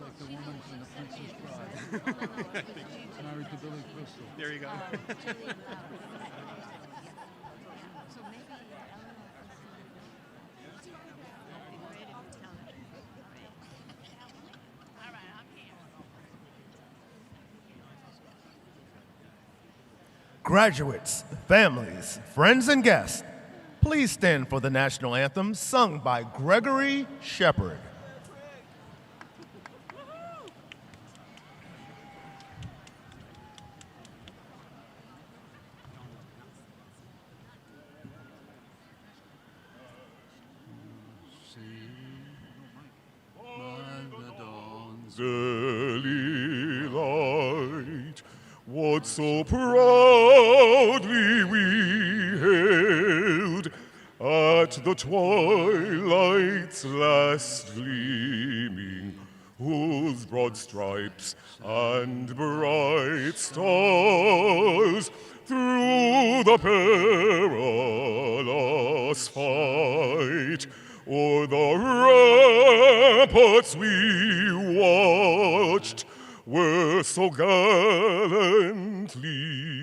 like the woman from The Princess Bride. Married to Billy Crystal. There you go. Graduates, families, friends, and guests, please stand for the national anthem sung by Gregory Shepard. Early light, what so proudly we hailed at the twilight's last gleaming, whose broad stripes and bright stars through the perilous fight o'er the ramparts we watched were so gallantly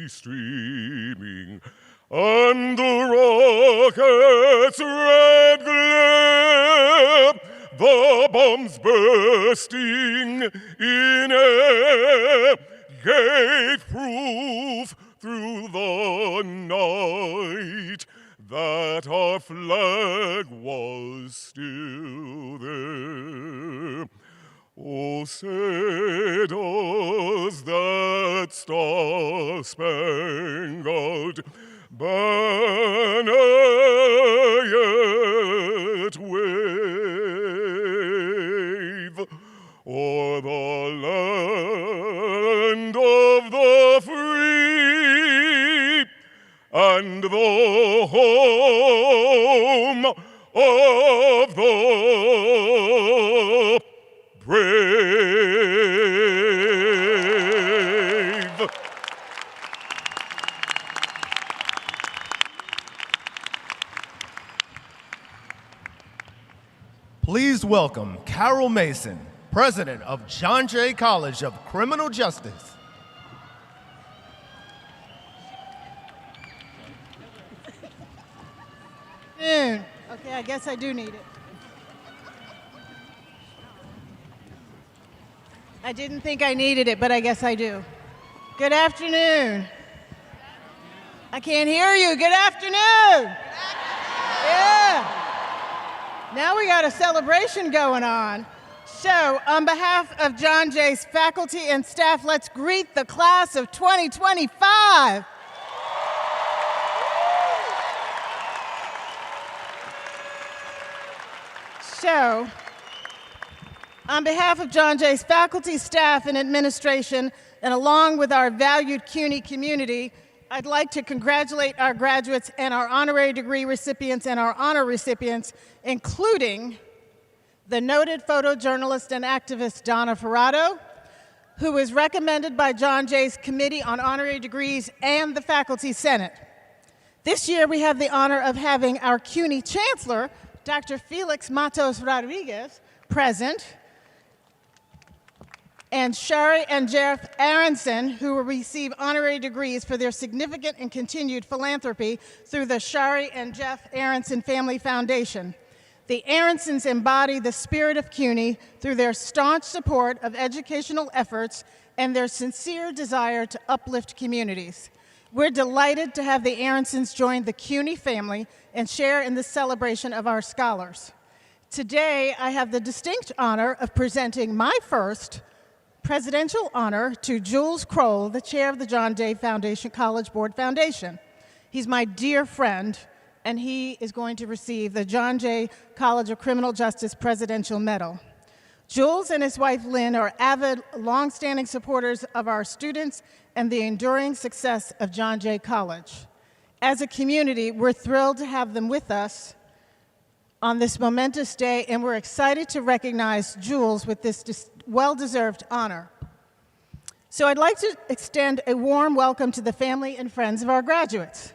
streaming, and the rocket's red glare, the bombs bursting in air, gave proof through the night that our flag was still there. Oh, say does that star-spangled banner yet wave o'er the land of the free and the home of the brave. Please welcome Carol Mason, President of John Jay College of Criminal Justice. Okay, I guess I do need it. I didn't think I needed it, but I guess I do. Good afternoon. I can't hear you. Good afternoon. Yeah. Now we got a celebration going on. So, on behalf of John Jay's faculty and staff, let's greet the class of 2025. So, on behalf of John Jay's faculty, staff, and administration, and along with our valued CUNY community, I'd like to congratulate our graduates and our honorary degree recipients and our honor recipients, including the noted photojournalist and activist Donna Ferrato, who was recommended by John Jay's Committee on Honorary Degrees and the Faculty Senate. This year, we have the honor of having our CUNY Chancellor, Dr. Felix Matos Rodriguez, present, and Shari and Jeff Aronson, who will receive honorary degrees for their significant and continued philanthropy through the Shari and Jeff Aronson Family Foundation. The Aronsons embody the spirit of CUNY through their staunch support of educational efforts and their sincere desire to uplift communities. We're delighted to have the Aronsons join the CUNY family and share in the celebration of our scholars. Today, I have the distinct honor of presenting my first presidential honor to Jules Kroll, the chair of the John Jay Foundation College Board Foundation. He's my dear friend, and he is going to receive the John Jay College of Criminal Justice Presidential Medal. Jules and his wife Lynn are avid, longstanding supporters of our students and the enduring success of John Jay College. As a community, we're thrilled to have them with us on this momentous day, and we're excited to recognize Jules with this well-deserved honor. So I'd like to extend a warm welcome to the family and friends of our graduates.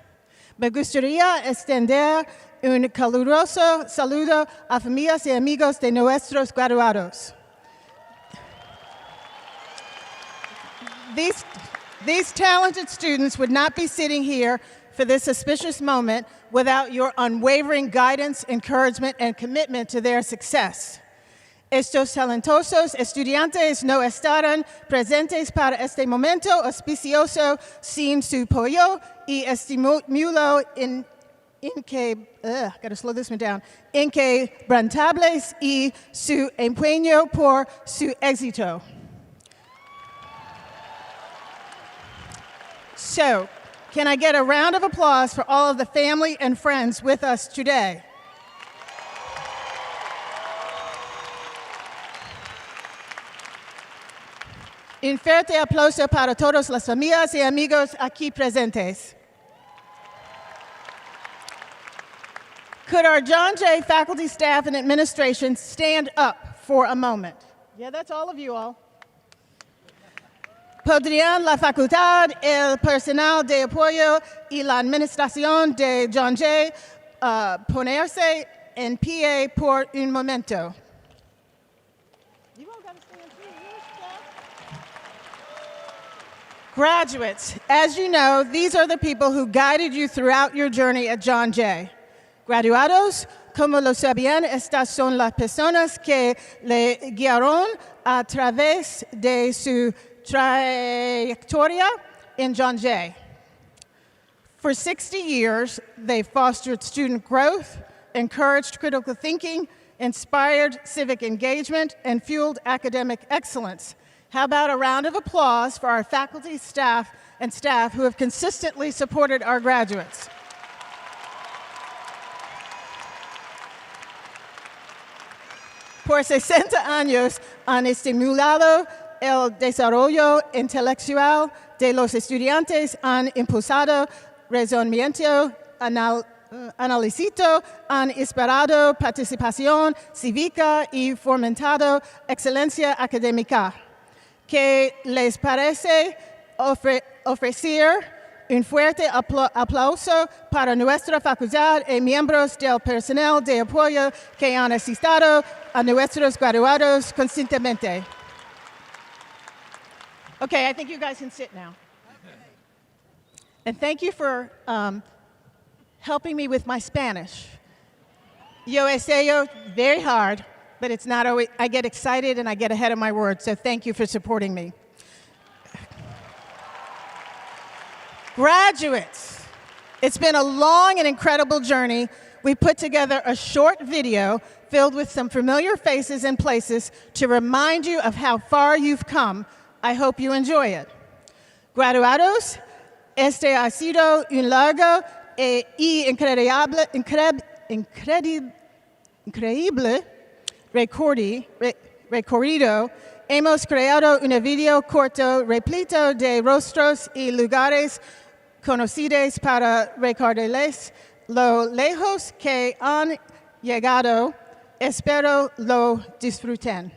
Me gustaría extender un caluroso saludo a familias y amigos de nuestros graduados. These talented students would not be sitting here for this auspicious moment without your unwavering guidance, encouragement, and commitment to their success. Estos talentosos estudiantes no estarán presentes para este momento auspicioso sin su apoyo y estímulo inquebrantables y su empeño por su éxito. So, can I get a round of applause for all of the family and friends with us today? Un fuerte aplauso para todas las familias y amigos aquí presentes. Could our John Jay faculty, staff, and administration stand up for a moment? Yeah, that's all of you all. ¿Podrían la facultad, el personal de apoyo y la administración de John Jay ponerse en pie por un momento? You all gotta stand too. Graduates, as you know, these are the people who guided you throughout your journey at John Jay. Graduados, como lo sabían, estas son las personas que le guiaron a través de su trayectoria in John Jay. For 60 years, they fostered student growth, encouraged critical thinking, inspired civic engagement, and fueled academic excellence. How about a round of applause for our faculty, staff who have consistently supported our graduates? Por 60 años han estimulado el desarrollo intelectual de los estudiantes, han impulsado razonamiento analítico, han inspirado participación cívica y fomentado excelencia académica. ¿Qué les parece ofrecer un fuerte aplauso para nuestra facultad y miembros del personal de apoyo que han asistido a nuestros graduados constantemente? Okay, I think you guys can sit now. And thank you for helping me with my Spanish. Yo estudio very hard, but it's not always, I get excited and I get ahead of my words, so thank you for supporting me. Graduates, it's been a long and incredible journey. We put together a short video filled with some familiar faces and places to remind you of how far you've come. I hope you enjoy it. Graduados, este ha sido un largo y increíble recorrido. Hemos creado un video corto repleto de rostros y lugares conocidos para recordarles lo lejos que han llegado. Espero lo disfruten.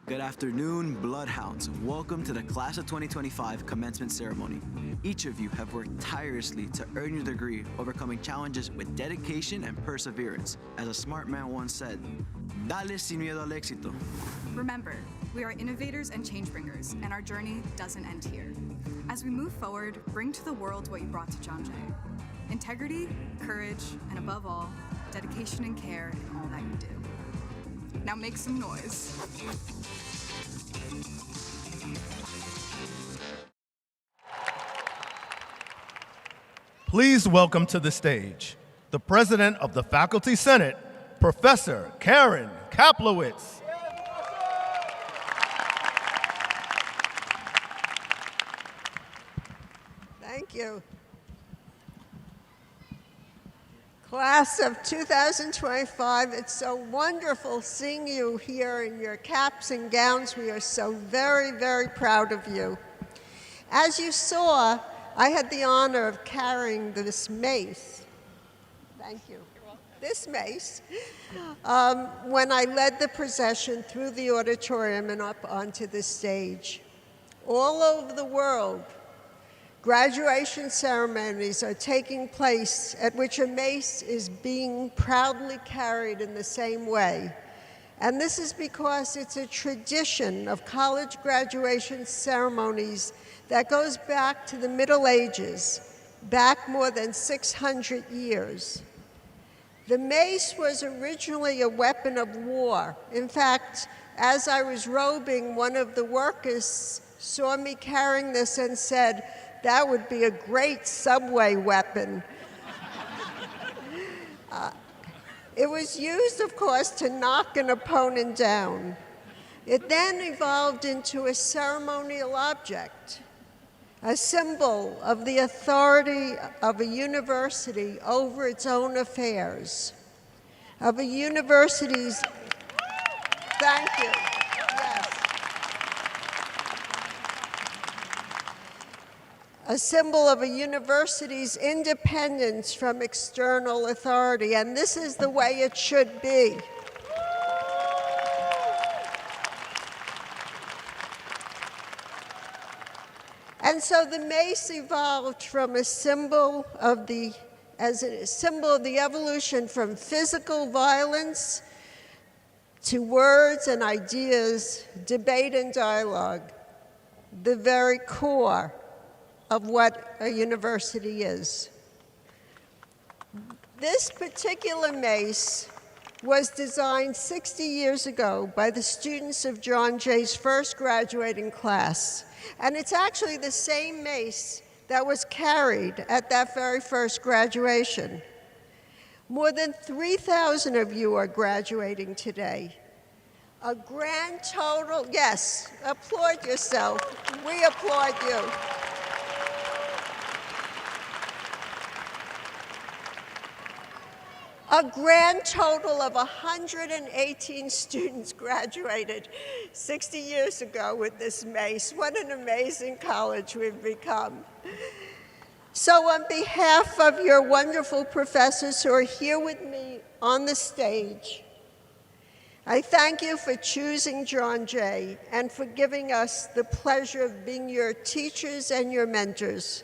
Good afternoon, Bloodhounds. Welcome to the Class of 2025 Commencement Ceremony. Each of you have worked tirelessly to earn your degree, overcoming challenges with dedication and perseverance. As a smart man once said, dale sin miedo al éxito. Remember, we are innovators and change bringers, and our journey doesn't end here. As we move forward, bring to the world what you brought to John Jay. Integrity, courage, and above all, dedication and care in all that you do. Now make some noise. Please welcome to the stage the President of the Faculty Senate, Professor Karen Kaplowitz. Thank you. Class of 2025, it's so wonderful seeing you here in your caps and gowns. We are so very, very proud of you. As you saw, I had the honor of carrying this mace. Thank you. This mace, when I led the procession through the auditorium and up onto the stage. All over the world, graduation ceremonies are taking place at which a mace is being proudly carried in the same way. And this is because it's a tradition of college graduation ceremonies that goes back to the Middle Ages, back more than 600 years. The mace was originally a weapon of war. In fact, as I was robing, one of the workers saw me carrying this and said, "That would be a great subway weapon." It was used, of course, to knock an opponent down. It then evolved into a ceremonial object, a symbol of the authority of a university over its own affairs, of a university's, thank you, yes. A symbol of a university's independence from external authority, and this is the way it should be. And so the mace evolved from a symbol of as a symbol of the evolution from physical violence to words and ideas, debate and dialogue, the very core of what a university is. This particular mace was designed 60 years ago by the students of John Jay's first graduating class. And it's actually the same mace that was carried at that very first graduation. More than 3,000 of you are graduating today. A grand total, yes, applaud yourself. We applaud you. A grand total of 118 students graduated 60 years ago with this mace. What an amazing college we've become. So on behalf of your wonderful professors who are here with me on the stage, I thank you for choosing John Jay and for giving us the pleasure of being your teachers and your mentors.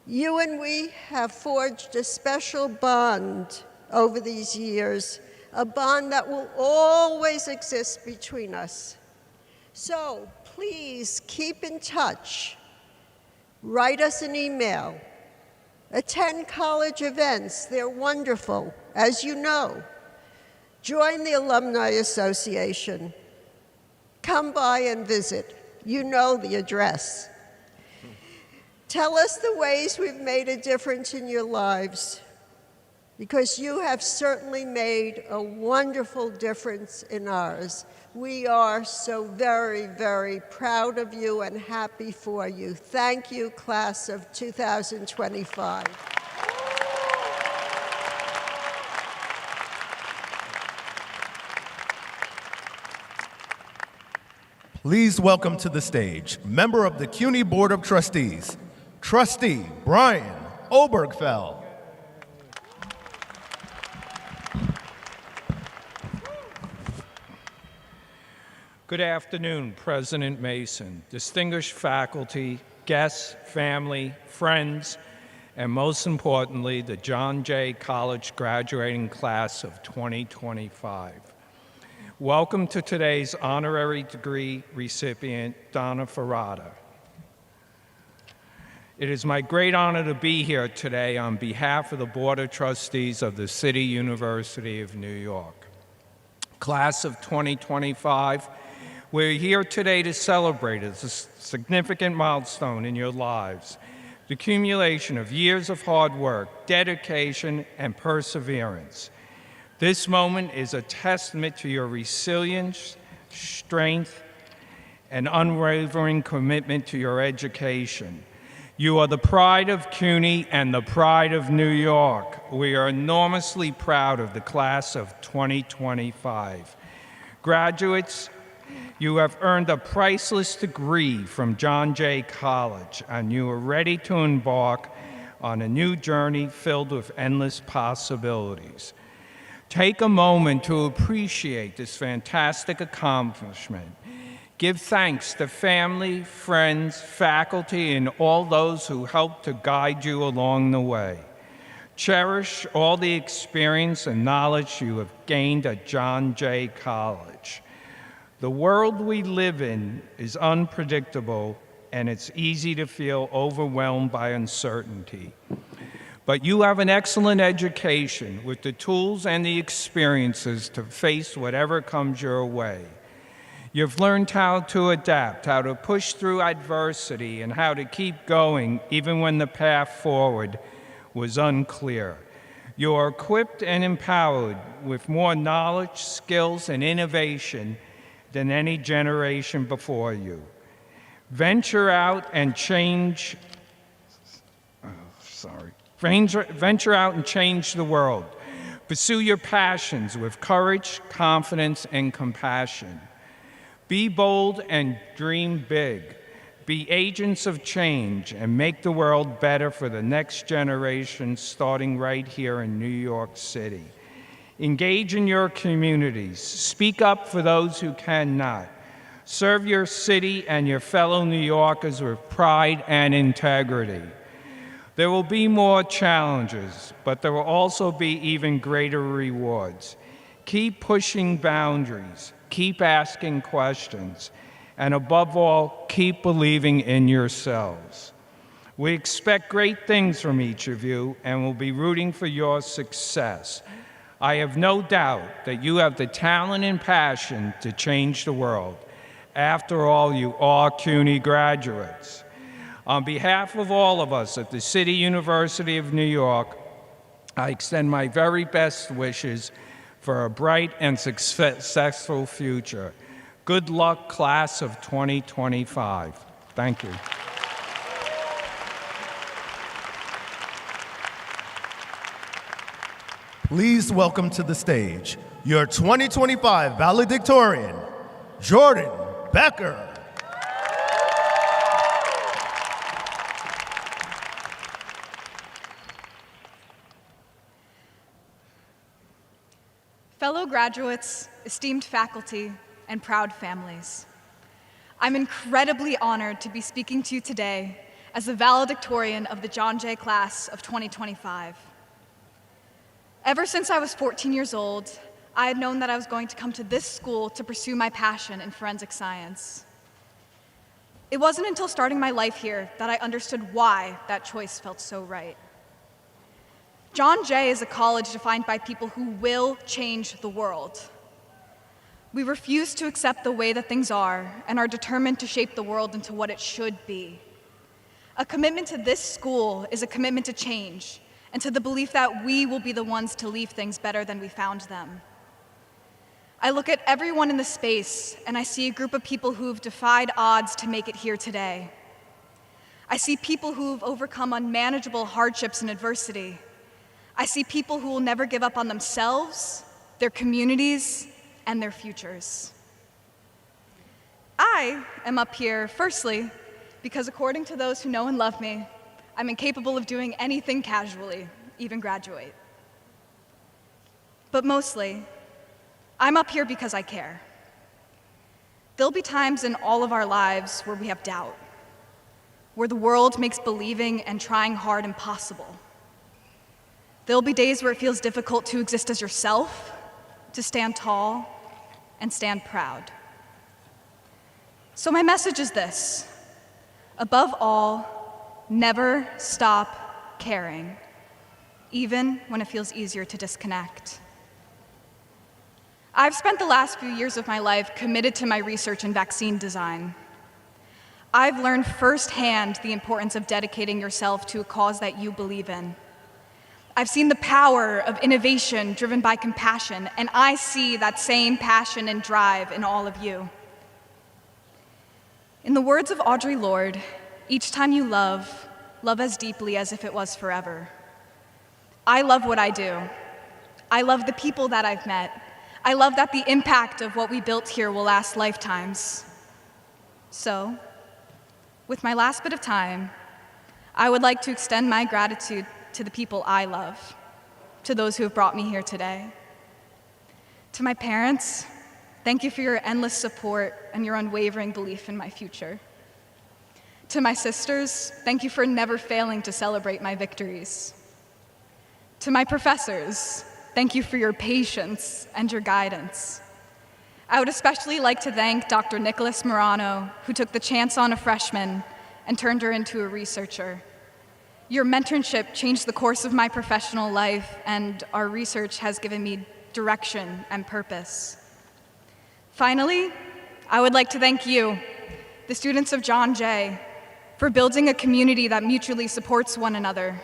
You and we have forged a special bond over these years, a bond that will always exist between us. So please keep in touch. Write us an email. Attend college events. They're wonderful, as you know. Join the Alumni Association. Come by and visit. You know the address. Tell us the ways we've made a difference in your lives, because you have certainly made a wonderful difference in ours. We are so very, very proud of you and happy for you. Thank you, class of 2025. Please welcome to the stage, member of the CUNY Board of Trustees, Trustee Brian Obergfell. Good afternoon, President Mason, distinguished faculty, guests, family, friends, and most importantly, the John Jay College graduating class of 2025. Welcome to today's honorary degree recipient, Donna Ferrata. It is my great honor to be here today on behalf of the Board of Trustees of the City University of New York. Class of 2025, we're here today to celebrate a significant milestone in your lives, the accumulation of years of hard work, dedication, and perseverance. This moment is a testament to your resilience, strength, and unwavering commitment to your education. You are the pride of CUNY and the pride of New York. We are enormously proud of the class of 2025. Graduates, you have earned a priceless degree from John Jay College, and you are ready to embark on a new journey filled with endless possibilities. Take a moment to appreciate this fantastic accomplishment. Give thanks to family, friends, faculty, and all those who helped to guide you along the way. Cherish all the experience and knowledge you have gained at John Jay College. The world we live in is unpredictable, and it's easy to feel overwhelmed by uncertainty. But you have an excellent education with the tools and the experiences to face whatever comes your way. You've learned how to adapt, how to push through adversity, and how to keep going even when the path forward was unclear. You are equipped and empowered with more knowledge, skills, and innovation than any generation before you. Venture out and change the world. Pursue your passions with courage, confidence, and compassion. Be bold and dream big. Be agents of change and make the world better for the next generation, starting right here in New York City. Engage in your communities. Speak up for those who cannot. Serve your city and your fellow New Yorkers with pride and integrity. There will be more challenges, but there will also be even greater rewards. Keep pushing boundaries. Keep asking questions. And above all, keep believing in yourselves. We expect great things from each of you and will be rooting for your success. I have no doubt that you have the talent and passion to change the world. After all, you are CUNY graduates. On behalf of all of us at the City University of New York, I extend my very best wishes for a bright and successful future. Good luck, class of 2025. Thank you. Please welcome to the stage your 2025 valedictorian, Jordan Becker. Fellow graduates, esteemed faculty, and proud families, I'm incredibly honored to be speaking to you today as the valedictorian of the John Jay class of 2025. Ever since I was 14 years old, I had known that I was going to come to this school to pursue my passion in forensic science. It wasn't until starting my life here that I understood why that choice felt so right. John Jay is a college defined by people who will change the world. We refuse to accept the way that things are and are determined to shape the world into what it should be. A commitment to this school is a commitment to change and to the belief that we will be the ones to leave things better than we found them. I look at everyone in the space and I see a group of people who've defied odds to make it here today. I see people who've overcome unmanageable hardships and adversity. I see people who will never give up on themselves, their communities, and their futures. I am up here, firstly, because according to those who know and love me, I'm incapable of doing anything casually, even graduate. But mostly, I'm up here because I care. There'll be times in all of our lives where we have doubt, where the world makes believing and trying hard impossible. There'll be days where it feels difficult to exist as yourself, to stand tall, and stand proud. So my message is this: above all, never stop caring, even when it feels easier to disconnect. I've spent the last few years of my life committed to my research in vaccine design. I've learned firsthand the importance of dedicating yourself to a cause that you believe in. I've seen the power of innovation driven by compassion, and I see that same passion and drive in all of you. In the words of Audre Lorde, each time you love, love as deeply as if it was forever. I love what I do. I love the people that I've met. I love that the impact of what we built here will last lifetimes. So, with my last bit of time, I would like to extend my gratitude to the people I love, to those who have brought me here today. To my parents, thank you for your endless support and your unwavering belief in my future. To my sisters, thank you for never failing to celebrate my victories. To my professors, thank you for your patience and your guidance. I would especially like to thank Dr. Nicholas Morano, who took the chance on a freshman and turned her into a researcher. Your mentorship changed the course of my professional life, and our research has given me direction and purpose. Finally, I would like to thank you, the students of John Jay, for building a community that mutually supports one another.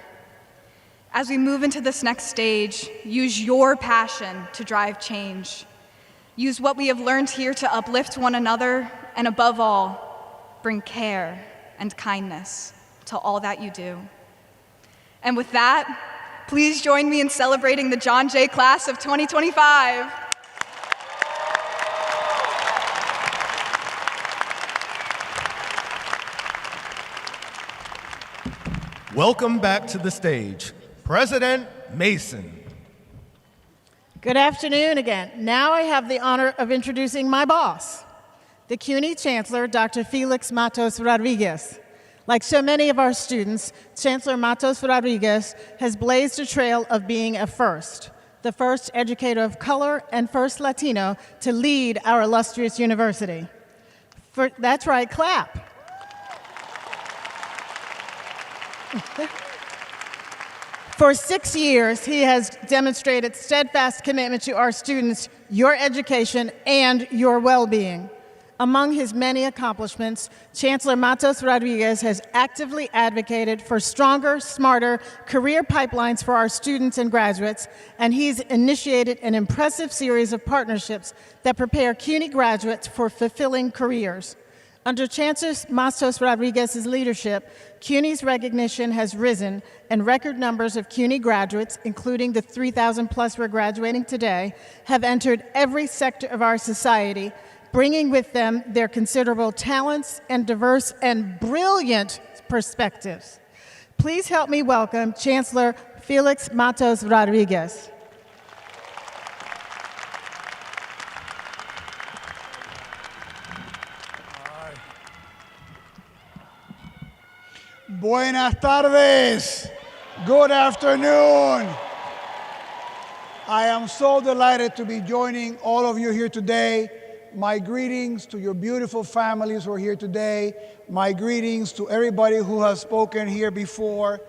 As we move into this next stage, use your passion to drive change. Use what we have learned here to uplift one another, and above all, bring care and kindness to all that you do. And with that, please join me in celebrating the John Jay class of 2025. Welcome back to the stage, President Mason. Good afternoon again. Now I have the honor of introducing my boss, the CUNY Chancellor, Dr. Felix Matos Rodriguez. Like so many of our students, Chancellor Matos Rodriguez has blazed a trail of being a first, the first educator of color and first Latino to lead our illustrious university. That's right, clap. For 6 years, he has demonstrated steadfast commitment to our students, your education, and your well-being. Among his many accomplishments, Chancellor Matos Rodriguez has actively advocated for stronger, smarter career pipelines for our students and graduates, and he's initiated an impressive series of partnerships that prepare CUNY graduates for fulfilling careers. Under Chancellor Matos Rodriguez's leadership, CUNY's recognition has risen, and record numbers of CUNY graduates, including the 3,000 plus we're graduating today, have entered every sector of our society, bringing with them their considerable talents and diverse and brilliant perspectives. Please help me welcome Chancellor Felix Matos Rodriguez. Buenas tardes. Good afternoon. I am so delighted to be joining all of you here today. My greetings to your beautiful families who are here today. My greetings to everybody who has spoken here before,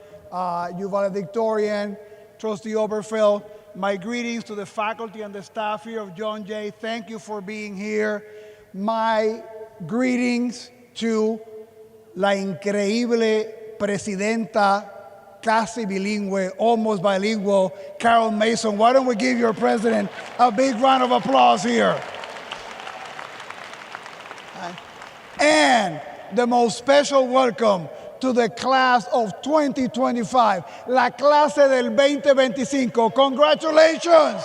you Valedictorian, Trustee Oberfeld. My greetings to the faculty and the staff here of John Jay. Thank you for being here. My greetings to la increíble presidenta, casi bilingüe, almost bilingual, Carol Mason. Why don't we give your president a big round of applause here? And the most special welcome to the class of 2025, la clase del 2025. Congratulations!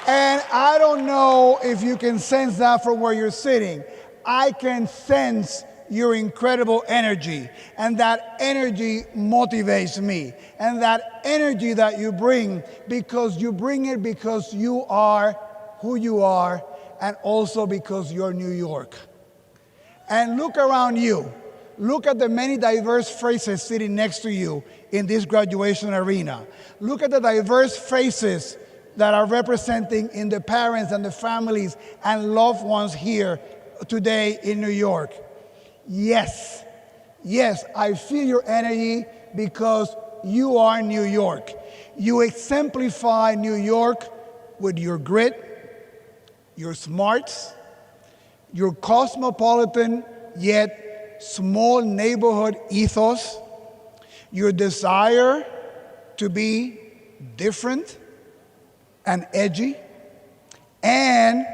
And I don't know if you can sense that from where you're sitting. I can sense your incredible energy, and that energy motivates me. And that energy that you bring, because you bring it because you are who you are, and also because you're New York. And look around you. Look at the many diverse faces sitting next to you in this graduation arena. Look at the diverse faces that are representing in the parents and the families and loved ones here today in New York. Yes, yes, I feel your energy because you are New York. You exemplify New York with your grit, your smarts, your cosmopolitan yet small neighborhood ethos, your desire to be different and edgy, and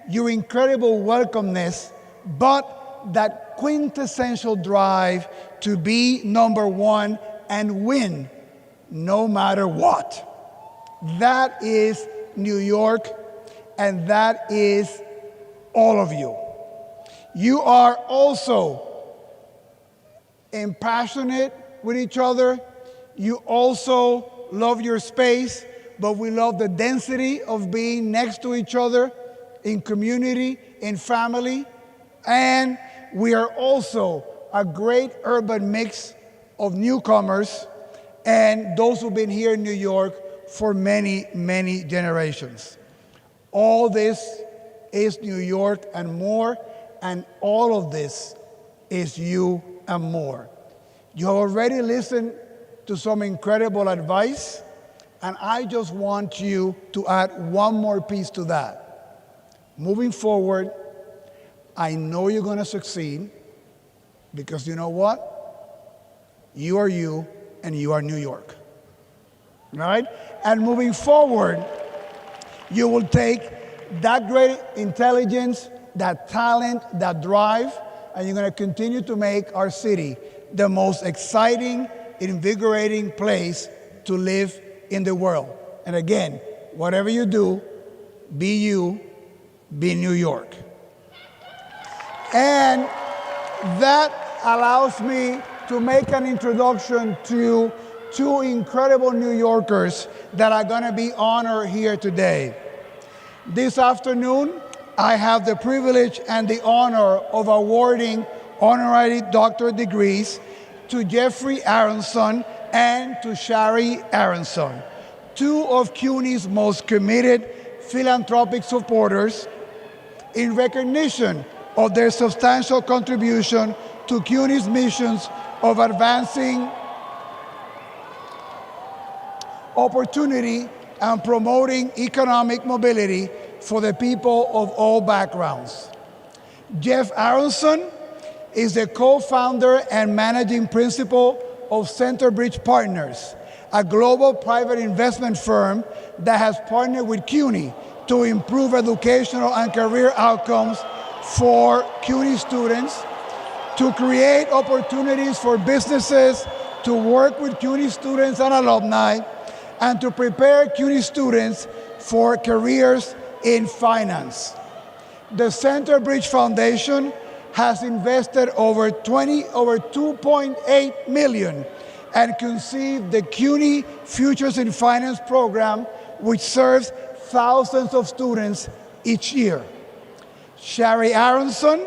your incredible welcomeness, but that quintessential drive to be number one and win no matter what. That is New York, and that is all of you. You are also impassionate with each other. You also love your space, but we love the density of being next to each other in community, in family. And we are also a great urban mix of newcomers and those who've been here in New York for many, many generations. All this is New York and more, and all of this is you and more. You have already listened to some incredible advice, and I just want you to add one more piece to that. Moving forward, I know you're going to succeed, because you know what? You are you, and you are New York. Right? And moving forward, you will take that great intelligence, that talent, that drive, and you're going to continue to make our city the most exciting, invigorating place to live in the world. And again, whatever you do, be you, be New York. And that allows me to make an introduction to two incredible New Yorkers that are going to be honored here today. This afternoon, I have the privilege and the honor of awarding honorary doctorate degrees to Jeffrey Aronson and to Shari Aronson, two of CUNY's most committed philanthropic supporters, in recognition of their substantial contribution to CUNY's missions of advancing opportunity and promoting economic mobility for the people of all backgrounds. Jeff Aronson is the co-founder and managing principal of Centerbridge Partners, a global private investment firm that has partnered with CUNY to improve educational and career outcomes for CUNY students, to create opportunities for businesses to work with CUNY students and alumni, and to prepare CUNY students for careers in finance. The Centerbridge Foundation has invested over $2.8 million and conceived the CUNY Futures in Finance program, which serves thousands of students each year. Shari Aronson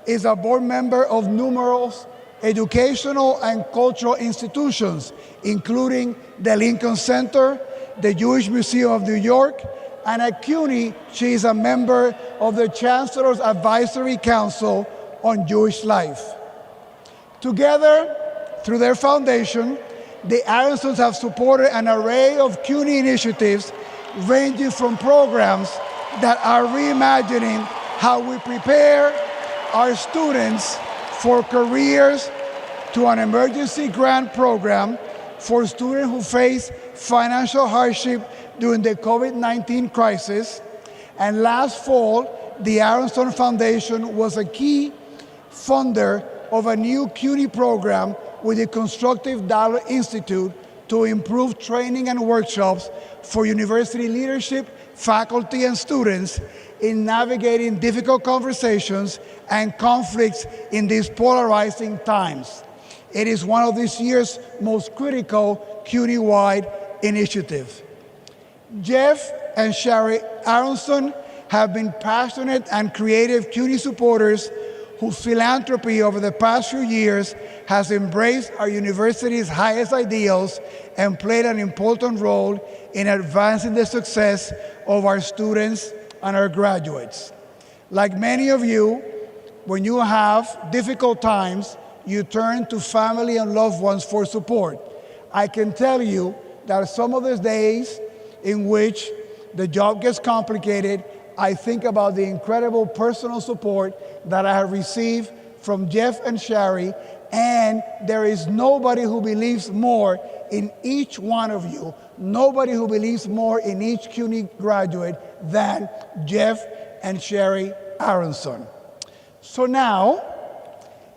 is a board member of numerous educational and cultural institutions, including the Lincoln Center, the Jewish Museum of New York, and at CUNY, she is a member of the Chancellor's Advisory Council on Jewish Life. Together, through their foundation, the Aronsons have supported an array of CUNY initiatives ranging from programs that are reimagining how we prepare our students for careers, to an emergency grant program for students who face financial hardship during the COVID-19 crisis. And last fall, the Aronson Foundation was a key funder of a new CUNY program with the Constructive Dialogue Institute to improve training and workshops for university leadership, faculty, and students in navigating difficult conversations and conflicts in these polarizing times. It is one of this year's most critical CUNY-wide initiatives. Jeff and Shari Aronson have been passionate and creative CUNY supporters whose philanthropy over the past few years has embraced our university's highest ideals and played an important role in advancing the success of our students and our graduates. Like many of you, when you have difficult times, you turn to family and loved ones for support. I can tell you that some of the days in which the job gets complicated, I think about the incredible personal support that I have received from Jeff and Shari, and there is nobody who believes more in each one of you, nobody who believes more in each CUNY graduate than Jeff and Shari Aronson. So now,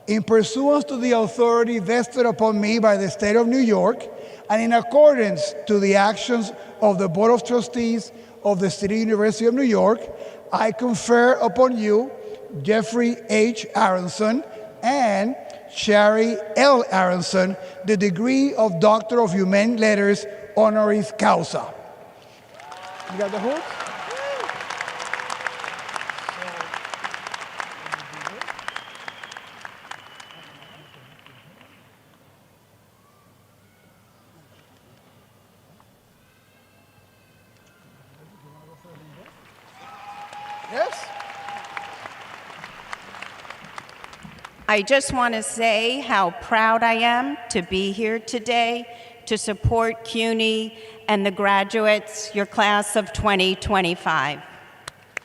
in pursuance to the authority vested upon me by the state of New York, and in accordance to the actions of the Board of Trustees of the City University of New York, I confer upon you, Jeffrey H. Aronson and Shari L. Aronson, the degree of Doctor of Humane Letters, honoris causa. You got the hook? Yes? I just want to say how proud I am to be here today to support CUNY and the graduates, your class of 2025.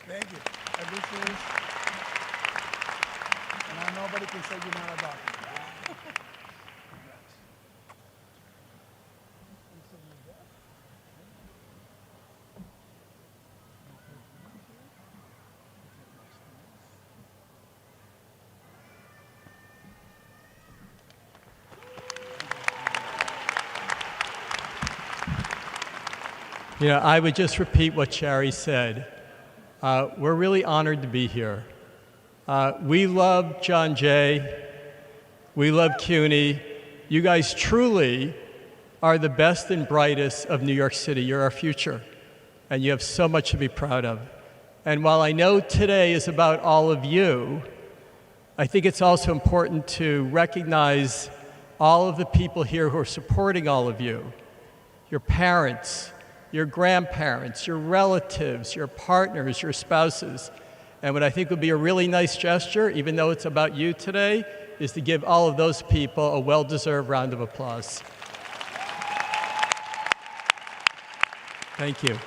Thank you. And this is, and now nobody can say you're not a doctor. You know, I would just repeat what Sherry said. We're really honored to be here. We love John Jay. We love CUNY. You guys truly are the best and brightest of New York City. You're our future, and you have so much to be proud of. And while I know today is about all of you, I think it's also important to recognize all of the people here who are supporting all of you, your parents, your grandparents, your relatives, your partners, your spouses. And what I think would be a really nice gesture, even though it's about you today, is to give all of those people a well-deserved round of applause. Thank you.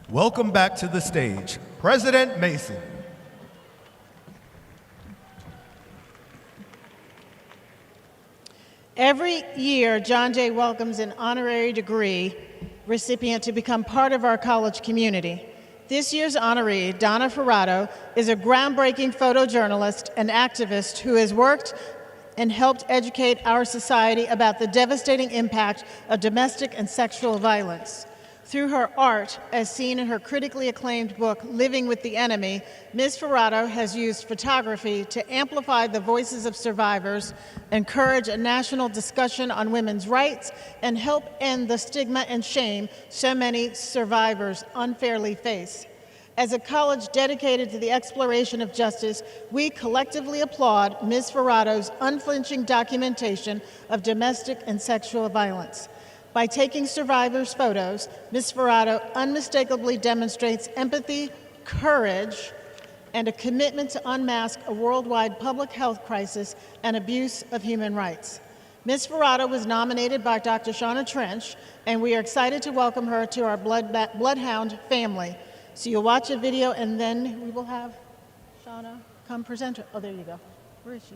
Welcome back to the stage, President Mason. Every year, John Jay welcomes an honorary degree recipient to become part of our college community. This year's honoree, Donna Ferrato, is a groundbreaking photojournalist and activist who has worked and helped educate our society about the devastating impact of domestic and sexual violence. Through her art, as seen in her critically acclaimed book, Living with the Enemy, Ms. Ferrato has used photography to amplify the voices of survivors, encourage a national discussion on women's rights, and help end the stigma and shame so many survivors unfairly face. As a college dedicated to the exploration of justice, we collectively applaud Ms. Ferrato's unflinching documentation of domestic and sexual violence. By taking survivors' photos, Ms. Ferrato unmistakably demonstrates empathy, courage, and a commitment to unmask a worldwide public health crisis and abuse of human rights. Ms. Ferrato was nominated by Dr. Shauna Trench, and we are excited to welcome her to our Bloodhound family. So you'll watch a video, and then we will have Shauna come present her. Oh, there you go. Where is she?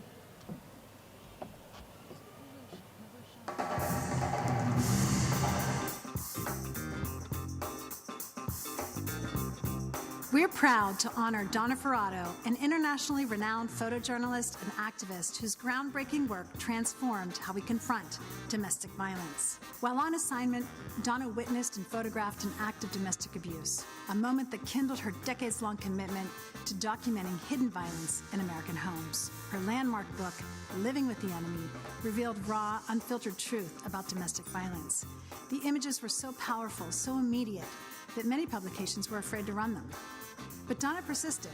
We're proud to honor Donna Ferrato, an internationally renowned photojournalist and activist whose groundbreaking work transformed how we confront domestic violence. While on assignment, Donna witnessed and photographed an act of domestic abuse, a moment that kindled her decades-long commitment to documenting hidden violence in American homes. Her landmark book, Living with the Enemy, revealed raw, unfiltered truth about domestic violence. The images were so powerful, so immediate, that many publications were afraid to run them. But Donna persisted,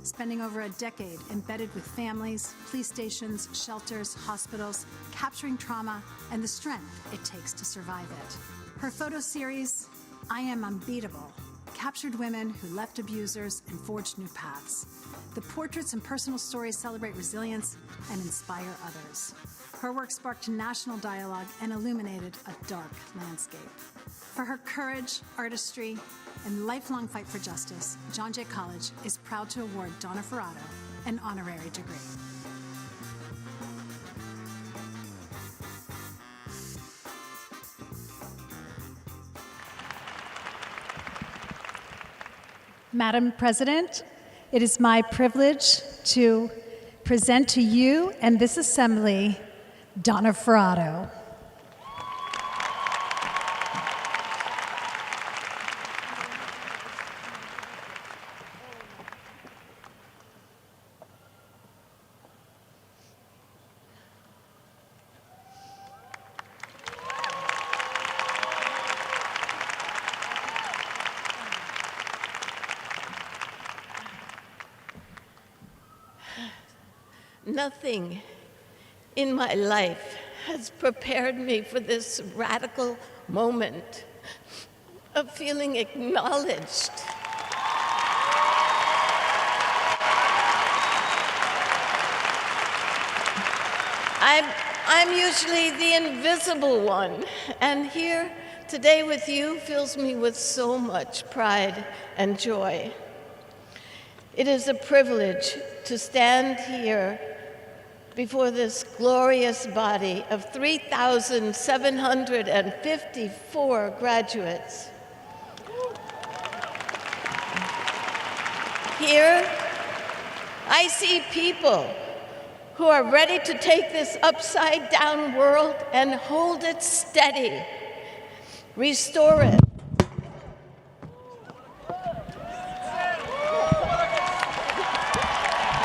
spending over a decade embedded with families, police stations, shelters, hospitals, capturing trauma and the strength it takes to survive it. Her photo series, I Am Unbeatable, captured women who left abusers and forged new paths. The portraits and personal stories celebrate resilience and inspire others. Her work sparked national dialogue and illuminated a dark landscape. For her courage, artistry, and lifelong fight for justice, John Jay College is proud to award Donna Ferrato an honorary degree. Madam President, it is my privilege to present to you and this assembly Donna Ferrato. Nothing in my life has prepared me for this radical moment of feeling acknowledged. I'm usually the invisible one, and here today with you fills me with so much pride and joy. It is a privilege to stand here before this glorious body of 3,754 graduates. Here, I see people who are ready to take this upside-down world and hold it steady, restore it.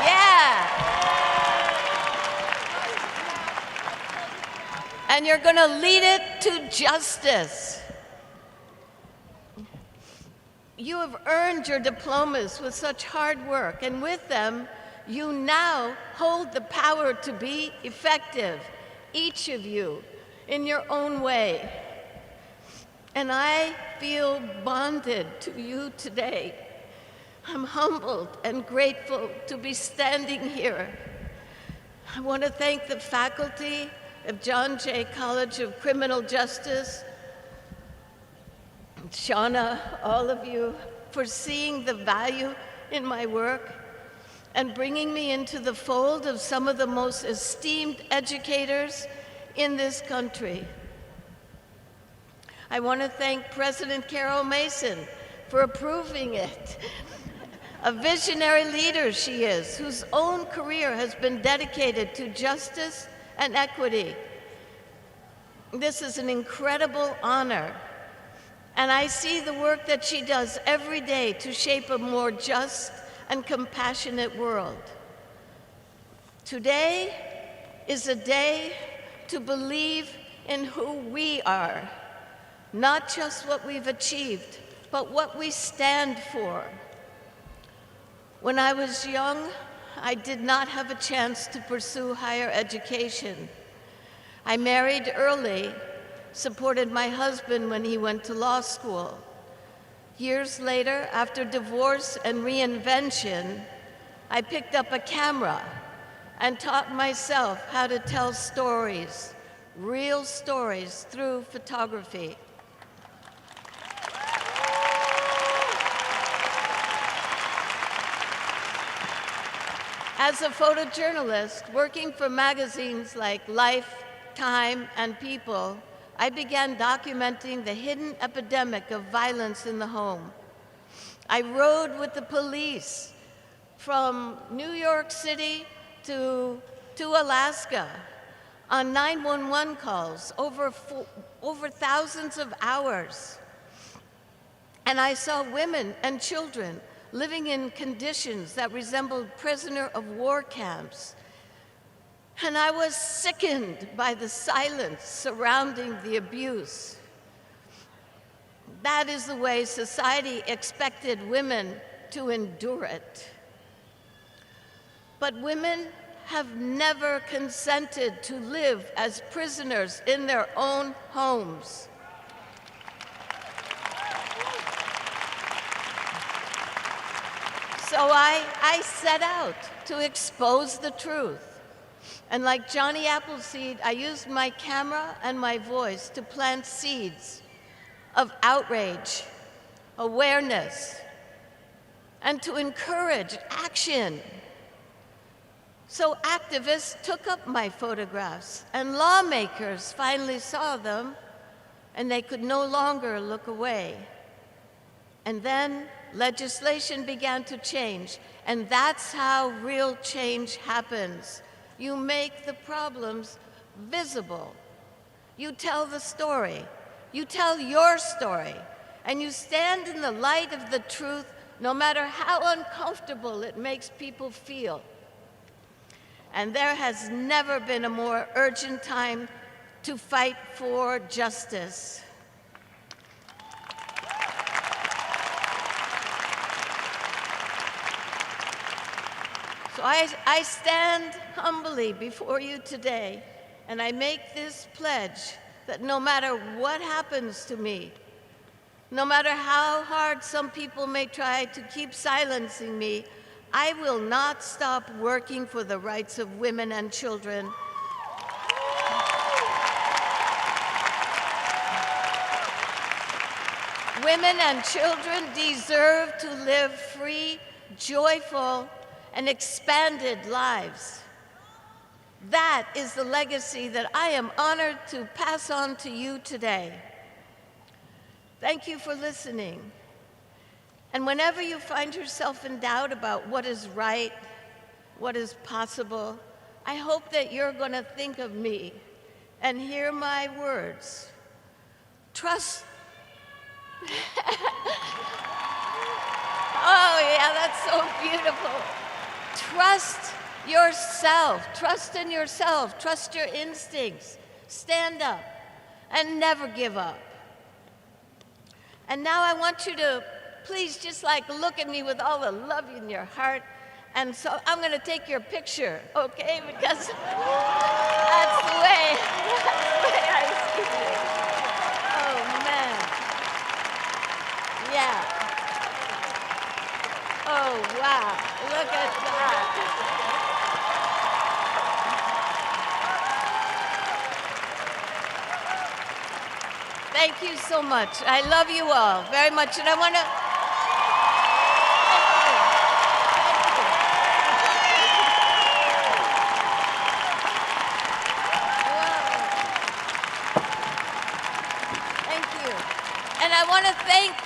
Yeah! And you're going to lead it to justice. You have earned your diplomas with such hard work, and with them, you now hold the power to be effective, each of you, in your own way. And I feel bonded to you today. I'm humbled and grateful to be standing here. I want to thank the faculty of John Jay College of Criminal Justice, Shauna, all of you, for seeing the value in my work and bringing me into the fold of some of the most esteemed educators in this country. I want to thank President Carol Mason for approving it. A visionary leader she is, whose own career has been dedicated to justice and equity. This is an incredible honor, and I see the work that she does every day to shape a more just and compassionate world. Today is a day to believe in who we are, not just what we've achieved, but what we stand for. When I was young, I did not have a chance to pursue higher education. I married early, supported my husband when he went to law school. Years later, after divorce and reinvention, I picked up a camera and taught myself how to tell stories, real stories, through photography. As a photojournalist, working for magazines like Life, Time, and People, I began documenting the hidden epidemic of violence in the home. I rode with the police from New York City to Alaska on 911 calls over thousands of hours. And I saw women and children living in conditions that resembled prisoner of war camps. And I was sickened by the silence surrounding the abuse. That is the way society expected women to endure it. But women have never consented to live as prisoners in their own homes. So I set out to expose the truth. And like Johnny Appleseed, I used my camera and my voice to plant seeds of outrage, awareness, and to encourage action. So activists took up my photographs, and lawmakers finally saw them, and they could no longer look away. And then legislation began to change, and that's how real change happens. You make the problems visible. You tell the story. You tell your story. And you stand in the light of the truth, no matter how uncomfortable it makes people feel. And there has never been a more urgent time to fight for justice. So I stand humbly before you today and I make this pledge that no matter what happens to me, no matter how hard some people may try to keep silencing me, I will not stop working for the rights of women and children. Women and children deserve to live free, joyful, and expanded lives. That is the legacy that I am honored to pass on to you today. Thank you for listening. And whenever you find yourself in doubt about what is right, what is possible, I hope that you're going to think of me and hear my words. Trust. Oh, yeah, that's so beautiful. Trust yourself. Trust in yourself. Trust your instincts. Stand up and never give up. And now I want you to please just like look at me with all the love in your heart. And so I'm going to take your picture, okay? Because that's the way I see you. Oh, man. Yeah. Oh, wow. Look at that. Thank you so much. I love you all very much. And I want to...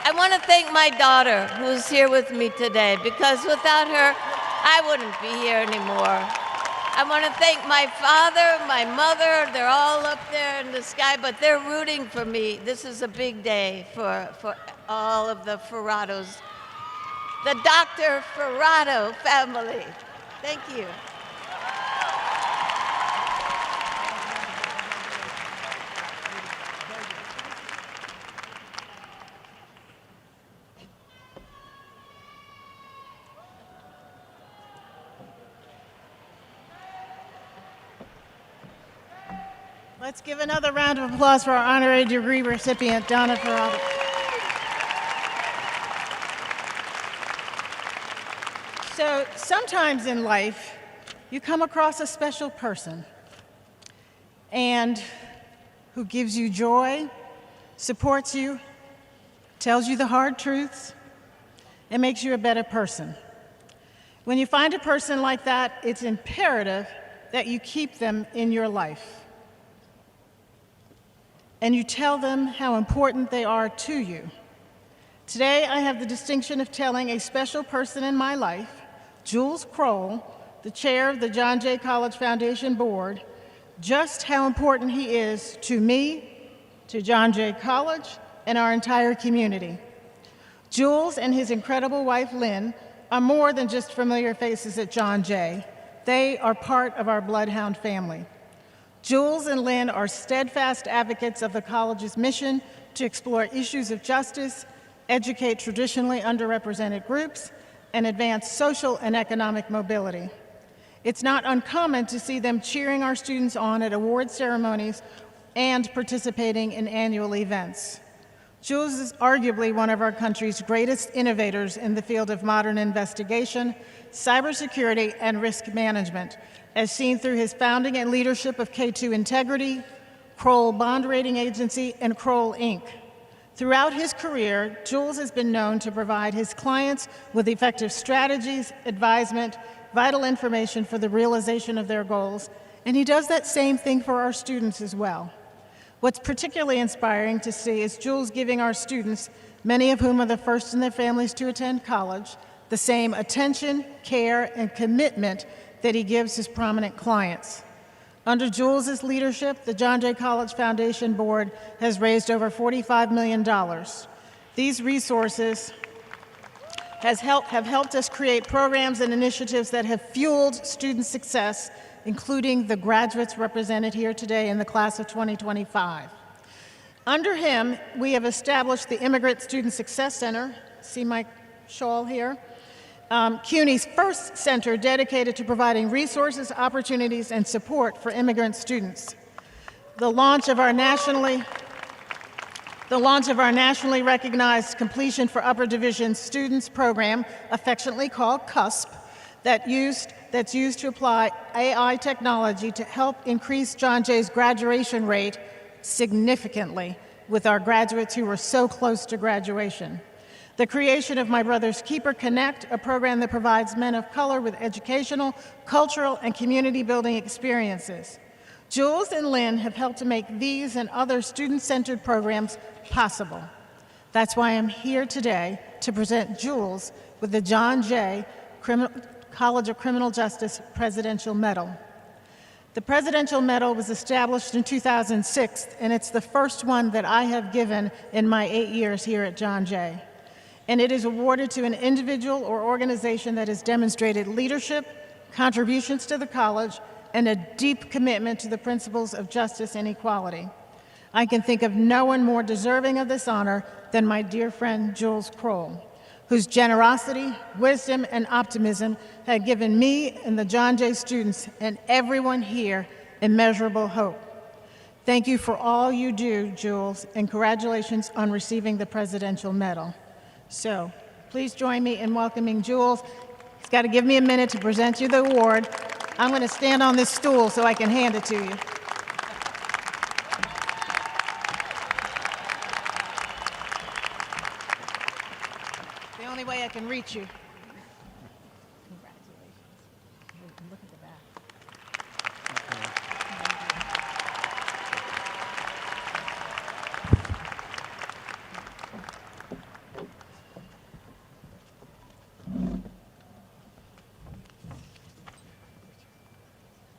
I want to thank my daughter who's here with me today, because without her, I wouldn't be here anymore. I want to thank my father, my mother. They're all up there in the sky, but they're rooting for me. This is a big day for all of the Ferrados, the Dr. Ferrado family. Thank you. Let's give another round of applause for our honorary degree recipient, Donna Ferrado. So sometimes in life, you come across a special person and who gives you joy, supports you, tells you the hard truths, and makes you a better person. When you find a person like that, it's imperative that you keep them in your life. And you tell them how important they are to you. Today, I have the distinction of telling a special person in my life, Jules Kroll, the chair of the John Jay College Foundation Board, just how important he is to me, to John Jay College, and our entire community. Jules and his incredible wife, Lynn, are more than just familiar faces at John Jay. They are part of our Bloodhound family. Jules and Lynn are steadfast advocates of the college's mission to explore issues of justice, educate traditionally underrepresented groups, and advance social and economic mobility. It's not uncommon to see them cheering our students on at award ceremonies and participating in annual events. Jules is arguably one of our country's greatest innovators in the field of modern investigation, cybersecurity, and risk management, as seen through his founding and leadership of K2 Integrity, Kroll Bond Rating Agency, and Kroll Inc. Throughout his career, Jules has been known to provide his clients with effective strategies, advisement, vital information for the realization of their goals, and he does that same thing for our students as well. What's particularly inspiring to see is Jules giving our students, many of whom are the first in their families to attend college, the same attention, care, and commitment that he gives his prominent clients. Under Jules's leadership, the John Jay College Foundation Board has raised over $45 million. These resources have helped us create programs and initiatives that have fueled student success, including the graduates represented here today in the class of 2025. Under him, we have established the Immigrant Student Success Center, see my shawl here, CUNY's first center dedicated to providing resources, opportunities, and support for immigrant students. the launch of our nationally recognized Completion for Upper Division Students program, affectionately called CUSP, that's used to apply AI technology to help increase John Jay's graduation rate significantly with our graduates who were so close to graduation. The creation of My Brother's Keeper Connect, a program that provides men of color with educational, cultural, and community building experiences. Jules and Lynn have helped to make these and other student-centered programs possible. That's why I'm here today to present Jules with the John Jay College of Criminal Justice Presidential Medal. The Presidential Medal was established in 2006, and it's the first one that I have given in my 8 years here at John Jay. And it is awarded to an individual or organization that has demonstrated leadership, contributions to the college, and a deep commitment to the principles of justice and equality. I can think of no one more deserving of this honor than my dear friend Jules Kroll, whose generosity, wisdom, and optimism have given me and the John Jay students and everyone here immeasurable hope. Thank you for all you do, Jules, and congratulations on receiving the Presidential Medal. So, please join me in welcoming Jules. He's got to give me a minute to present you the award. I'm going to stand on this stool so I can hand it to you. The only way I can reach you. Congratulations. Look at the back.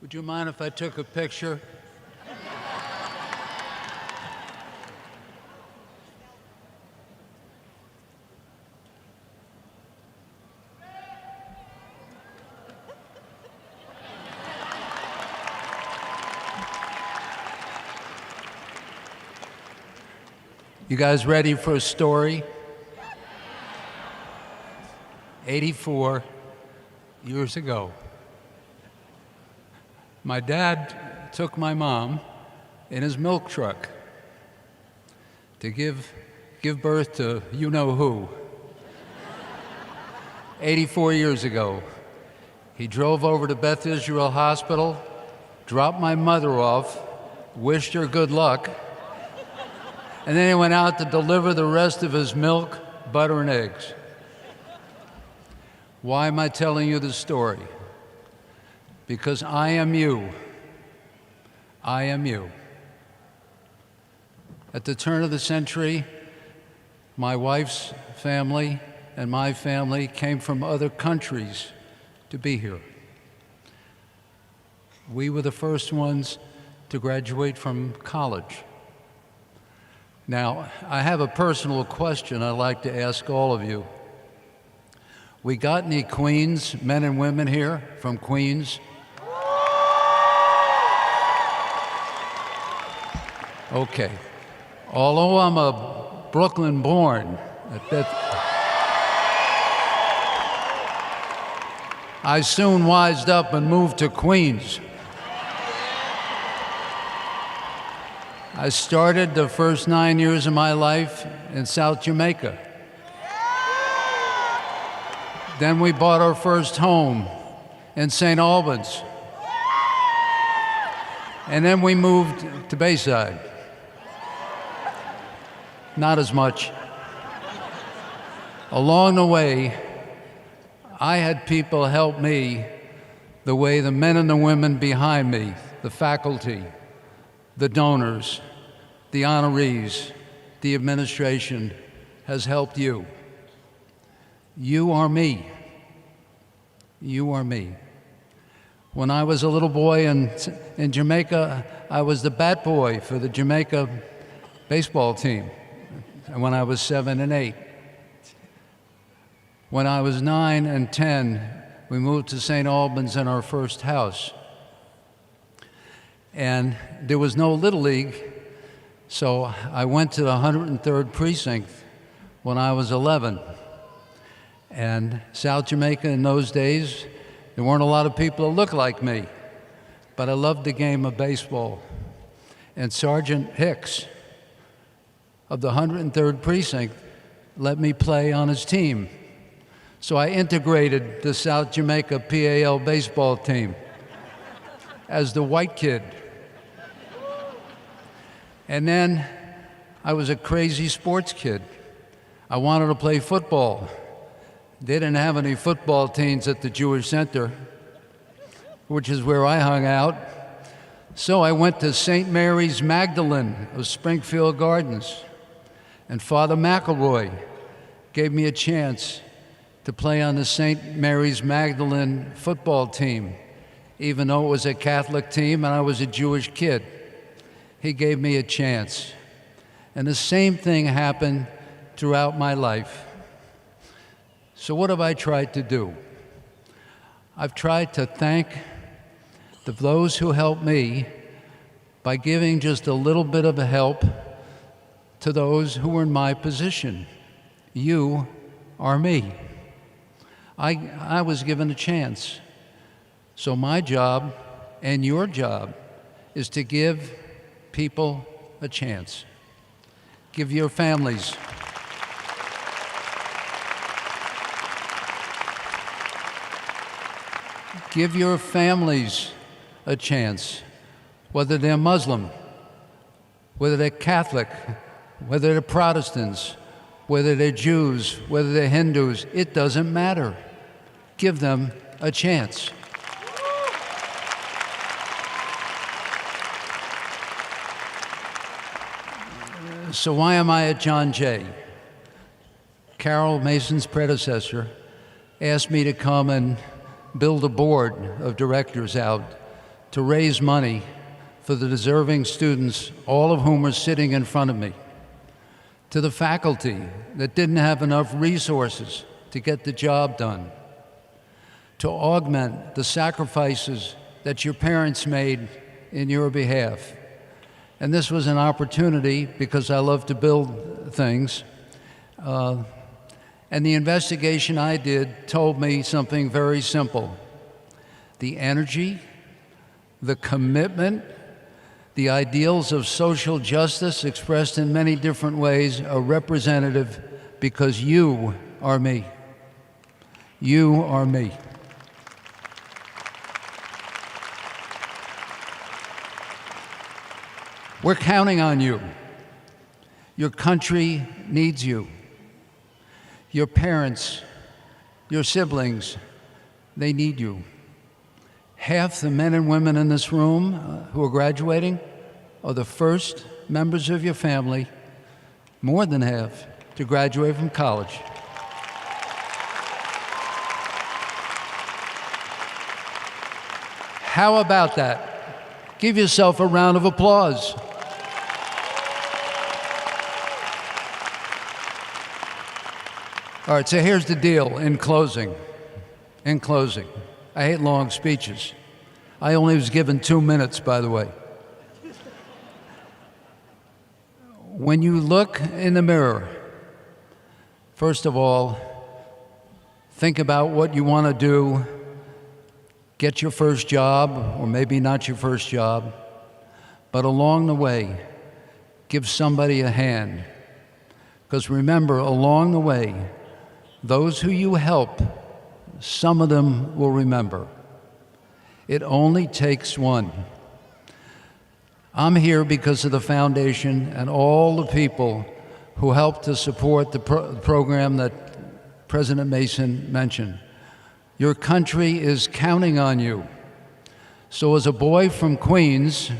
Would you mind if I took a picture? You guys ready for a story? 84 years ago, my dad took my mom in his milk truck to give birth to you-know-who. 84 years ago, he drove over to Beth Israel Hospital, dropped my mother off, wished her good luck, and then he went out to deliver the rest of his milk, butter, and eggs. Why am I telling you this story? Because I am you. I am you. At the turn of the century, my wife's family and my family came from other countries to be here. We were the first ones to graduate from college. Now, I have a personal question I'd like to ask all of you. We got any Queens, men and women here from Queens? Okay. Although I'm a Brooklyn born, I soon wised up and moved to Queens. I started the first 9 years of my life in South Jamaica. Then we bought our first home in St. Albans. And then we moved to Bayside. Not as much. Along the way, I had people help me the way the men and the women behind me, the faculty, the donors, the honorees, the administration, has helped you. You are me. You are me. When I was a little boy in Jamaica, I was the bat boy for the Jamaica baseball team when I was 7 and 8. When I was 9 and 10, we moved to St. Albans in our first house. And there was no Little League, so I went to the 103rd precinct when I was 11. And South Jamaica in those days, there weren't a lot of people that looked like me, but I loved the game of baseball. And Sergeant Hicks of the 103rd Precinct let me play on his team. So I integrated the South Jamaica PAL baseball team as the white kid. And then I was a crazy sports kid. I wanted to play football. They didn't have any football teams at the Jewish Center, which is where I hung out. So I went to St. Mary's Magdalene of Springfield Gardens, and Father McElroy gave me a chance to play on the St. Mary's Magdalene football team, even though it was a Catholic team and I was a Jewish kid. He gave me a chance. And the same thing happened throughout my life. So what have I tried to do? I've tried to thank those who helped me by giving just a little bit of help to those who were in my position. You are me. I was given a chance. So my job and your job is to give people a chance. Give your families. Give your families a chance, whether they're Muslim, whether they're Catholic, whether they're Protestants, whether they're Jews, whether they're Hindus, it doesn't matter. Give them a chance. So why am I at John Jay? Carol Mason's predecessor asked me to come and build a board of directors out to raise money for the deserving students, all of whom are sitting in front of me, to the faculty that didn't have enough resources to get the job done, to augment the sacrifices that your parents made in your behalf. And this was an opportunity, because I love to build things, and the investigation I did told me something very simple. The energy, the commitment, the ideals of social justice expressed in many different ways are representative because you are me. You are me. We're counting on you. Your country needs you. Your parents, your siblings, they need you. Half the men and women in this room who are graduating are the first members of your family, more than half, to graduate from college. How about that? Give yourself a round of applause. All right, so here's the deal in closing. I hate long speeches. I only was given 2 minutes, by the way. When you look in the mirror, first of all, think about what you want to do. Get your first job, or maybe not your first job, but along the way, give somebody a hand. Because remember, along the way, those who you help, some of them will remember. It only takes one. I'm here because of the foundation and all the people who helped to support the program that President Mason mentioned. Your country is counting on you. So as a boy from Queens,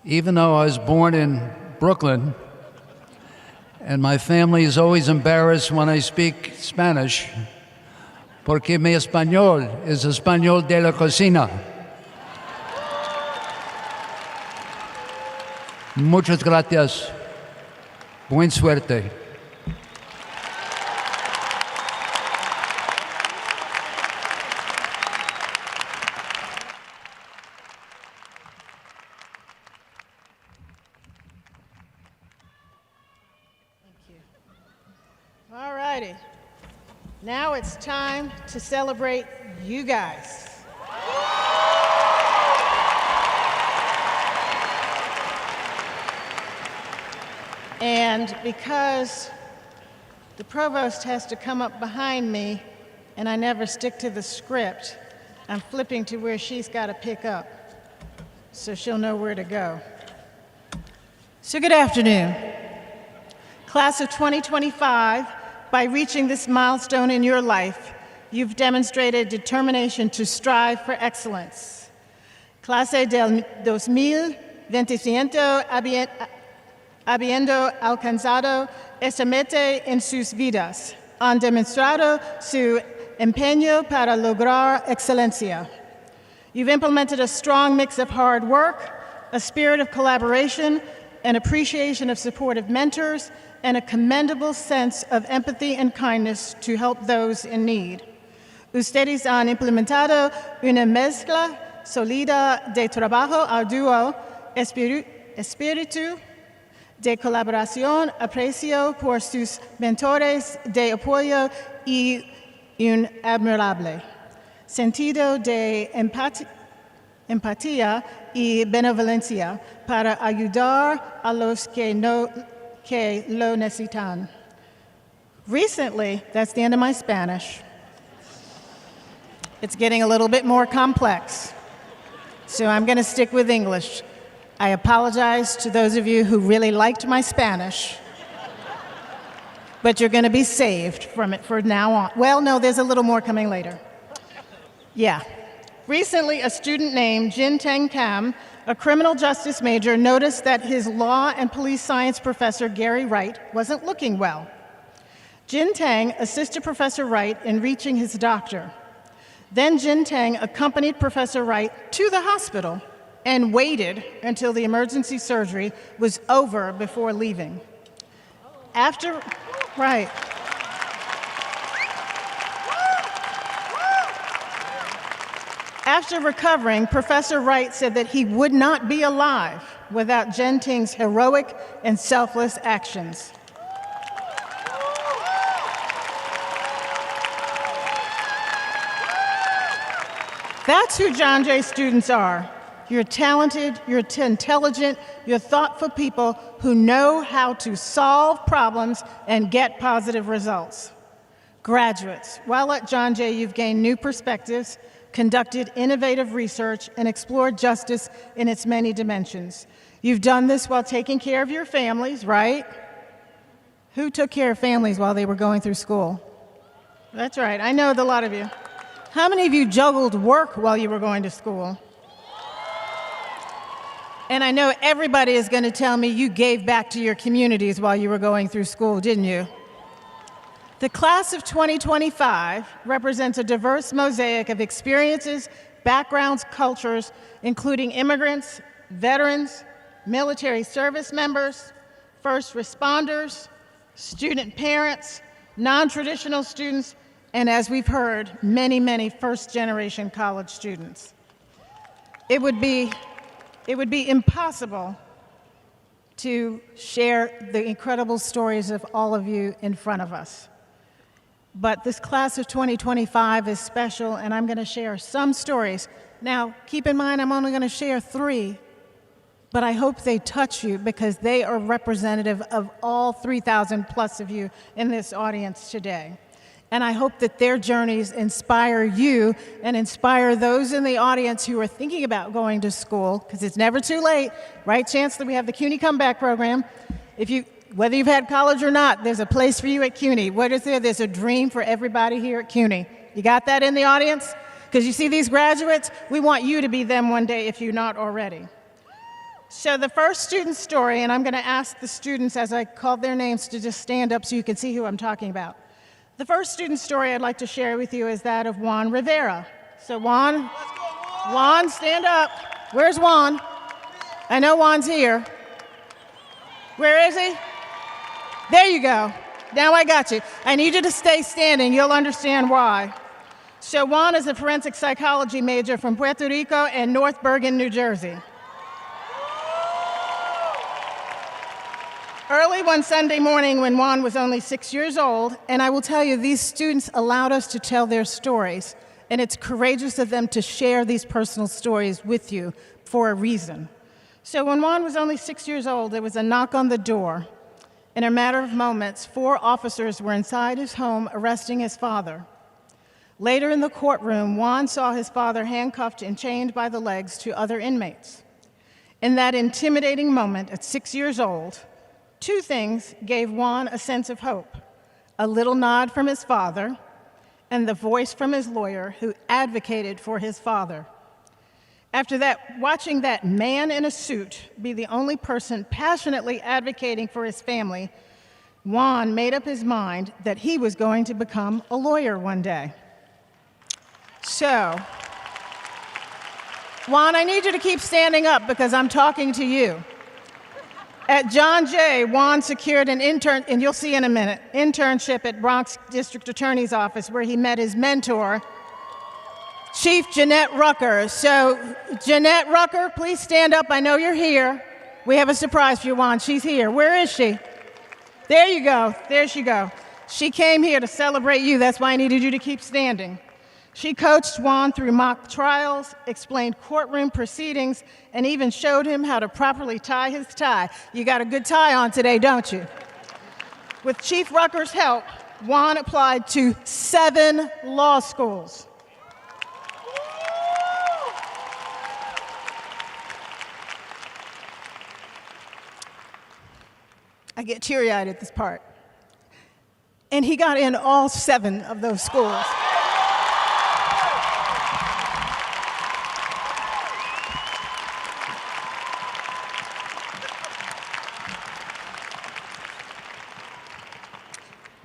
even though I was born in Brooklyn, and my family is always embarrassed when I speak Spanish, porque mi español es español de la cocina. Muchas gracias. Buen suerte. All righty. Now it's time to celebrate you guys. And because the provost has to come up behind me and I never stick to the script, I'm flipping to where she's got to pick up so she'll know where to go. So good afternoon. Class of 2025, by reaching this milestone in your life, you've demonstrated determination to strive for excellence. Clase del 2025 habiendo alcanzado esta meta en sus vidas, han demostrado su empeño para lograr excelencia. You've implemented a strong mix of hard work, a spirit of collaboration, an appreciation of supportive mentors, and a commendable sense of empathy and kindness to help those in need. Ustedes han implementado una mezcla sólida de trabajo arduo, espíritu de colaboración, aprecio por sus mentores de apoyo y un admirable sentido de empatía y benevolencia para ayudar a los que lo necesitan. Recently, that's the end of my Spanish. It's getting a little bit more complex, so I'm going to stick with English. I apologize to those of you who really liked my Spanish, but you're going to be saved from it from now on. Well, no, there's a little more coming later. Yeah. Recently, a student named Jin Teng Kam, a criminal justice major, noticed that his law and police science professor, Gary Wright, wasn't looking well. Jin Teng assisted Professor Wright in reaching his doctor. Then Jin Teng accompanied Professor Wright to the hospital and waited until the emergency surgery was over before leaving. After recovering, Professor Wright said that he would not be alive without Jin Teng's heroic and selfless actions. That's who John Jay students are. You're talented, you're intelligent, you're thoughtful people who know how to solve problems and get positive results. Graduates, while at John Jay, you've gained new perspectives, conducted innovative research, and explored justice in its many dimensions. You've done this while taking care of your families, right? Who took care of families while they were going through school? That's right, I know a lot of you. How many of you juggled work while you were going to school? And I know everybody is going to tell me you gave back to your communities while you were going through school, didn't you? The class of 2025 represents a diverse mosaic of experiences, backgrounds, cultures, including immigrants, veterans, military service members, first responders, student parents, non-traditional students, and as we've heard, many, many first-generation college students. It would be impossible to share the incredible stories of all of you in front of us. But this class of 2025 is special, and I'm going to share some stories. Now, keep in mind, I'm only going to share 3, but I hope they touch you because they are representative of all 3,000 plus of you in this audience today. And I hope that their journeys inspire you and inspire those in the audience who are thinking about going to school, because it's never too late, right, Chancellor? We have the CUNY Comeback Program. Whether you've had college or not, there's a place for you at CUNY. What is there? There's a dream for everybody here at CUNY. You got that in the audience? Because you see these graduates, we want you to be them one day if you're not already. So the first student story, and I'm going to ask the students as I call their names to just stand up so you can see who I'm talking about. The first student story I'd like to share with you is that of Juan Rivera. So Juan, stand up. Where's Juan? I know Juan's here. Where is he? There you go. Now I got you. I need you to stay standing. You'll understand why. So Juan is a forensic psychology major from Puerto Rico and North Bergen, New Jersey. Early one Sunday morning when Juan was only 6 years old, and I will tell you, these students allowed us to tell their stories, and it's courageous of them to share these personal stories with you for a reason. So when Juan was only 6 years old, there was a knock on the door, In a matter of moments, 4 officers were inside his home arresting his father. Later in the courtroom, Juan saw his father handcuffed and chained by the legs to other inmates. In that intimidating moment at 6 years old, 2 things gave Juan a sense of hope: a little nod from his father and the voice from his lawyer who advocated for his father. After that, watching that man in a suit be the only person passionately advocating for his family, Juan made up his mind that he was going to become a lawyer one day. So, Juan, I need you to keep standing up because I'm talking to you. At John Jay, Juan secured an and you'll see in a minute, internship at Bronx District Attorney's Office where he met his mentor, Chief Jeanette Rucker. So, Jeanette Rucker, please stand up. I know you're here. We have a surprise for you, Juan. She's here. Where is she? There you go. There she go. She came here to celebrate you. That's why I needed you to keep standing. She coached Juan through mock trials, explained courtroom proceedings, and even showed him how to properly tie his tie. You got a good tie on today, don't you? With Chief Rucker's help, Juan applied to 7 law schools. I get teary-eyed at this part. And he got in all 7 of those schools.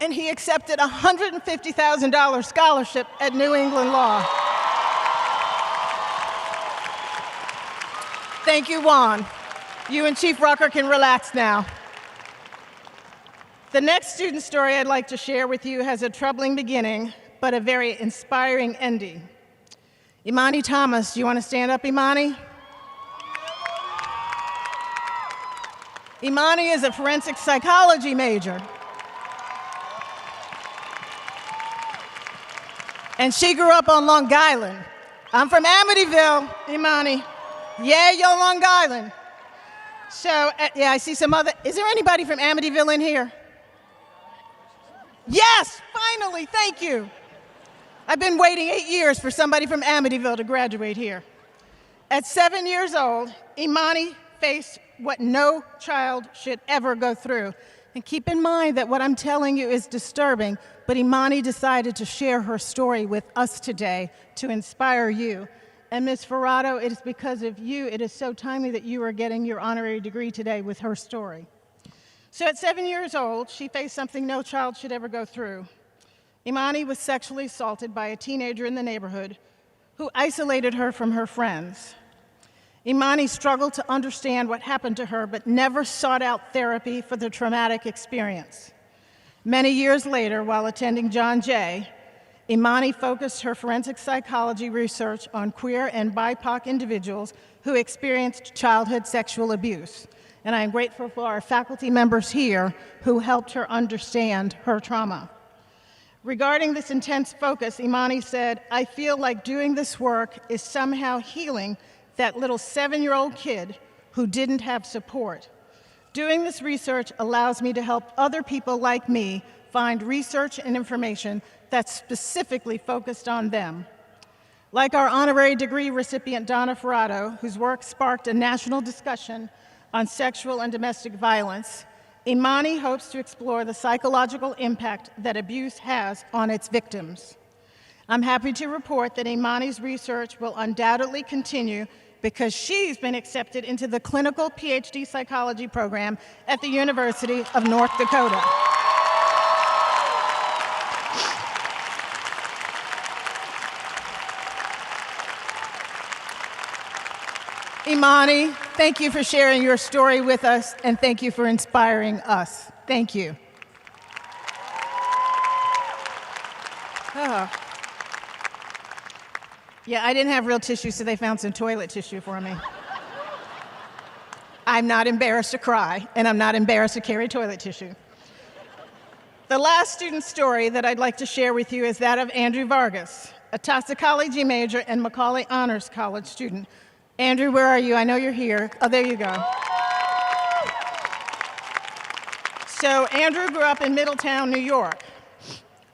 And he accepted a $150,000 scholarship at New England Law. Thank you, Juan. You and Chief Rucker can relax now. The next student story I'd like to share with you has a troubling beginning, but a very inspiring ending. Imani Thomas, do you want to stand up, Imani? Imani is a forensic psychology major. And she grew up on Long Island. I'm from Amityville, Imani. Yeah, yo, Long Island. So, yeah, I see some other, is there anybody from Amityville in here? Yes, finally, thank you. I've been waiting 8 years for somebody from Amityville to graduate here. At 7 years old, Imani faced what no child should ever go through. And keep in mind that what I'm telling you is disturbing, but Imani decided to share her story with us today to inspire you. And Ms. Ferrato, it is because of you, it is so timely that you are getting your honorary degree today with her story. So at 7 years old, she faced something no child should ever go through. Imani was sexually assaulted by a teenager in the neighborhood who isolated her from her friends. Imani struggled to understand what happened to her, but never sought out therapy for the traumatic experience. Many years later, while attending John Jay, Imani focused her forensic psychology research on queer and BIPOC individuals who experienced childhood sexual abuse. And I am grateful for our faculty members here who helped her understand her trauma. Regarding this intense focus, Imani said, "I feel like doing this work is somehow healing that little 7-year-old kid who didn't have support. Doing this research allows me to help other people like me find research and information that's specifically focused on them." Like our honorary degree recipient, Donna Ferrato, whose work sparked a national discussion on sexual and domestic violence, Imani hopes to explore the psychological impact that abuse has on its victims. I'm happy to report that Imani's research will undoubtedly continue because she's been accepted into the clinical PhD psychology program at the University of North Dakota. Imani, thank you for sharing your story with us, and thank you for inspiring us. Thank you. Oh. Yeah, I didn't have real tissue, so they found some toilet tissue for me. I'm not embarrassed to cry, and I'm not embarrassed to carry toilet tissue. The last student story that I'd like to share with you is that of Andrew Vargas, a toxicology major and Macaulay Honors College student. Andrew, where are you? I know you're here. Oh, there you go. So Andrew grew up in Middletown, New York.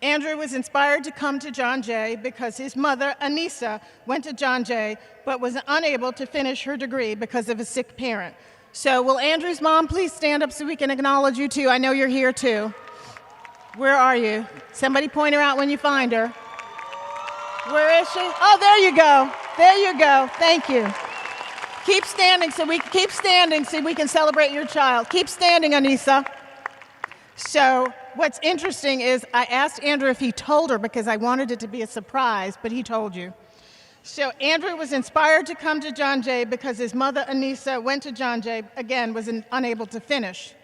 Andrew was inspired to come to John Jay because his mother, Anissa, went to John Jay but was unable to finish her degree because of a sick parent. So will Andrew's mom please stand up so we can acknowledge you too? I know you're here too. Where are you? Somebody point her out when you find her. Where is she? Oh, there you go. There you go. Thank you. Keep standing so we can celebrate your child. Keep standing, Anissa. So what's interesting is I asked Andrew if he told her because I wanted it to be a surprise, but he told you. So Andrew was inspired to come to John Jay because his mother, Anissa, went to John Jay, again, was unable to finish.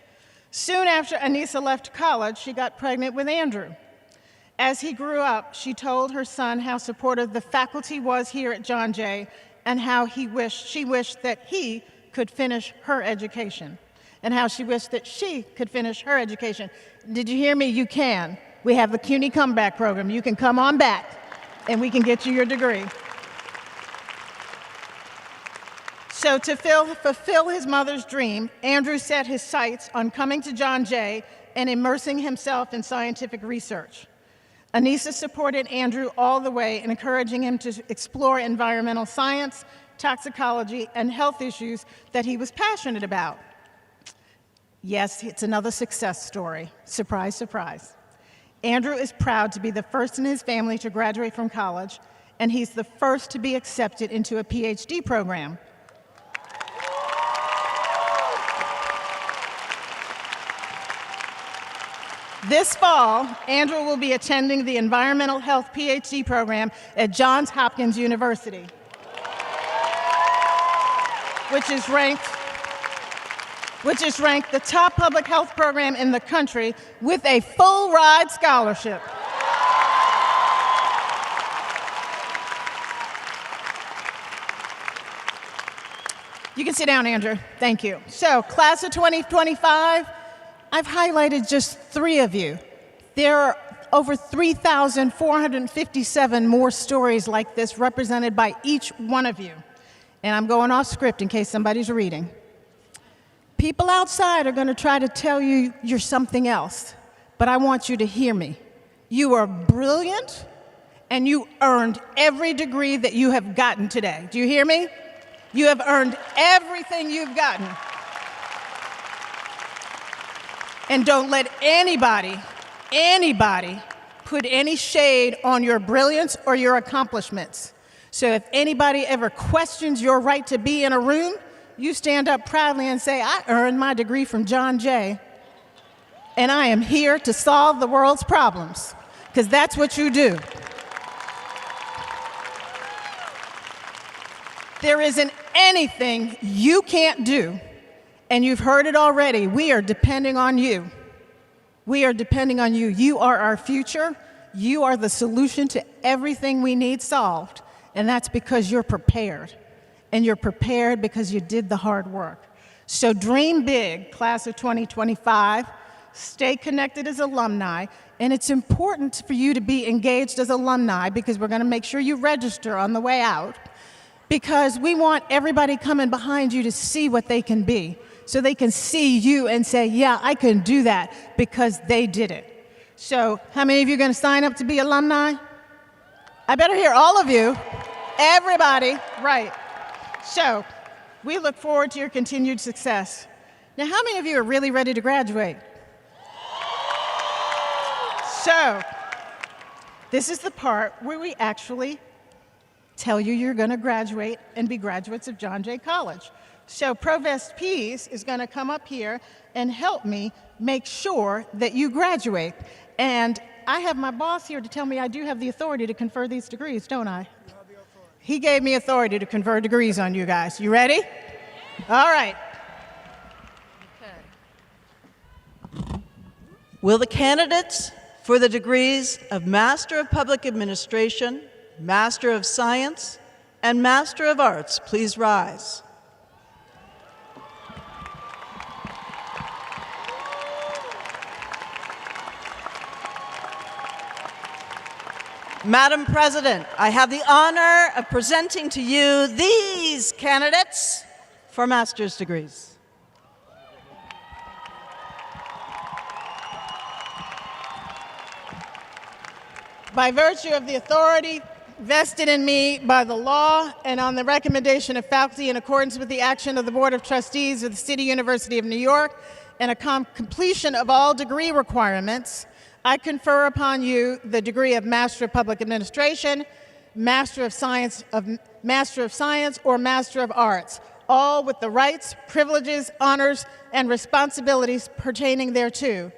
Soon after Anissa left college, she got pregnant with Andrew. As he grew up, she told her son how supportive the faculty was here at John Jay and how she wished that he could finish her education and how she wished that she could finish her education. Did you hear me? You can. We have the CUNY Comeback Program. You can come on back and we can get you your degree. So to fulfill his mother's dream, Andrew set his sights on coming to John Jay and immersing himself in scientific research. Anissa supported Andrew all the way in encouraging him to explore environmental science, toxicology, and health issues that he was passionate about. Yes, it's another success story. Surprise, surprise. Andrew is proud to be the first in his family to graduate from college, and he's the first to be accepted into a PhD program. This fall, Andrew will be attending the Environmental Health PhD program at Johns Hopkins University, which is ranked the top public health program in the country with a full ride scholarship. You can sit down, Andrew. Thank you. So, class of 2025, I've highlighted just 3 of you. There are over 3,457 more stories like this represented by each one of you. And I'm going off script in case somebody's reading. People outside are going to try to tell you you're something else, but I want you to hear me. You are brilliant, and you earned every degree that you have gotten today. Do you hear me? You have earned everything you've gotten. And don't let anybody put any shade on your brilliance or your accomplishments. So if anybody ever questions your right to be in a room, you stand up proudly and say, I earned my degree from John Jay, and I am here to solve the world's problems, because that's what you do. There isn't anything you can't do. And you've heard it already. We are depending on you. We are depending on you. You are our future. You are the solution to everything we need solved. And that's because you're prepared. And you're prepared because you did the hard work. So dream big, class of 2025. Stay connected as alumni. And it's important for you to be engaged as alumni because we're going to make sure you register on the way out. Because we want everybody coming behind you to see what they can be. So they can see you and say, yeah, I can do that because they did it. So how many of you are going to sign up to be alumni? I better hear all of you. Everybody, right. So we look forward to your continued success. Now, how many of you are really ready to graduate? So this is the part where we actually tell you you're going to graduate and be graduates of John Jay College. So Provost Pease is going to come up here and help me make sure that you graduate. And I have my boss here to tell me I do have the authority to confer these degrees, don't I? He gave me authority to confer degrees on you guys. You ready? All right. Okay. Will the candidates for the degrees of Master of Public Administration, Master of Science, and Master of Arts please rise? Madam President, I have the honor of presenting to you these candidates for master's degrees. By virtue of the authority vested in me by the law and on the recommendation of faculty in accordance with the action of the Board of Trustees of the City University of New York and upon completion of all degree requirements, I confer upon you the degree of Master of Public Administration, Master of Science, or Master of Arts, all with the rights, privileges, honors, and responsibilities pertaining thereto.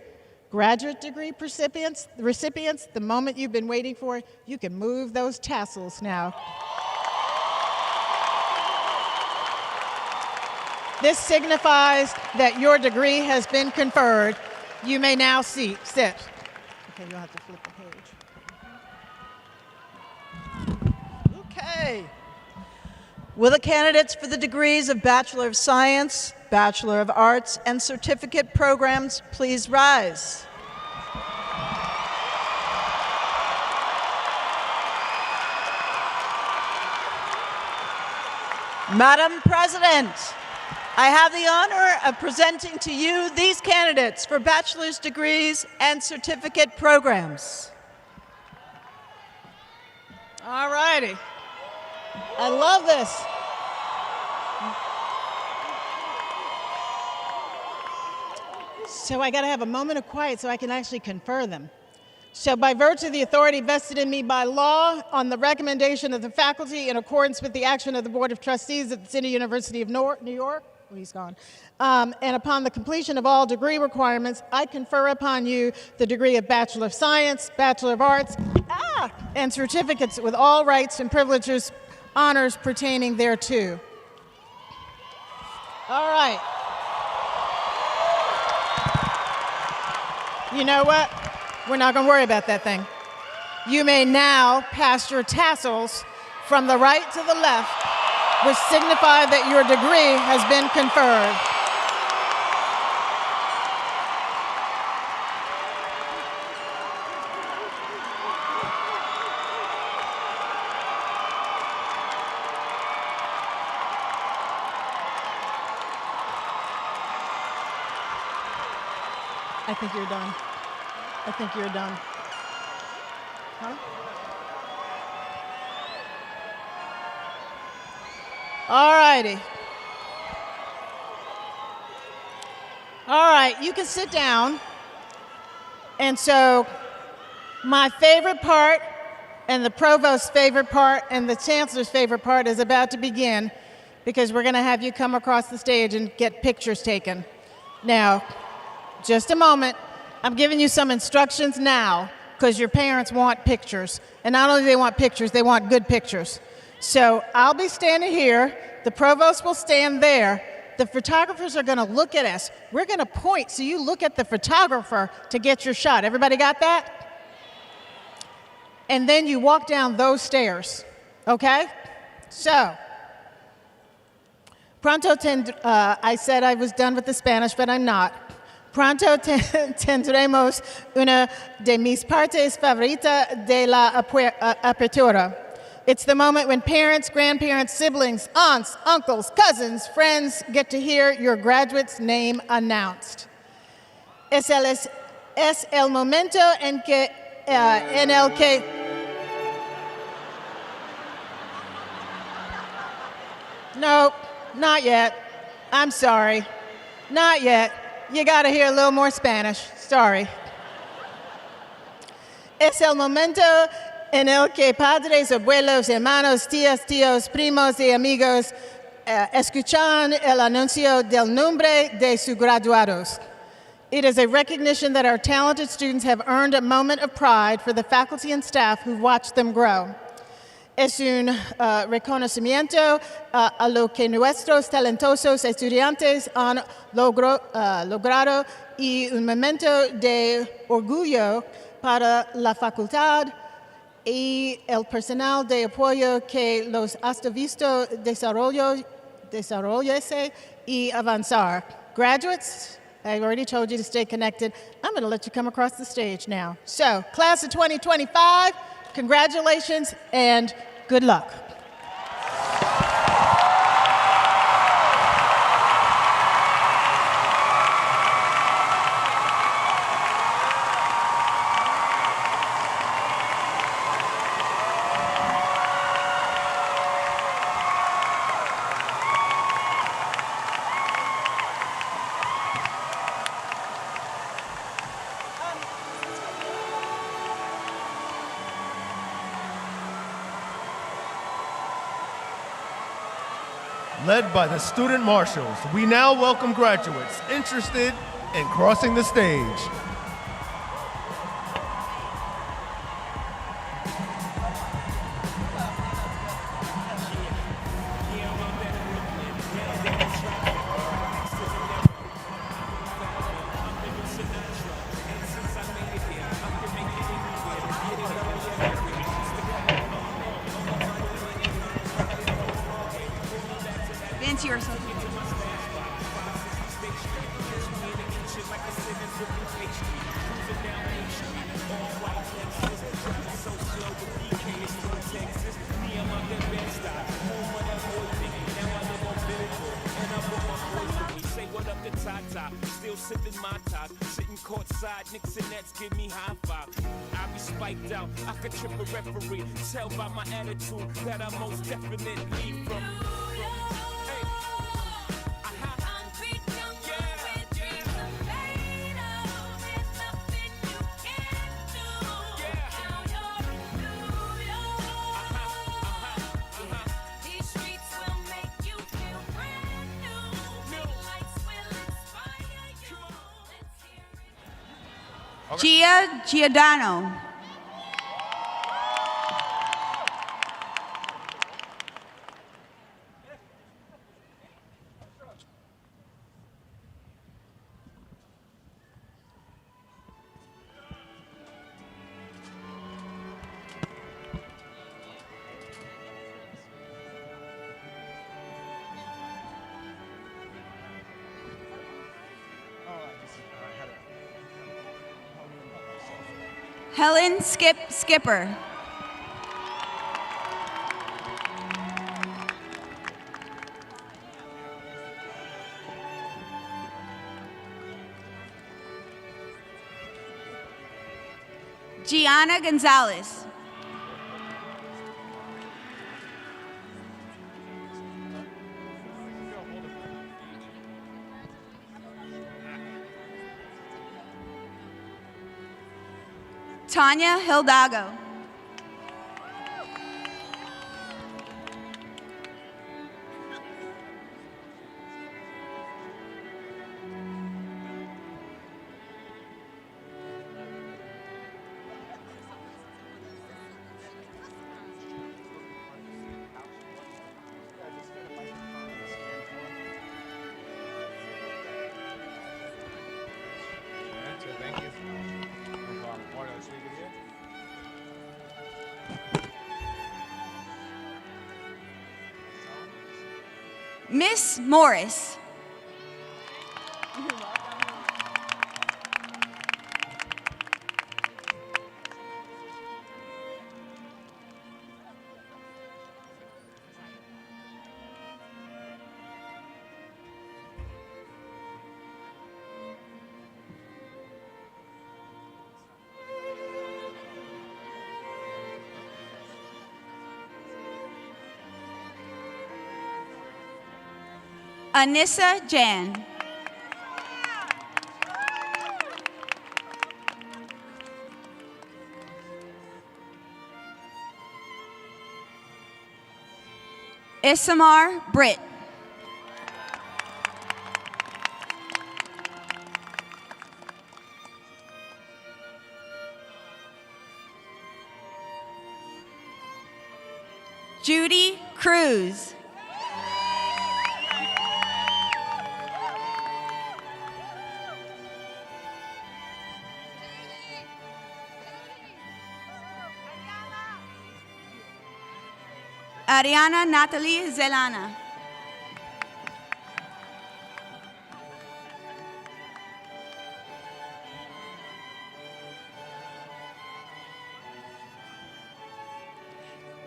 Graduate degree recipients, the moment you've been waiting for, you can move those tassels now. This signifies that your degree has been conferred. You may now sit. Okay, you'll have to flip the page. Okay. Will the candidates for the degrees of Bachelor of Science, Bachelor of Arts, and certificate programs please rise? Madam President, I have the honor of presenting to you these candidates for bachelor's degrees and certificate programs. All righty. I love this. So I got to have a moment of quiet so I can actually confer them. So by virtue of the authority vested in me by law, on the recommendation of the faculty in accordance with the action of the Board of Trustees at the City University of New York, oh, he's gone, and upon the completion of all degree requirements, I confer upon you the degree of Bachelor of Science, Bachelor of Arts, and certificates with all rights and privileges, honors pertaining thereto. All right. You know what? We're not going to worry about that thing. You may now pass your tassels from the right to the left, which signify that your degree has been conferred. I think you're done. I think you're done. Huh? All righty. All right, you can sit down. And so my favorite part and the provost's favorite part and the chancellor's favorite part is about to begin, because we're going to have you come across the stage and get pictures taken. Now, just a moment. I'm giving you some instructions now because your parents want pictures. And not only do they want pictures, they want good pictures. So I'll be standing here. The provost will stand there. The photographers are going to look at us. We're going to point so you look at the photographer to get your shot. Everybody got that? And then you walk down those stairs. Okay? So, I said I was done with the Spanish, but I'm not. Pronto tendremos una de mis partes favoritas de la apertura. It's the moment when parents, grandparents, siblings, aunts, uncles, cousins, friends get to hear your graduate's name announced. Es el momento en el que No, not yet. I'm sorry. Not yet. You got to hear a little more Spanish. Sorry. Es el momento en el que padres, abuelos, hermanos, tías, tíos, primos y amigos escuchan el anuncio del nombre de sus graduados. It is a recognition that our talented students have earned a moment of pride for the faculty and staff who watched them grow. Es un reconocimiento a lo que nuestros talentosos estudiantes han logrado y un momento de orgullo para la facultad y el personal de apoyo que los ha visto desarrollarse y avanzar. Graduates, I already told you to stay connected. I'm going to let you come across the stage now. So, class of 2025, congratulations and good luck. Led by the student marshals, we now welcome graduates interested in crossing the stage. Fancy yourself. Still sipping my top, sitting courtside, Knicks and Nets give me high five. I be spiked out, I could trip a referee. Tell by my attitude that I most definitely from. Gia Giordano. Helen Skipper. Gianna Gonzalez. Tanya Hildago. Thank you. No problem. What else we can get? Miss Morris. Anissa Jan. Isamar Britt. Judy Cruz. Ariana Natalie Zelana.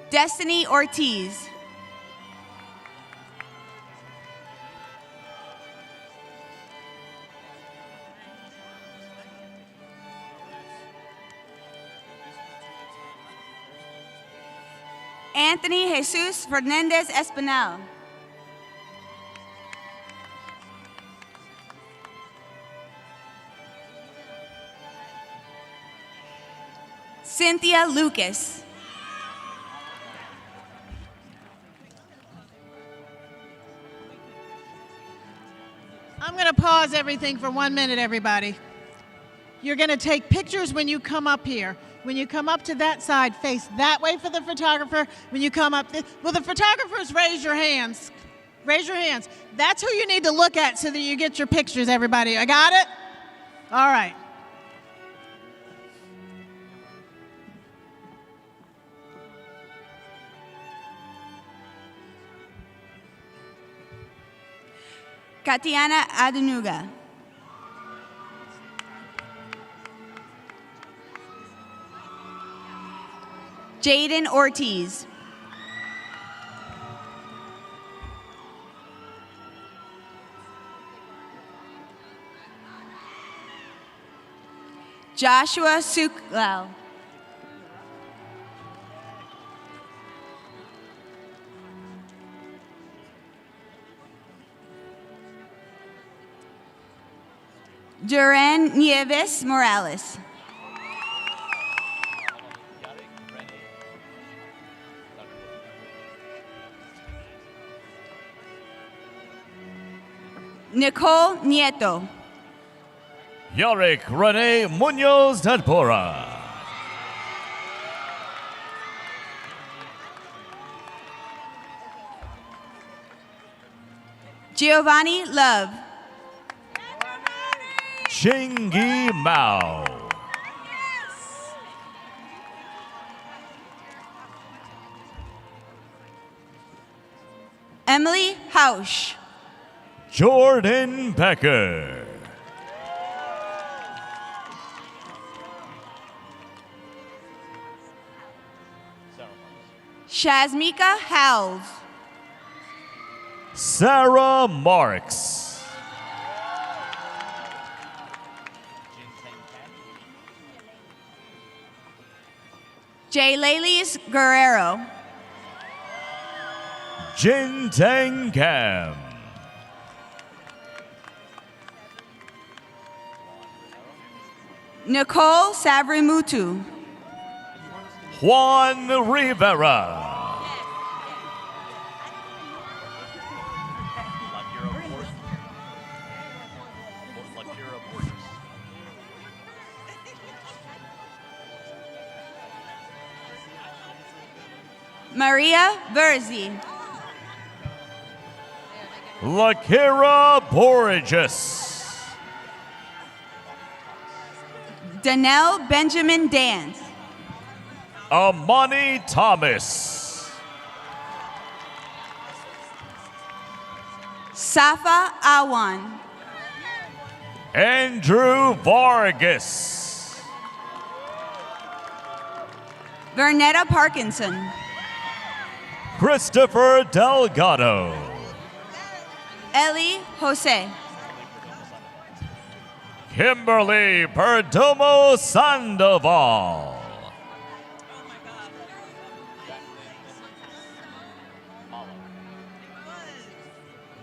Destiny Ortiz. Anthony Jesus Fernandez Espinal. Cynthia Lucas. I'm going to pause everything for 1 minute, everybody. You're going to take pictures when you come up here. When you come up to that side, face that way for the photographer. When you come up, will the photographers raise your hands? Raise your hands. That's who you need to look at so that you get your pictures, everybody. I got it? All right. Katiana Adenuga. Jaden Ortiz. Joshua Suklal. Duran Nieves Morales. Nicole Nieto. Yarick Rene Munoz Tadpora. Giovanni Love. Chingy Mao. Emily Hausch. Jordan Becker. Shazmika Howells. Sarah Marks. Jaylelis Guerrero. Jin Tang Cam. Nicole Savrimutu. Juan Rivera. Maria Verzi. Lakira Borges. Danelle Benjamin Dance. Amani Thomas. Safa Awan. Andrew Vargas. Vernetta Parkinson. Christopher Delgado. Ellie Jose. Kimberly Perdomo Sandoval.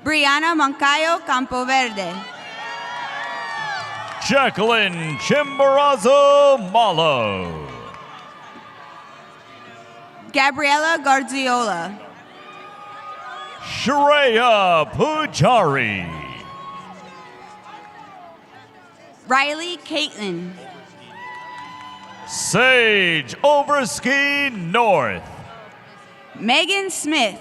Brianna Moncayo Campoverde. Jacqueline Chimborazo Malo. Gabriela Garziola. Shreya Pujari. Riley Caitlin. Sage Overski North. Megan Smith.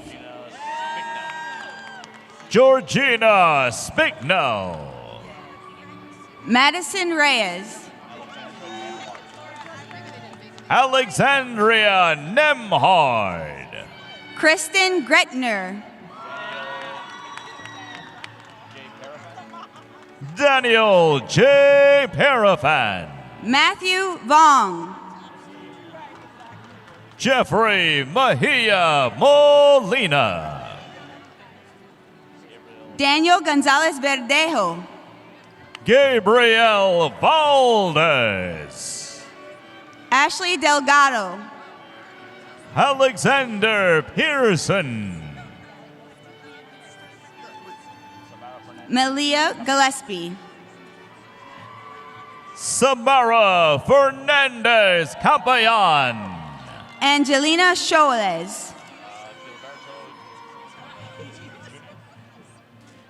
Georgina Spicknell. Madison Reyes. Alexandria Nemhard. Kristen Gretner. Daniel J. Parafan. Matthew Vong. Jeffrey Mejia Molina. Daniel Gonzalez Verdejo. Gabriel Valdez. Ashley Delgado. Alexander Pearson. Melia Gillespie. Samara Fernandez Campayan. Angelina Sholes.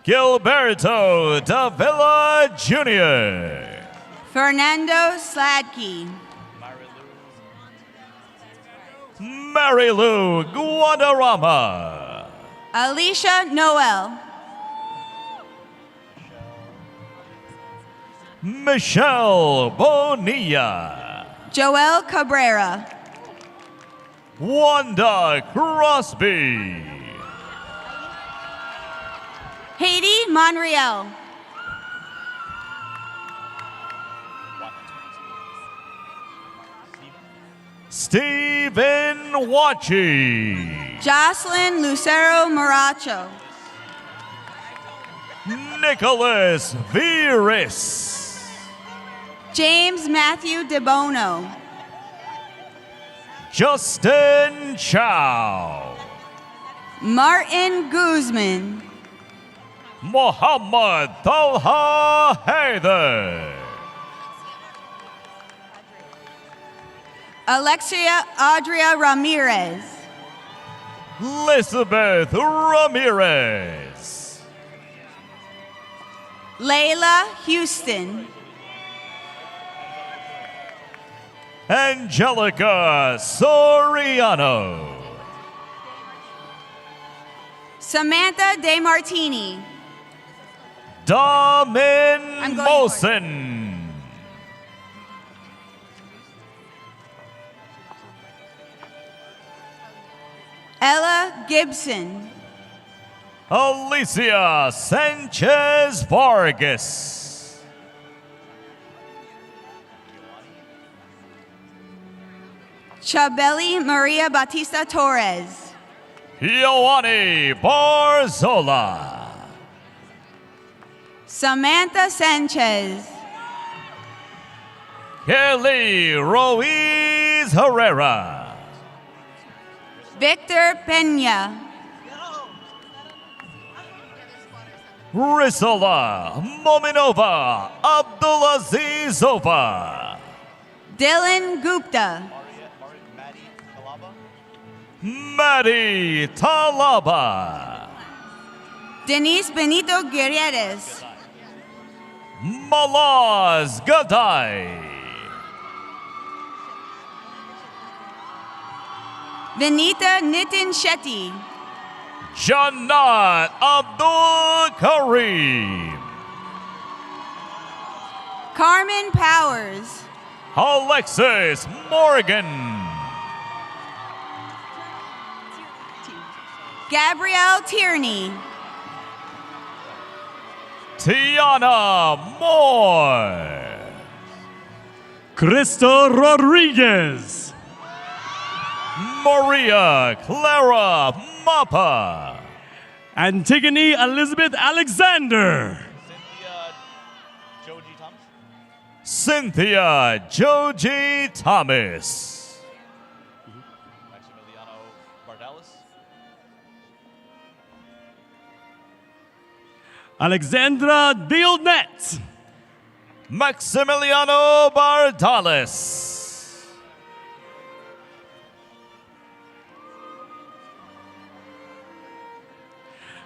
Gilberto Davila Jr. Fernando Sladkey. Marilu Guadarrama. Alicia Noel. Michelle Bonilla. Joel Cabrera. Wanda Crosby. Haiti Monreal. Stephen Wachi. Jocelyn Lucero Moracho. Nicholas Viris. James Matthew DeBono. Justin Chow. Martin Guzman. Muhammad Talha Haider. Alexia Adria Ramirez. Elizabeth Ramirez. Layla Houston. Angelica Soriano. Samantha DeMartini. Damin Mosen. Ella Gibson. Alicia Sanchez Vargas. Chabeli Maria Batista Torres. Ioani Barzola. Samantha Sanchez. Kelly Ruiz Herrera. Victor Pena. Risala Mominova Abdulazizova. Dylan Gupta. Maddie Talaba. Denise Benito Guerreres. Malaz Gaday. Vinita Nitin Shetty. Jannat Abdul Karim. Carmen Powers. Alexis Morgan. Gabrielle Tierney. Tiana Moore. Cristo Rodriguez. Maria Clara Mapa. Antigone Elizabeth Alexander. Cynthia Joji Thomas. Alexandra Dionette. Maximiliano Bardales.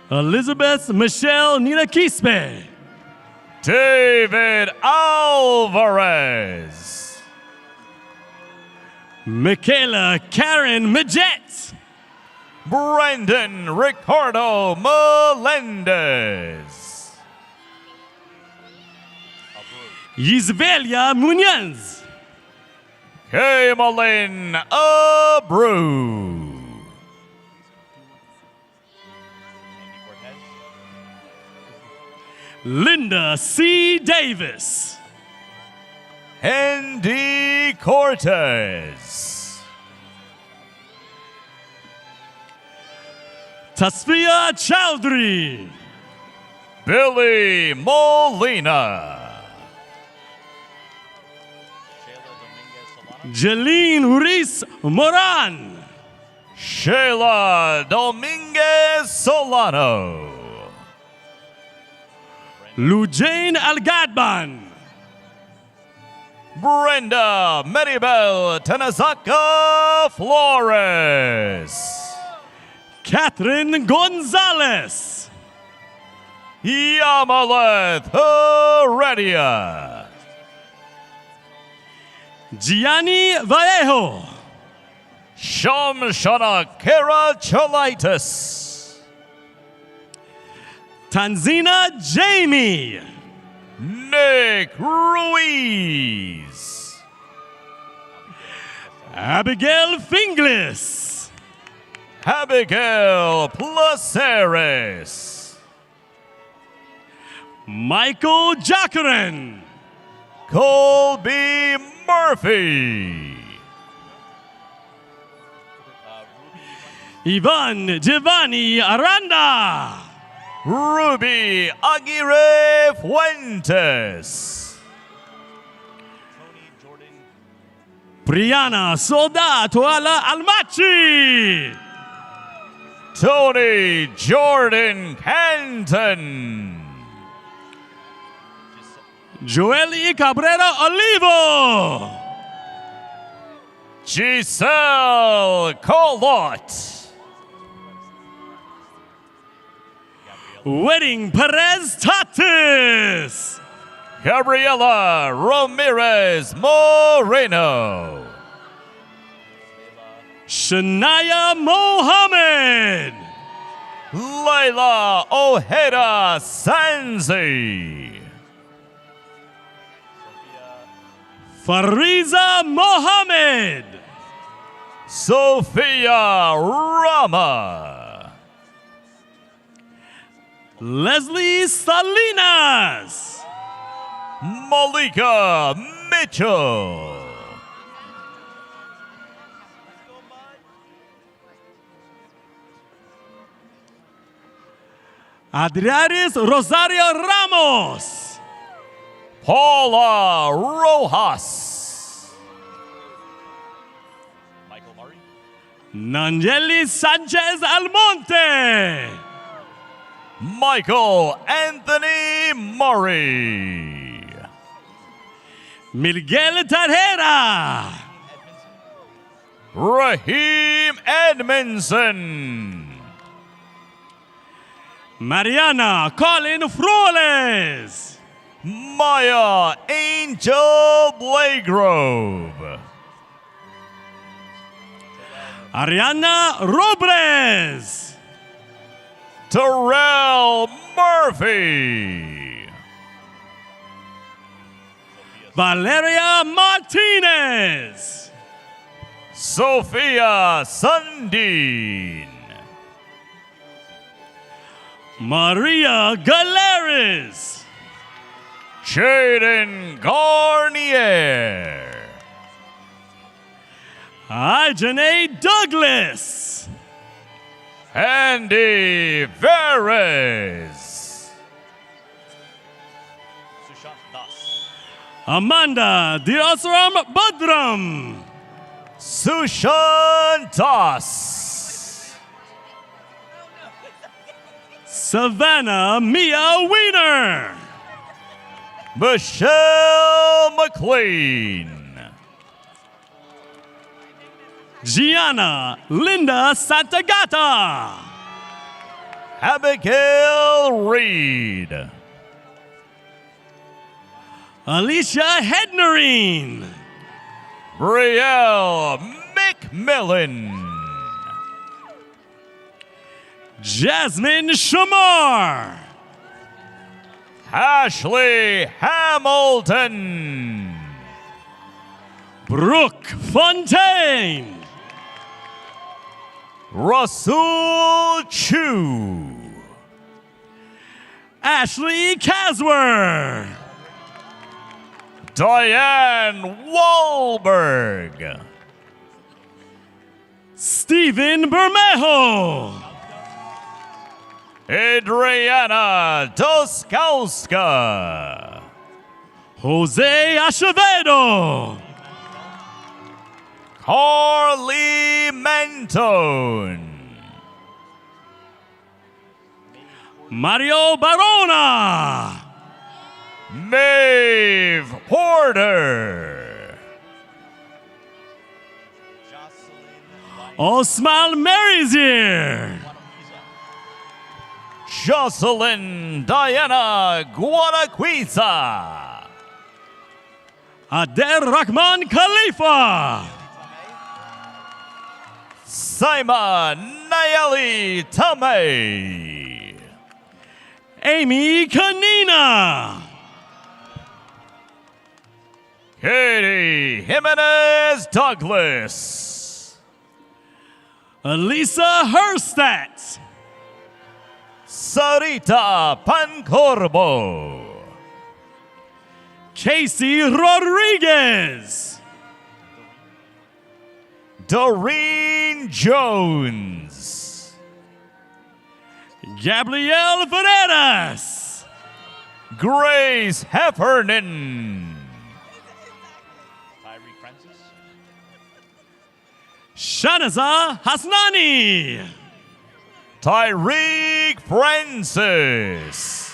Elizabeth Michelle Nina Quispe. David Alvarez. Michaela Karen Midget. Brendan Ricardo Melendez. Yisvelia Munoz. Kamalin Abreu. Linda C. Davis. Andy Cortez. Tasfia Chowdhury. Billy Molina. Jeline Ruiz Moran. Sheila Dominguez Solano. Lujane Algadban. Brenda Maribel Tanazaka Flores. Catherine Gonzalez. Yamaleth Heredia. Gianni Vallejo. Shamshana Kera Cholitis. Tanzina Jamie. Nick Ruiz. Abigail Finglis. Abigail Placeres. Michael Jacquerin. Colby Murphy. Ivan Giovanni Aranda. Ruby Aguirre Fuentes. Brianna Soldato Almachi. Tony Jordan Canton. Joely Cabrera Olivo. Giselle Colot. Wedding Perez Tatis. Gabriela Ramirez Moreno. Shania Mohammed. Layla Ojeda Sanzi. Fariza Mohammed. Sophia Rama. Leslie Salinas. Malika Mitchell. Adriaris Rosario Ramos. Paula Rojas. Nangeli Sanchez Almonte. Michael Anthony Murray. Miguel Tadera. Raheem Edmondson. Mariana Colin Froles. Maya Angel Blagrove. Ariana Robles. Terrell Murphy. Valeria Martinez. Sophia Sundin. Maria Galeris. Jaden Garnier. Ajane Douglas. Andy Veres. Amanda Diosram Badram. Sushan Das. Savannah Mia Wiener. Michelle McLean. Gianna Linda Santagata. Abigail Reed. Alicia Hednerine. Brielle McMillan. Jasmine Shamar. Ashley Hamilton. Brooke Fontaine. Rasul Chu. Ashley Caswer. Diane Wahlberg. Stephen Bermejo. Adriana Toskowska. Jose Acevedo. Carly Mentone. Mario Barona. Maeve Porter. Osman Merizier. Jocelyn Diana Guanaquiza. Adel Rahman Khalifa. Simon Nayeli Tamay. Amy Kanina. Katie Jimenez Douglas. Elisa Herstadt. Sarita Pancorbo. Casey Rodriguez. Doreen Jones. Gabrielle Veneras. Grace Heffernan. Shanaza Hasnani. Tyreek Francis.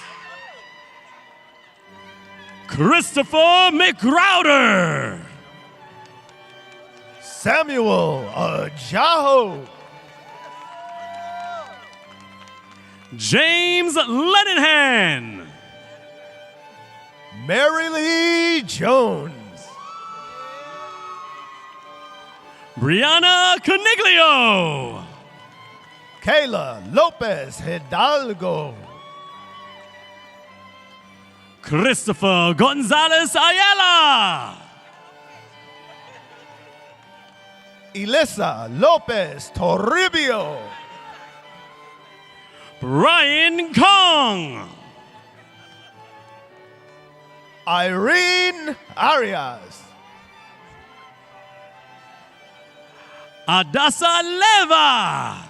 Christopher McGrowder. Samuel Ajaho. James Lennon. Mary Lee Jones. Brianna Coniglio. Kayla Lopez Hidalgo. Christopher Gonzalez Ayala. Elisa Lopez Toribio. Brian Kong. Irene Arias. Adasa Leva.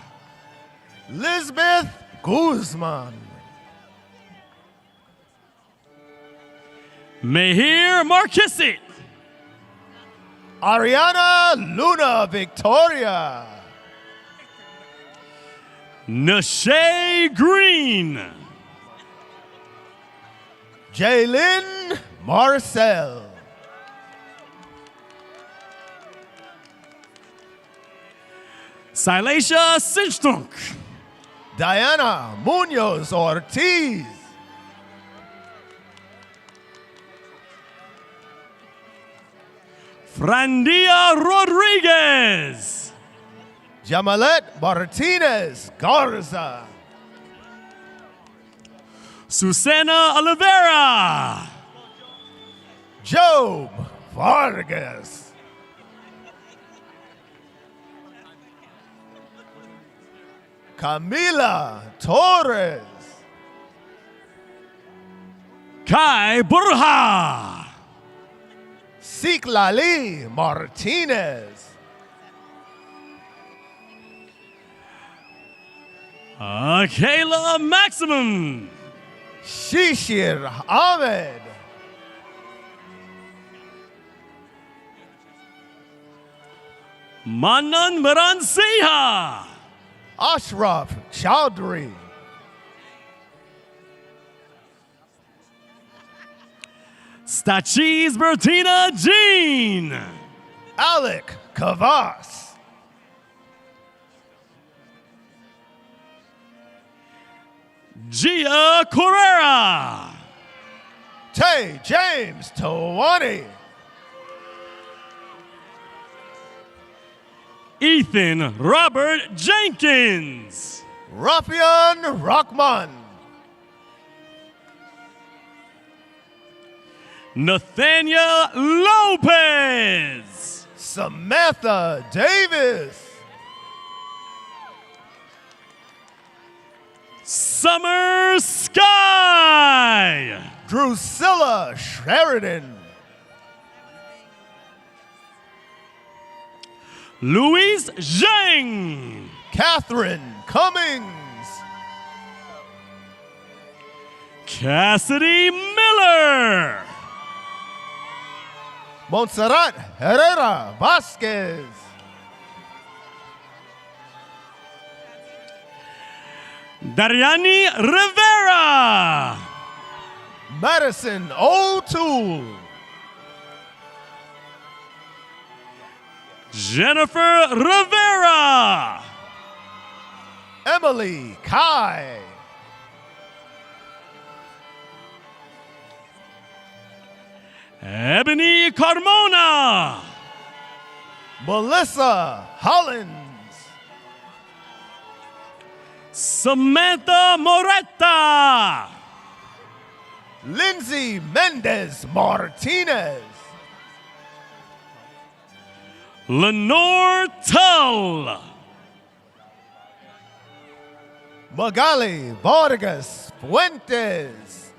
Lisbeth Guzman. Mehir Markisit. Ariana Luna Victoria. Nashay Green. Jaylin Marcel. Silasha Sinchtunk. Diana Munoz Ortiz. Frandia Rodriguez. Jamalet Martinez Garza. Susana Oliveira. Job Vargas. Camila Torres. Kai Burha. Citlali Martinez. Kayla Maximum. Shishir Ahmed. Manan Maransiha. Ashraf Chowdhury. Stachis Bertina Jean. Alec Kavas. Gia Correra. Tay James Tawani. Ethan Robert Jenkins. Rafian Rockman. Nathaniel Lopez. Samantha Davis. Summer Sky. Drusilla Sheridan. Louise Zhang. Catherine Cummings. Cassidy Miller. Montserrat Herrera Vasquez. Dariani Rivera. Madison O'Toole. Jennifer Rivera. Emily Kai. Ebony Carmona. Melissa Hollins. Samantha Moretta. Lindsay Mendez Martinez. Lenore Tull. Magali Vargas Fuentes.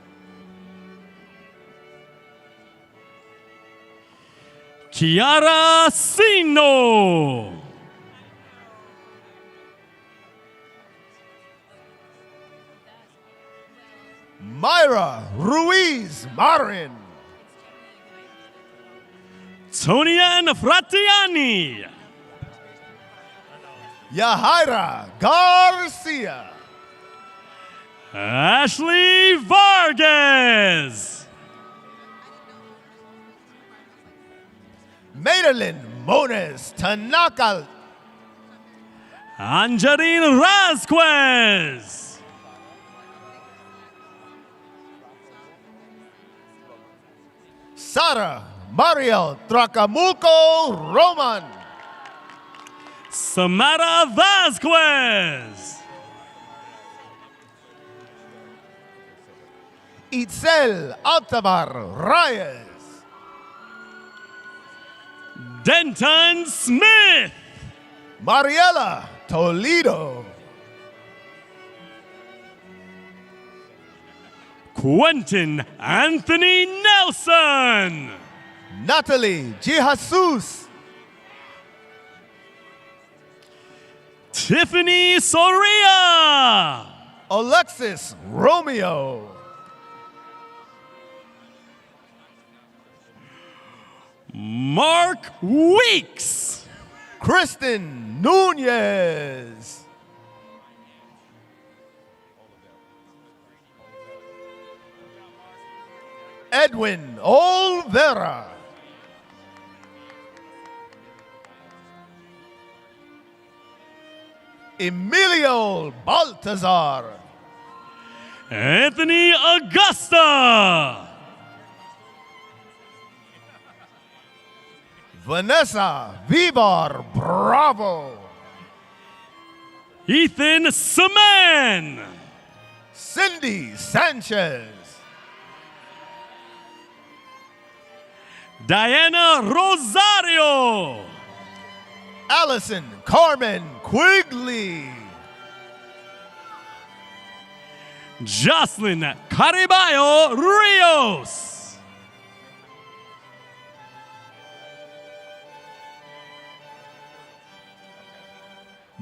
Kiara Sino. Myra Ruiz Marin. Tonian Fratiani. Yahaira Garcia. Ashley Vargas. Madeline Mones Tanaka. Angeline Rasquez. Sara Mariel Tracamuco Roman. Samara Vasquez. Itzel Altabar Reyes. Denton Smith. Mariela Toledo. Quentin Anthony Nelson. Natalie Jesus. Tiffany Soria. Alexis Romeo. Mark Weeks. Kristen Nunez. Edwin Olvera. Emilio Baltazar. Anthony Augusta. Vanessa Vivar Bravo. Ethan Seman. Cindy Sanchez. Diana Rosario. Allison Carmen Quigley. Jocelyn Cariballo Rios.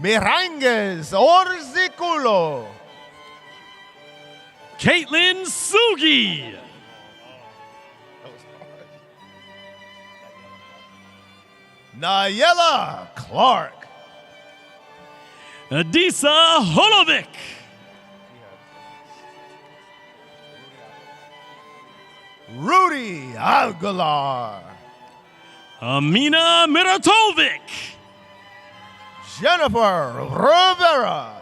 Miranguez Orziculo. Caitlin Sugi. Nayela Clark. Adisa Holovic. Rudy Aguilar. Amina Miratovic. Jennifer Rivera.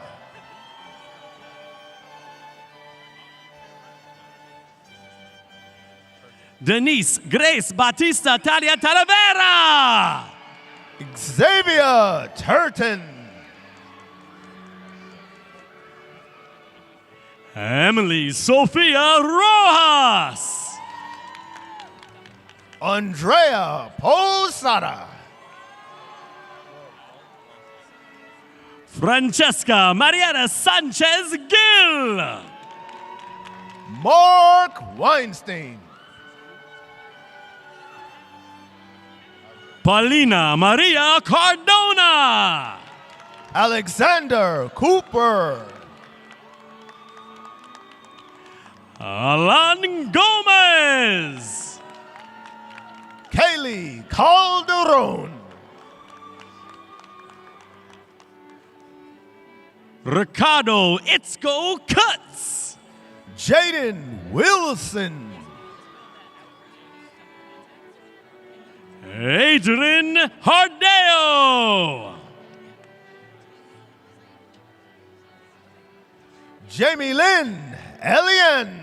Denise Grace Batista Talia Talavera. Xavier Turton. Emily Sofia Rojas. Andrea Posada. Francesca Marietta Sanchez Gill. Mark Weinstein. Paulina Maria Cardona. Alexander Cooper. Alan Gomez. Kaylee Calderon. Ricardo Itzko Cuts. Jaden Wilson. Adrian Hardeo. Jamie Lynn Elian.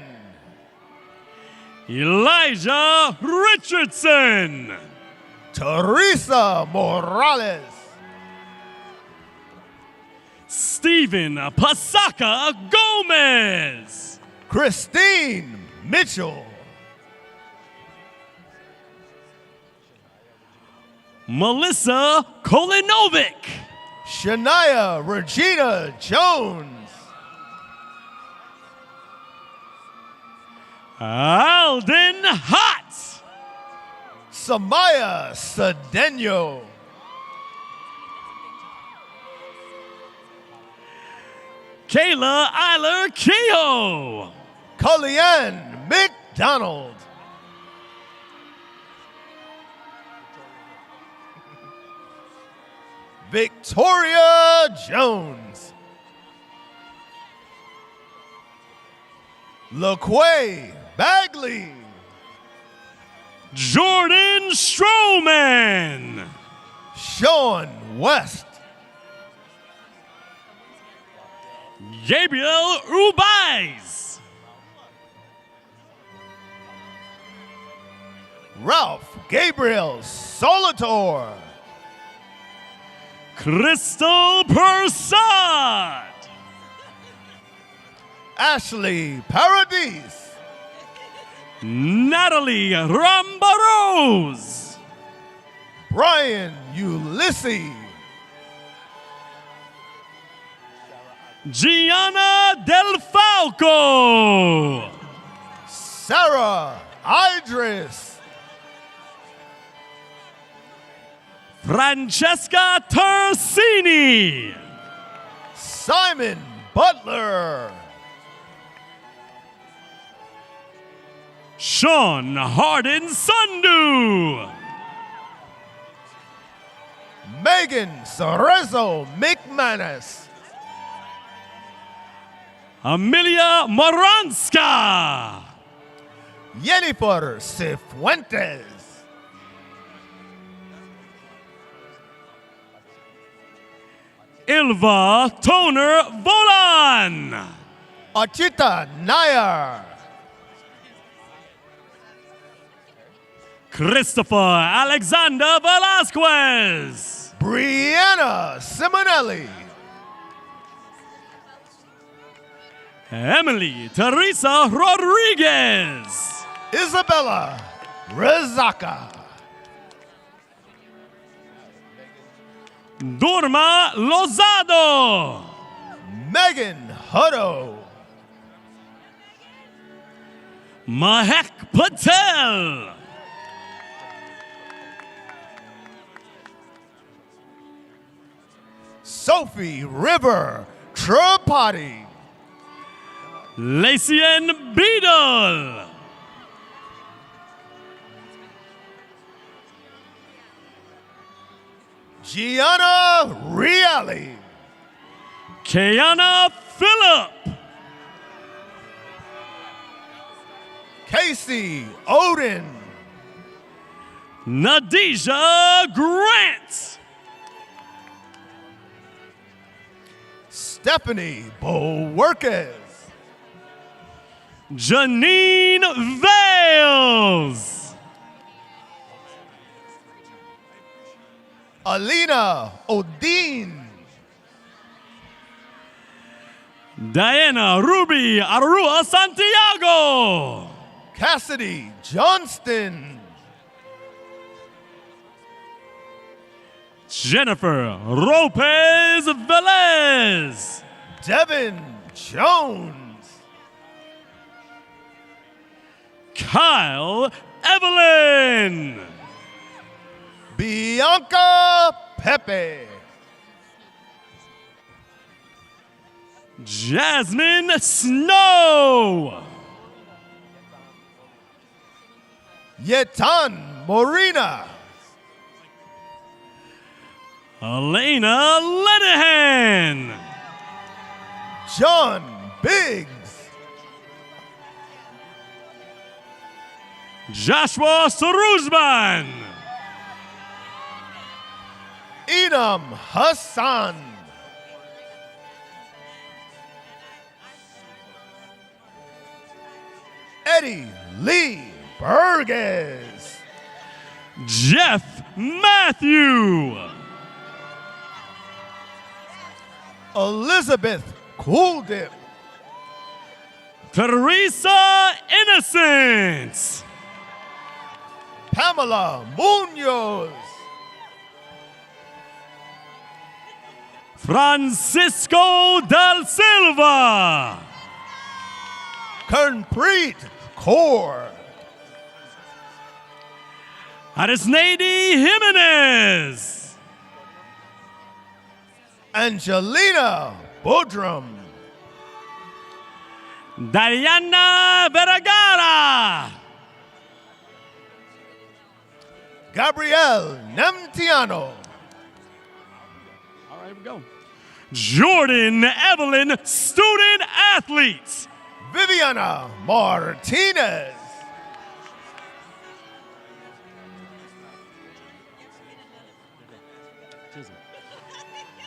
Elijah Richardson. Teresa Morales. Stephen Pasaka Gomez. Christine Mitchell. Melissa Kolinovic. Shania Regina Jones. Alden Hott. Samaya Cedeno. Kayla Eiler Kehoe. Kellyanne McDonald. Victoria Jones. LaQuay Bagley. Jordan Stroman. Sean West. Gabriel Ubais. Ralph Gabriel Solitor. Crystal Persad. Ashley Paradis. Natalie Rambarose. Brian Ulysses. Gianna Del Falco. Sarah Idris. Francesca Tersini. Simon Butler. Sean Hardin Sundu. Megan Cerezo McManus. Amelia Moranska. Jennifer Cifuentes. Ilva Toner Volan. Achita Nair. Christopher Alexander Velasquez. Brianna Simonelli. Emily Teresa Rodriguez. Isabella Rezaka. Durma Lozado. Megan Hutto. Mahek Patel. Sophie River Tripathi. Lacian Beadle. Gianna Reale. Kiana Phillip. Casey Odin. Nadija Grant. Stephanie Bowerkes. Janine Vales. Alina Odin. Diana Ruby Arua Santiago. Cassidy Johnston. Jennifer Lopez Velez. Devin Jones. Kyle Evelyn. Bianca Pepe. Jasmine Snow. Yetan Morina. Elena Lenehan. John Biggs. Joshua Saruzman. Enam Hassan. Eddie Lee. Burgess. Jeff Matthew. Elizabeth Cooldip. Teresa Innocence. Pamela Munoz. Francisco Del Silva. Kernpreet Kaur. Arisnady Jimenez. Angelina Bodrum. Diana Vergara. Gabrielle Nemtiano. All right, here we go. Jordan Evelyn, student athletes. Viviana Martinez.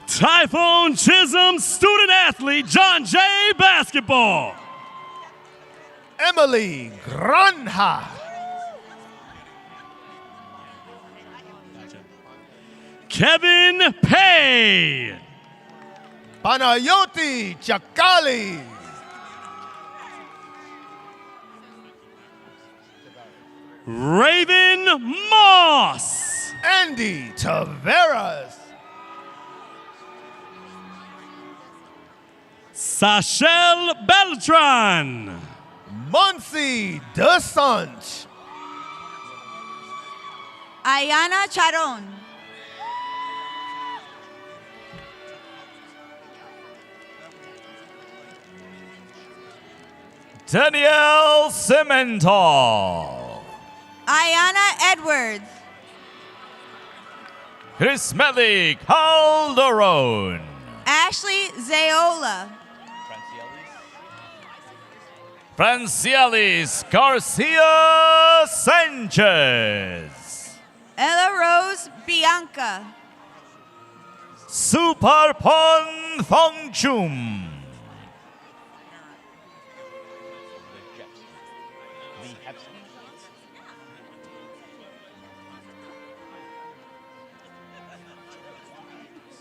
Typhoon Chisholm, student athlete, John Jay basketball. Emily Granja. Kevin Pay. Panayoti Chakali. Raven Moss. Andy Taveras. Sachel Beltran. Monsi DeSanch. Ayana Charon. Danielle Cimental. Ayana Edwards. Chrismeli Calderon. Ashley Zayola. Francielis Garcia Sanchez. Ella Rose Bianca. Superpon Thongchum.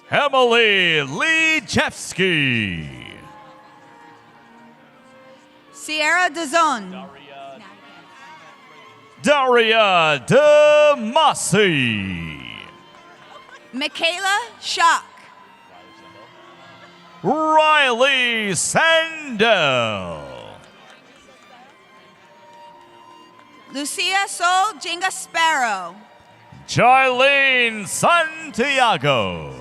Emily Lijewski. Sierra Dazon. Daria DeMasi. Michaela Shock. Riley Sandel. Lucia Sol Jinga Sparrow. Charlene Santiago.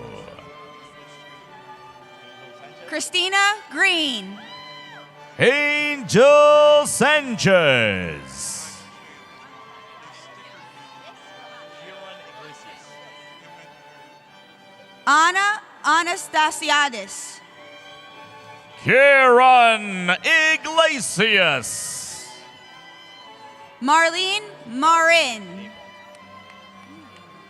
Christina Green. Angel Sanchez. Ana Anastasiadis. Kieran Iglesias. Marlene Marin.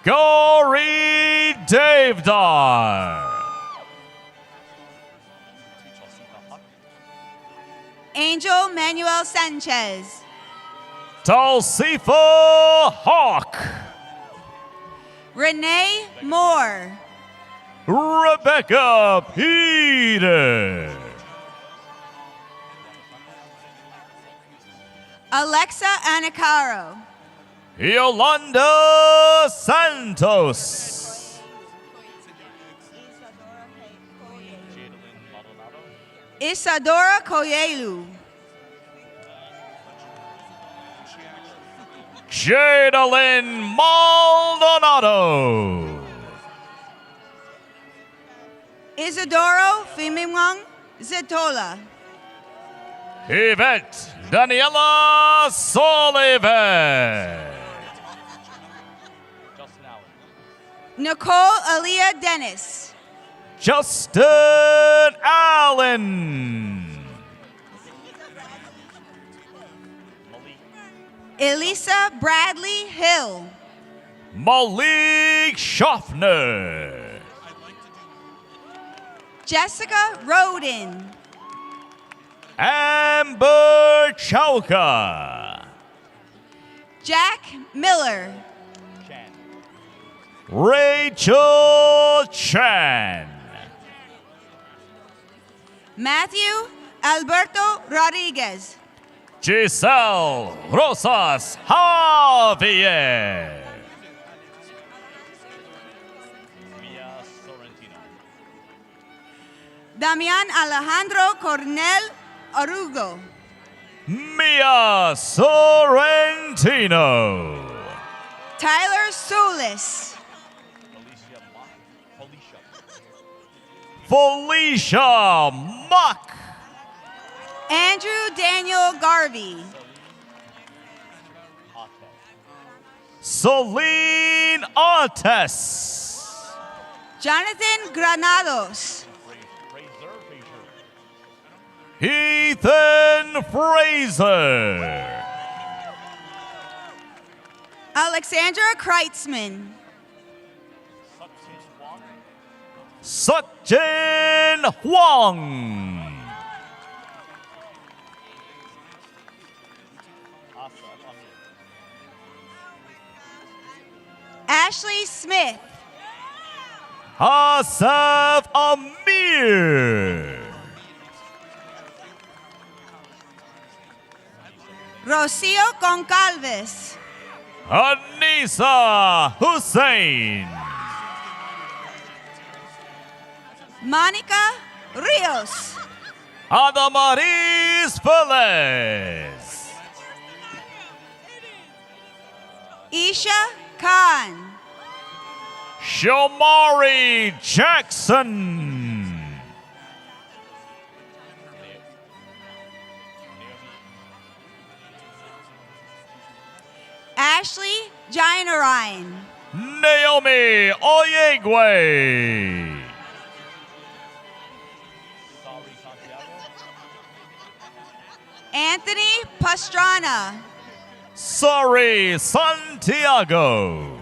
Gory Devdar. Angel Manuel Sanchez. Talsifa Hawk. Renee Moore. Rebecca Peter. Alexa Anacaro. Yolanda Santos. Isadora Koyelu. Jadalyn Maldonado. Isidoro Fimimwang Zetola. Yvette Daniela Sullivan. Nicole Aaliyah Dennis. Justin Allen. Elisa Bradley Hill. Malik Schaffner. Jessica Roden. Amber Chauka. Jack Miller. Rachel Chan. Matthew Alberto Rodriguez. Giselle Rosas Javier. Damian Alejandro Cornel Orugo. Mia Sorrentino. Tyler Solis. Felicia Mock. Andrew Daniel Garvey. Celine Artes. Jonathan Granados. Ethan Fraser. Alexandra Kreitzman. Sutjin Huang. Ashley Smith. Asaf Amir. Rocio Goncalves. Anissa Hussein. Monica Rios. Adamaris Velez. Isha Khan. Shamari Jackson. Ashley Jainarine. Naomi Oyegwe. Anthony Pastrana. Sorry Santiago.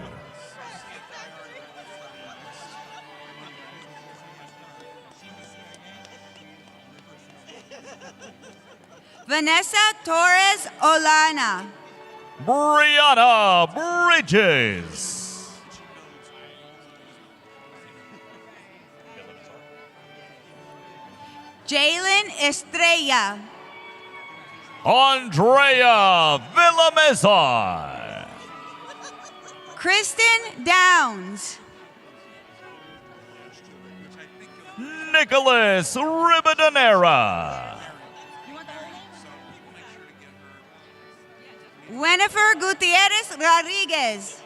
Vanessa Torres Olana. Brianna Bridges. Jalen Estrella. Andrea Villamizar. Kristen Downs. Nicholas Ribadanera. Winifred Gutierrez Rodriguez.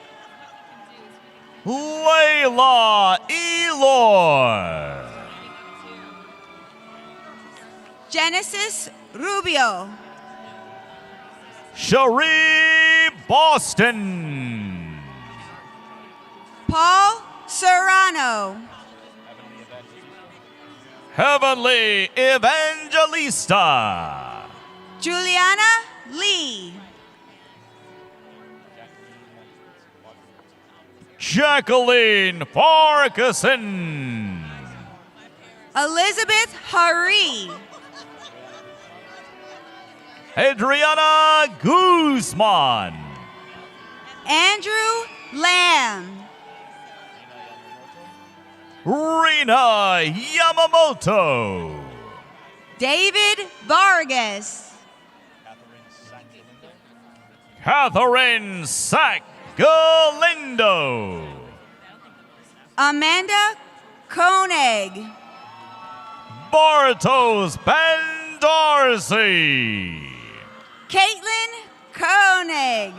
Layla Elor. Genesis Rubio. Cherie Boston. Paul Serrano. Heavenly Evangelista. Juliana Lee. Jacqueline Farquharson. Elizabeth Hari. Adriana Guzman. Andrew Lamb. Rina Yamamoto. David Vargas. Catherine Sack Galindo. Amanda Koenig. Bartos Bandarcy. Caitlin Koenig.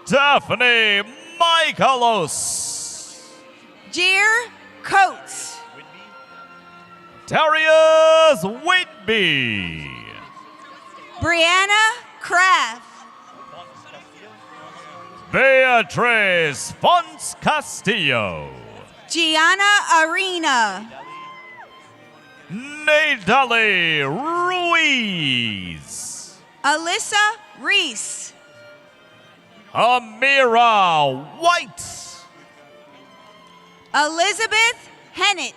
Daphne Michaelos. Jeer Coates. Darius Whitby. Brianna Kraft. Beatrice Fonts Castillo. Gianna Arena. Nadali Ruiz. Alyssa Reese. Amira White. Elizabeth Hennett.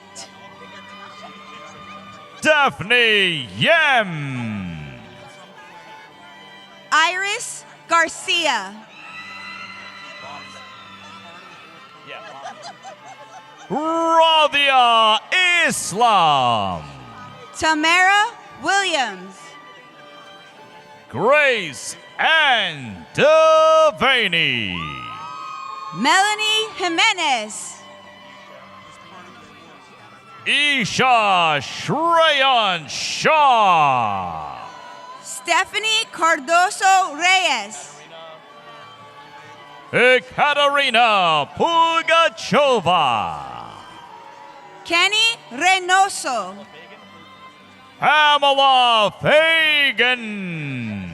Daphne Yem. Iris Garcia. Ravia Islam. Tamara Williams. Grace Ann Devaney. Melanie Jimenez. Isha Shrayan Shah. Stephanie Cardoso Reyes. Ekaterina Pugachova. Kenny Reynoso. Pamela Fagan.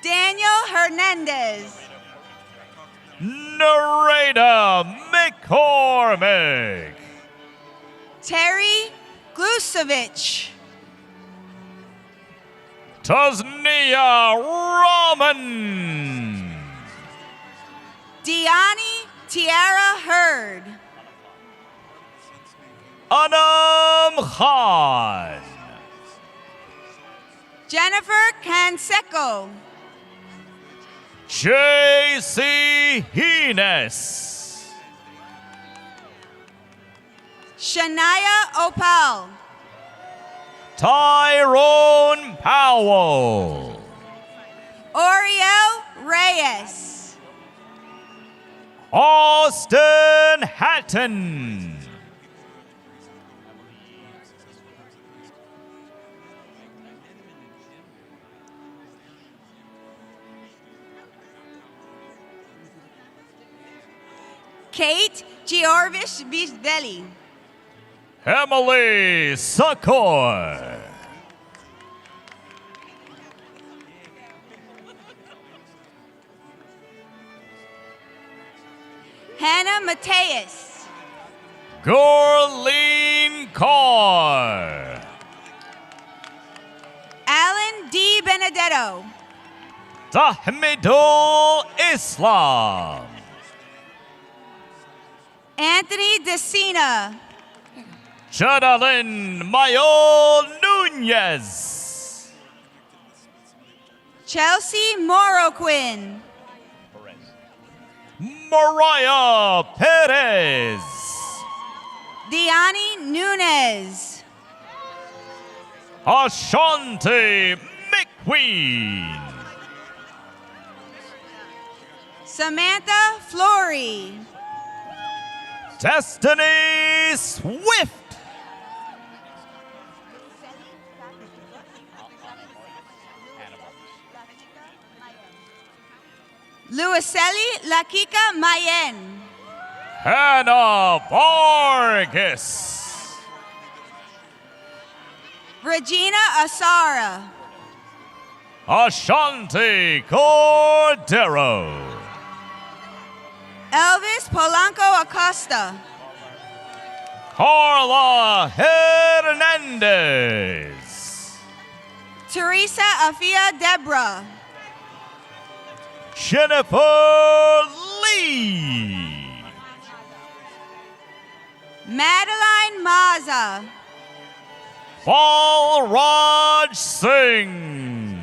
Daniel Hernandez. Nareda McCormick. Terry Glusevich. Tasnia Rahman. Deani Tiara Hurd. Anam Khan. Jennifer Canseco. J.C. Hines. Shania Opal. Tyrone Powell. Oriel Reyes. Austin Hatton. Kate Giorvish Bisdeli. Emily Sakor. Hannah Mateus. Gorleen Carr. Alan D. Benedetto. Tahmidul Islam. Anthony Decina. Chadalyn Mayol Nunez. Chelsea Moroquin. Mariah Perez. Diani Nunez. Ashanti McQueen. Samantha Flory. Destiny Swift. Luiseli Lakika Mayen. Hannah Vargas. Regina Asara. Ashanti Cordero. Elvis Polanco Acosta. Carla Hernandez. Teresa Afia Debra. Jennifer Lee. Madeline Maza. Balraj Singh.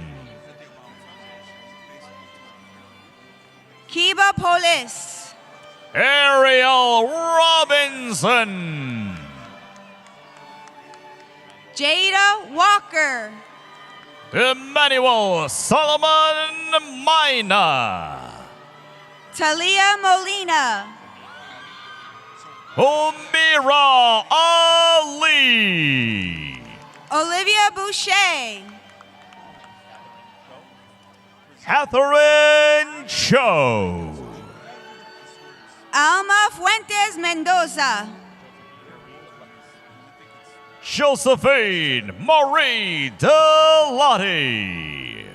Kiba Polis. Ariel Robinson. Jada Walker. Emmanuel Solomon Mina. Talia Molina. Umira Ali. Olivia Boucher. Catherine Cho. Alma Fuentes Mendoza. Josephine Marie Delati.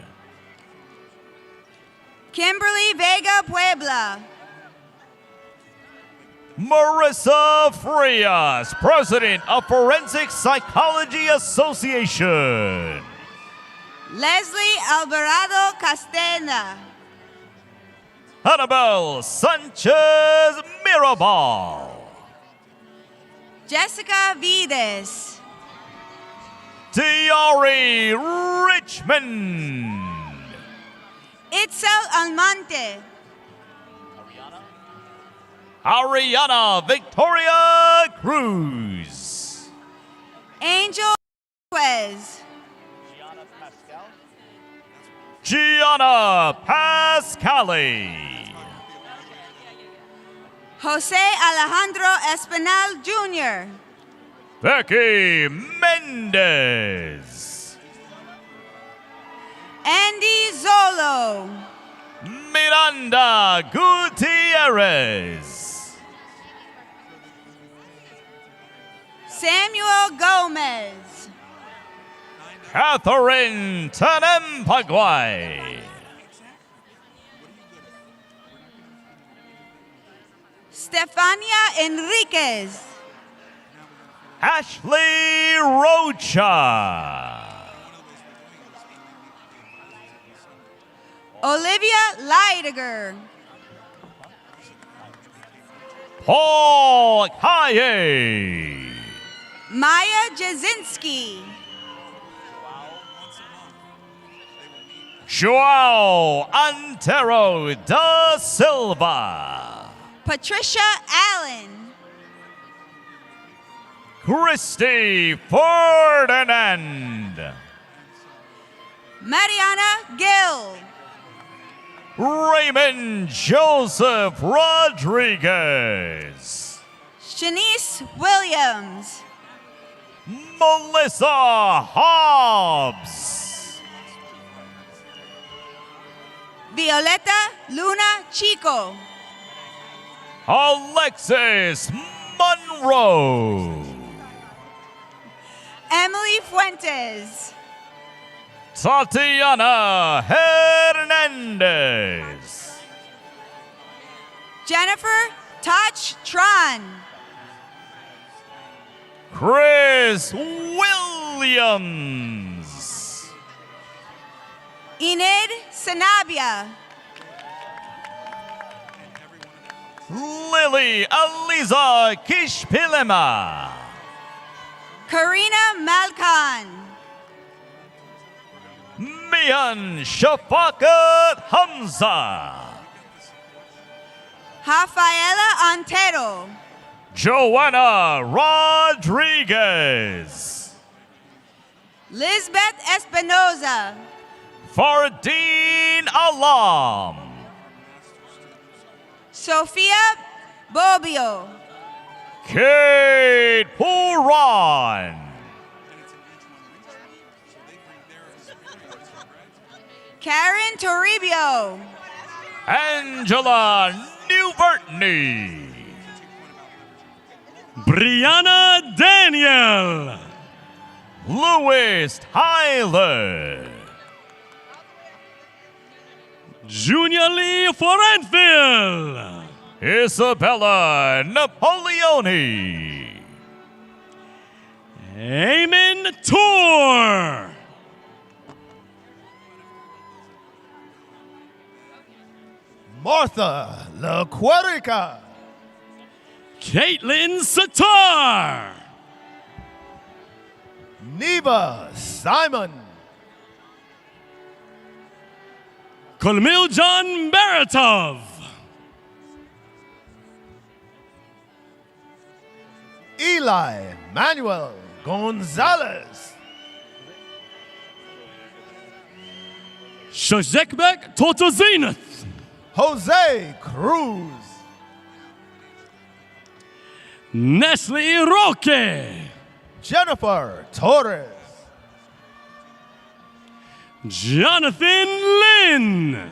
Kimberly Vega Puebla. Marissa Frias, President of Forensic Psychology Association. Leslie Alvarado Castena. Annabelle Sanchez Mirabal. Jessica Vides. Tiari Richmond. Itzel Almonte. Ariana Victoria Cruz. Angel Quez. Gianna Pascali. Jose Alejandro Espinal Jr. Becky Mendez. Andy Zolo. Miranda Gutierrez. Samuel Gomez. Catherine Tanempaguay. Stefania Enriquez. Ashley Rocha. Olivia Leidiger. Paul Kaye. Maya Jasinski. Joao Antero da Silva. Patricia Allen. Christy Ferdinand. Mariana Gill. Raymond Joseph Rodriguez. Shanice Williams. Melissa Hobbs. Violeta Luna Chico. Alexis Monroe. Emily Fuentes. Tatiana Hernandez. Jennifer Toch Tron. Chris Williams. Enid Sanabia. Lily Eliza Kishpilema. Karina Malkan. Mian Shafakat Hamza. Rafaela Antero. Joanna Rodriguez. Lisbeth Espinoza. Fardeen Alam. Sofia Bobbio. Kate Puran. Karen Toribio. Angela Newbertney. Brianna Daniel. Louis Tyler. Junior Lee Forentville. Isabella Napoleoni. Eamon Tour. Martha LaQuerica. Caitlin Satar. Neva Simon. Kolmiljan Baratov. Eli Manuel Gonzalez. Shazekbek Totozineth. Jose Cruz. Nestle Roque. Jennifer Torres. Jonathan Lynn.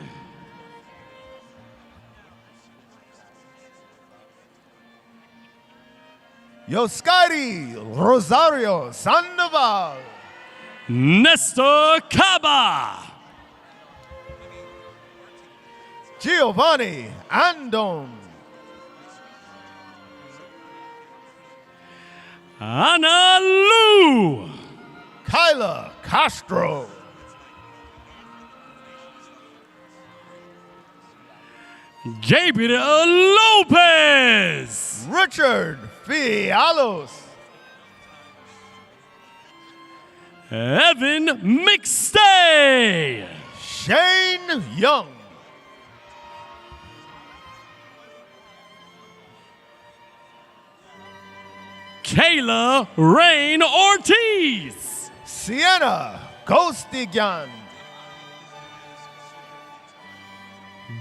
Yoskairi Rosario Sandoval. Nestor Caba. Giovanni Andon. Anna Lu. Kyla Castro. Gabriel Lopez. Richard Fialos. Evan McStay. Shane Young. Kayla Rain Ortiz. Sienna Gostigyan.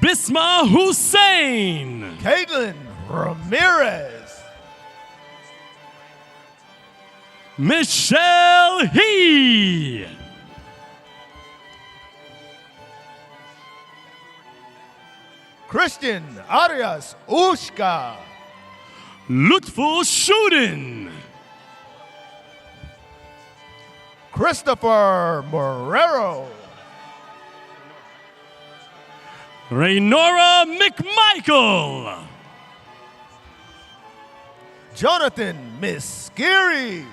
Bisma Hussein. Caitlin Ramirez. Michelle He. Christian Arias Ushka. Lutful Shootin. Christopher Morero. Raynora McMichael. Jonathan Miskiri.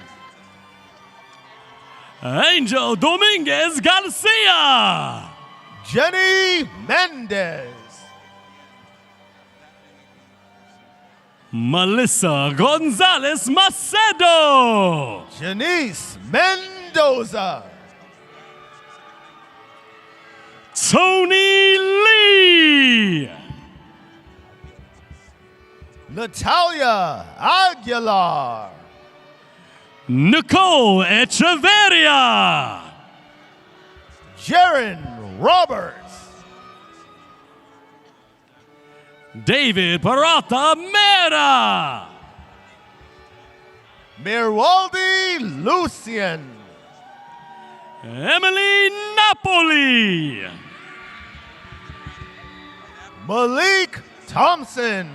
Angel Dominguez Garcia. Jenny Mendez. Melissa Gonzalez Macedo. Janice Mendoza. Tony Lee. Natalia Aguilar. Nicole Echeverria. Jaron Roberts. David Parata Mera. Mirwaldi Lucian. Emily Napoli. Malik Thompson.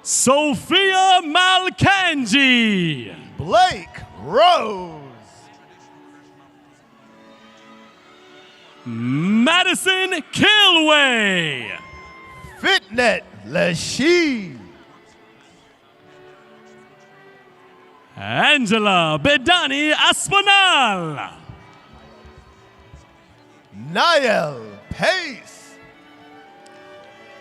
Sophia Malkanji. Blake Rose. Madison Kilway. Fitnet Lashid. Angela Bedani Aspinal. Niall Pace.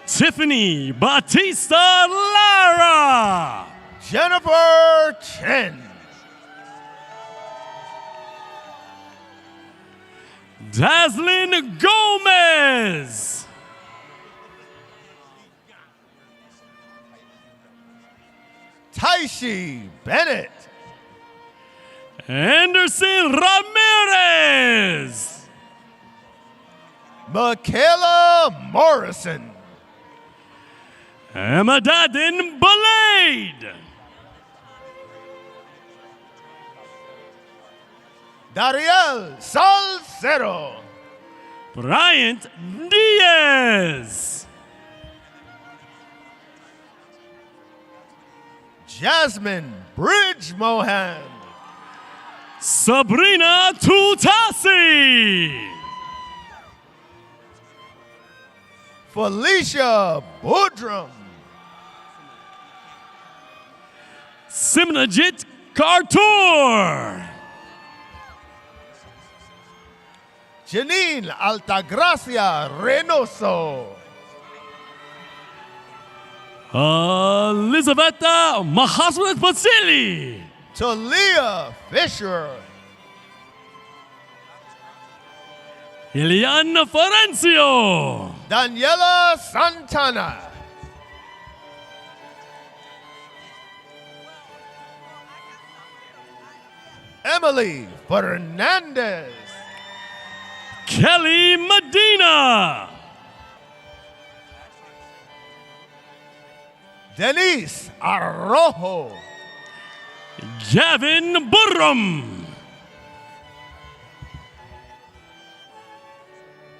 Tiffany Batista Lara. Jennifer Chen. Daslin Gomez. Taishi Bennett. Anderson Ramirez. Michaela Morrison. Amadadin Balade. Dariel Salcero. Bryant Diaz. Jasmine Bridge Mohan. Sabrina Tutasi. Felicia Boodram. Simnajit Kartur. Janine Altagracia Reynoso. Elizaveta Mahaswanet Vasili. Talia Fisher. Iliana Florencio. Daniela Santana. Emily Fernandez. Kelly Medina. Denise Arrojo. Gavin Burram.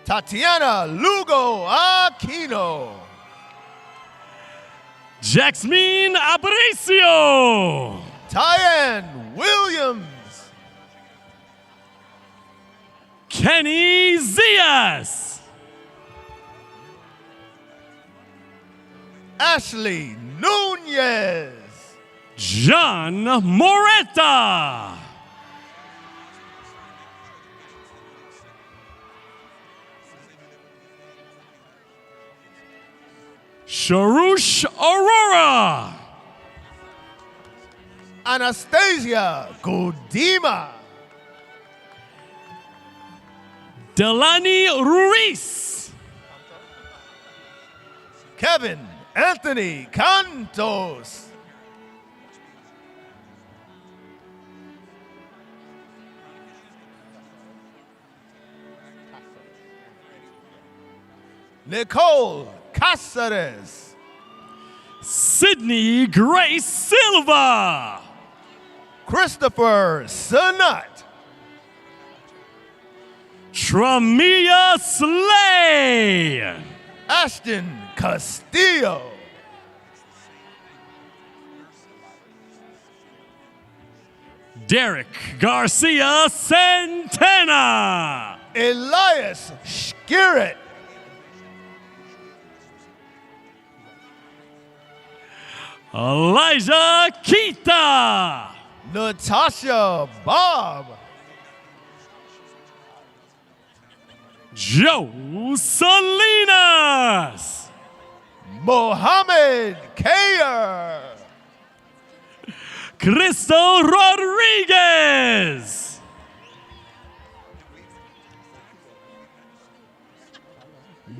Tatiana Lugo Aquino. Jaxmine Aparicio. Tyann Williams. Kenny Zias. Ashley Nunez. John Moreta. Sharush Aurora. Anastasia Godima. Delani Ruiz. Kevin Anthony Cantos. Nicole Cáceres. Sydney Grace Silva. Christopher Sanat. Tramia Slay. Ashton Castillo. Derek Garcia Santana. Elias Skirret. Elijah Kita. Natasha Bob. Joe Salinas. Mohammed Kayer. Cristo Rodriguez.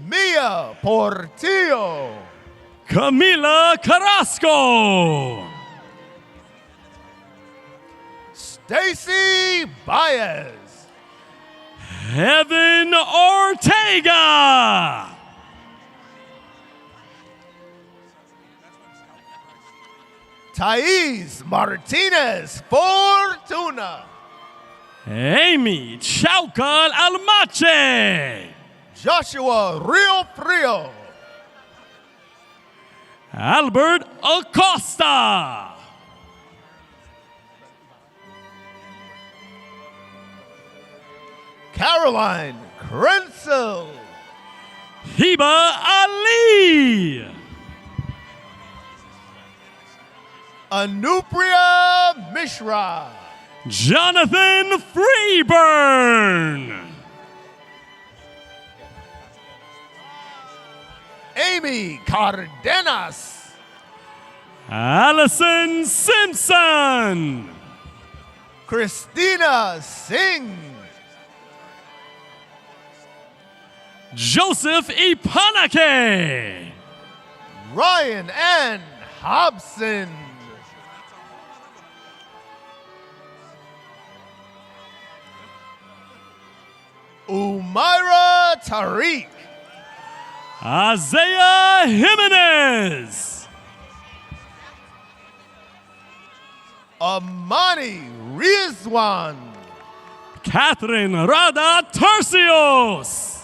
Mia Portillo. Camila Carrasco. Stacy Baez. Evan Ortega. Thais Martinez Fortuna. Amy Chaucal Almache. Joshua Rio Frio. Albert Acosta. Caroline Krenzel. Hiba Ali. Anupria Mishra. Jonathan Freeburn. Amy Cardenas. Allison Simpson. Christina Singh. Joseph Ipanake. Ryan Ann Hobson. Umaira Tariq. Isaiah Jimenez. Amani Rizwan. Catherine Rada Tercios.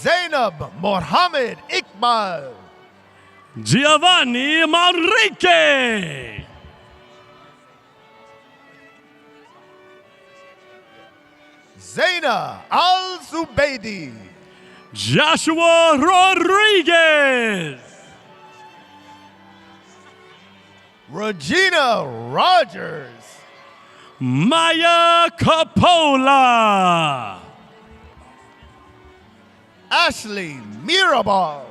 Zainab Mohammed Iqbal. Giovanni Manrique. Zaina Al-Zubaydi. Joshua Rodriguez. Regina Rogers. Maya Capola. Ashley Mirabal.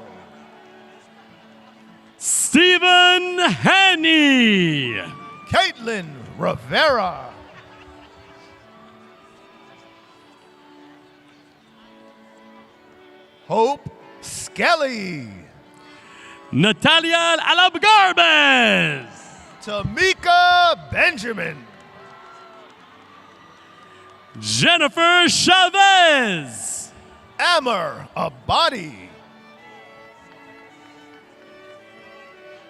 Stephen Hanney. Caitlin Rivera. Hope Skelly. Natalia Alabgarbes. Tamika Benjamin. Jennifer Chavez. Amber Abadi.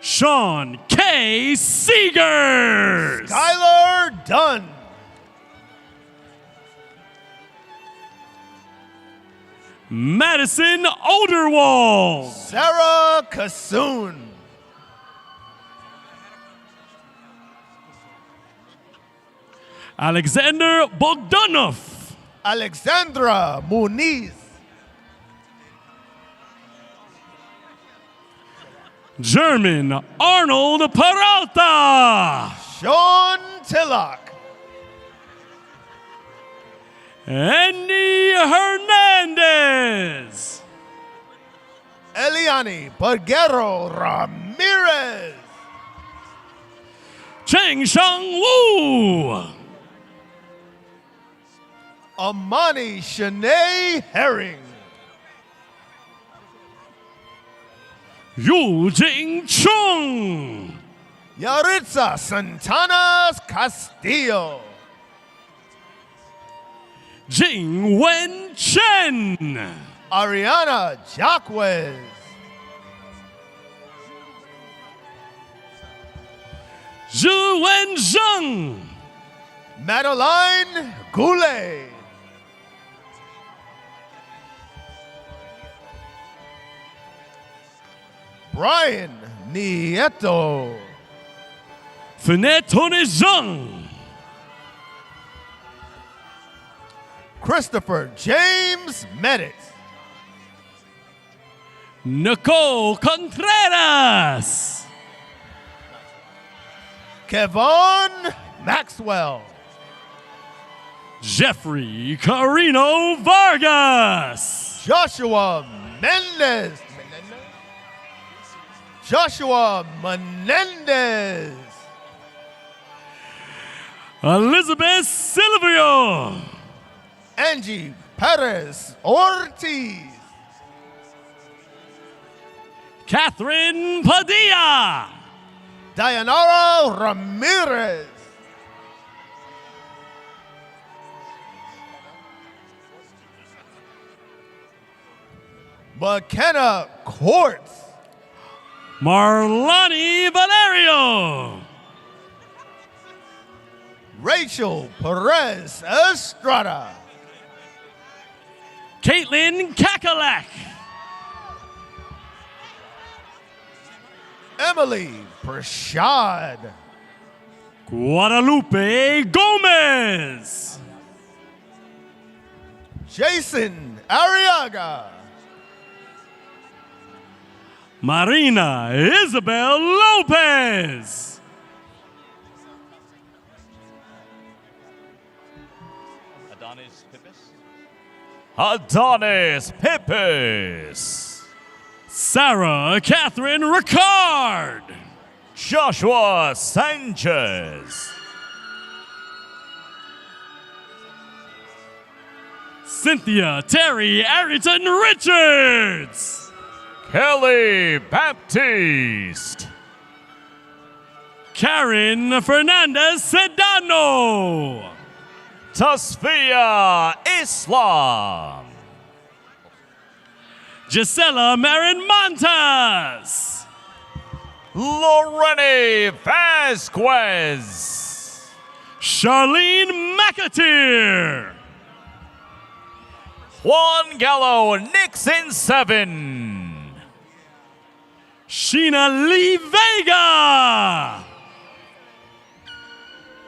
Sean K. Seegers. Skylar Dunn. Madison Oderwald. Sarah Kassoon. Alexander Bogdanov. Alexandra Muniz. German Arnold Peralta. Sean Tillock. Andy Hernandez. Eliani Peguero Ramirez. Cheng Shang Wu. Amani Shanae Herring. Yu Jing Chung. Yaritza Santanas Castillo. Jing Wen Chen. Ariana Jacquez. Zhu Wen Zheng. Madeline Goulet. Brian Nieto. Finetone Zheng. Christopher James Medit. Nicole Contreras. Kevon Maxwell. Jeffrey Carino Vargas. Joshua Mendez. Joshua Menendez. Elizabeth Silvio. Angie Perez Ortiz. Catherine Padilla. Dayanara Ramirez. McKenna Courts. Marlani Valerio. Rachel Perez Estrada. Caitlin Kakalak. Emily Prashad. Guadalupe Gomez. Jason Arriaga. Marina Isabel Lopez. Adonis Pippis. Sarah Catherine Ricard. Joshua Sanchez. Cynthia Terry Arrington Richards. Kelly Baptiste. Karen Fernandez Sedano. Tasfia Islam. Gisela Marin Montas. Lorene Vasquez. Charlene McAteer. Juan Gallo Nixon 7. Sheena Lee Vega.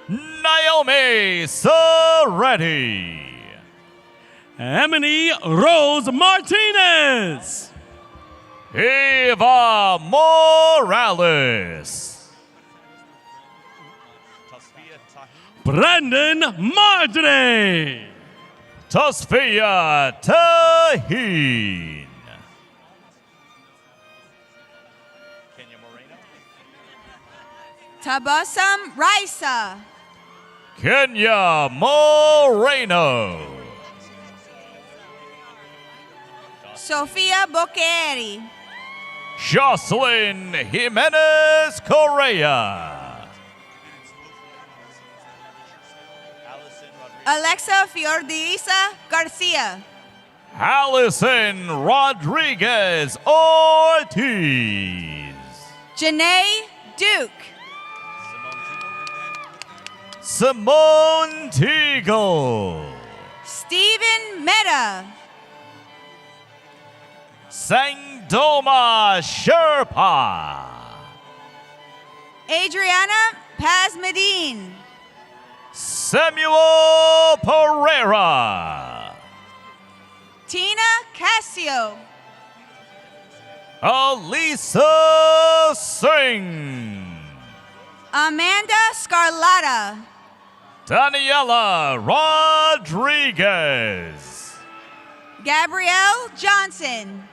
Naomi Soretti. Emily Rose Martinez. Eva Morales. Brandon Mardre. Tasfia Tahin. Tabasam Raisa. Kenya Moreno. Sofia Boqueri. Jocelyn Jimenez Correa. Alexa Fiordisa Garcia. Allison Rodriguez Ortiz. Janae Duke. Simone Teagle. Stephen Meta. Sangdoma Sherpa. Adriana Pazmadine. Samuel Pereira. Tina Casio. Alisa Singh. Amanda Scarlata. Daniela Rodriguez. Gabrielle Johnson.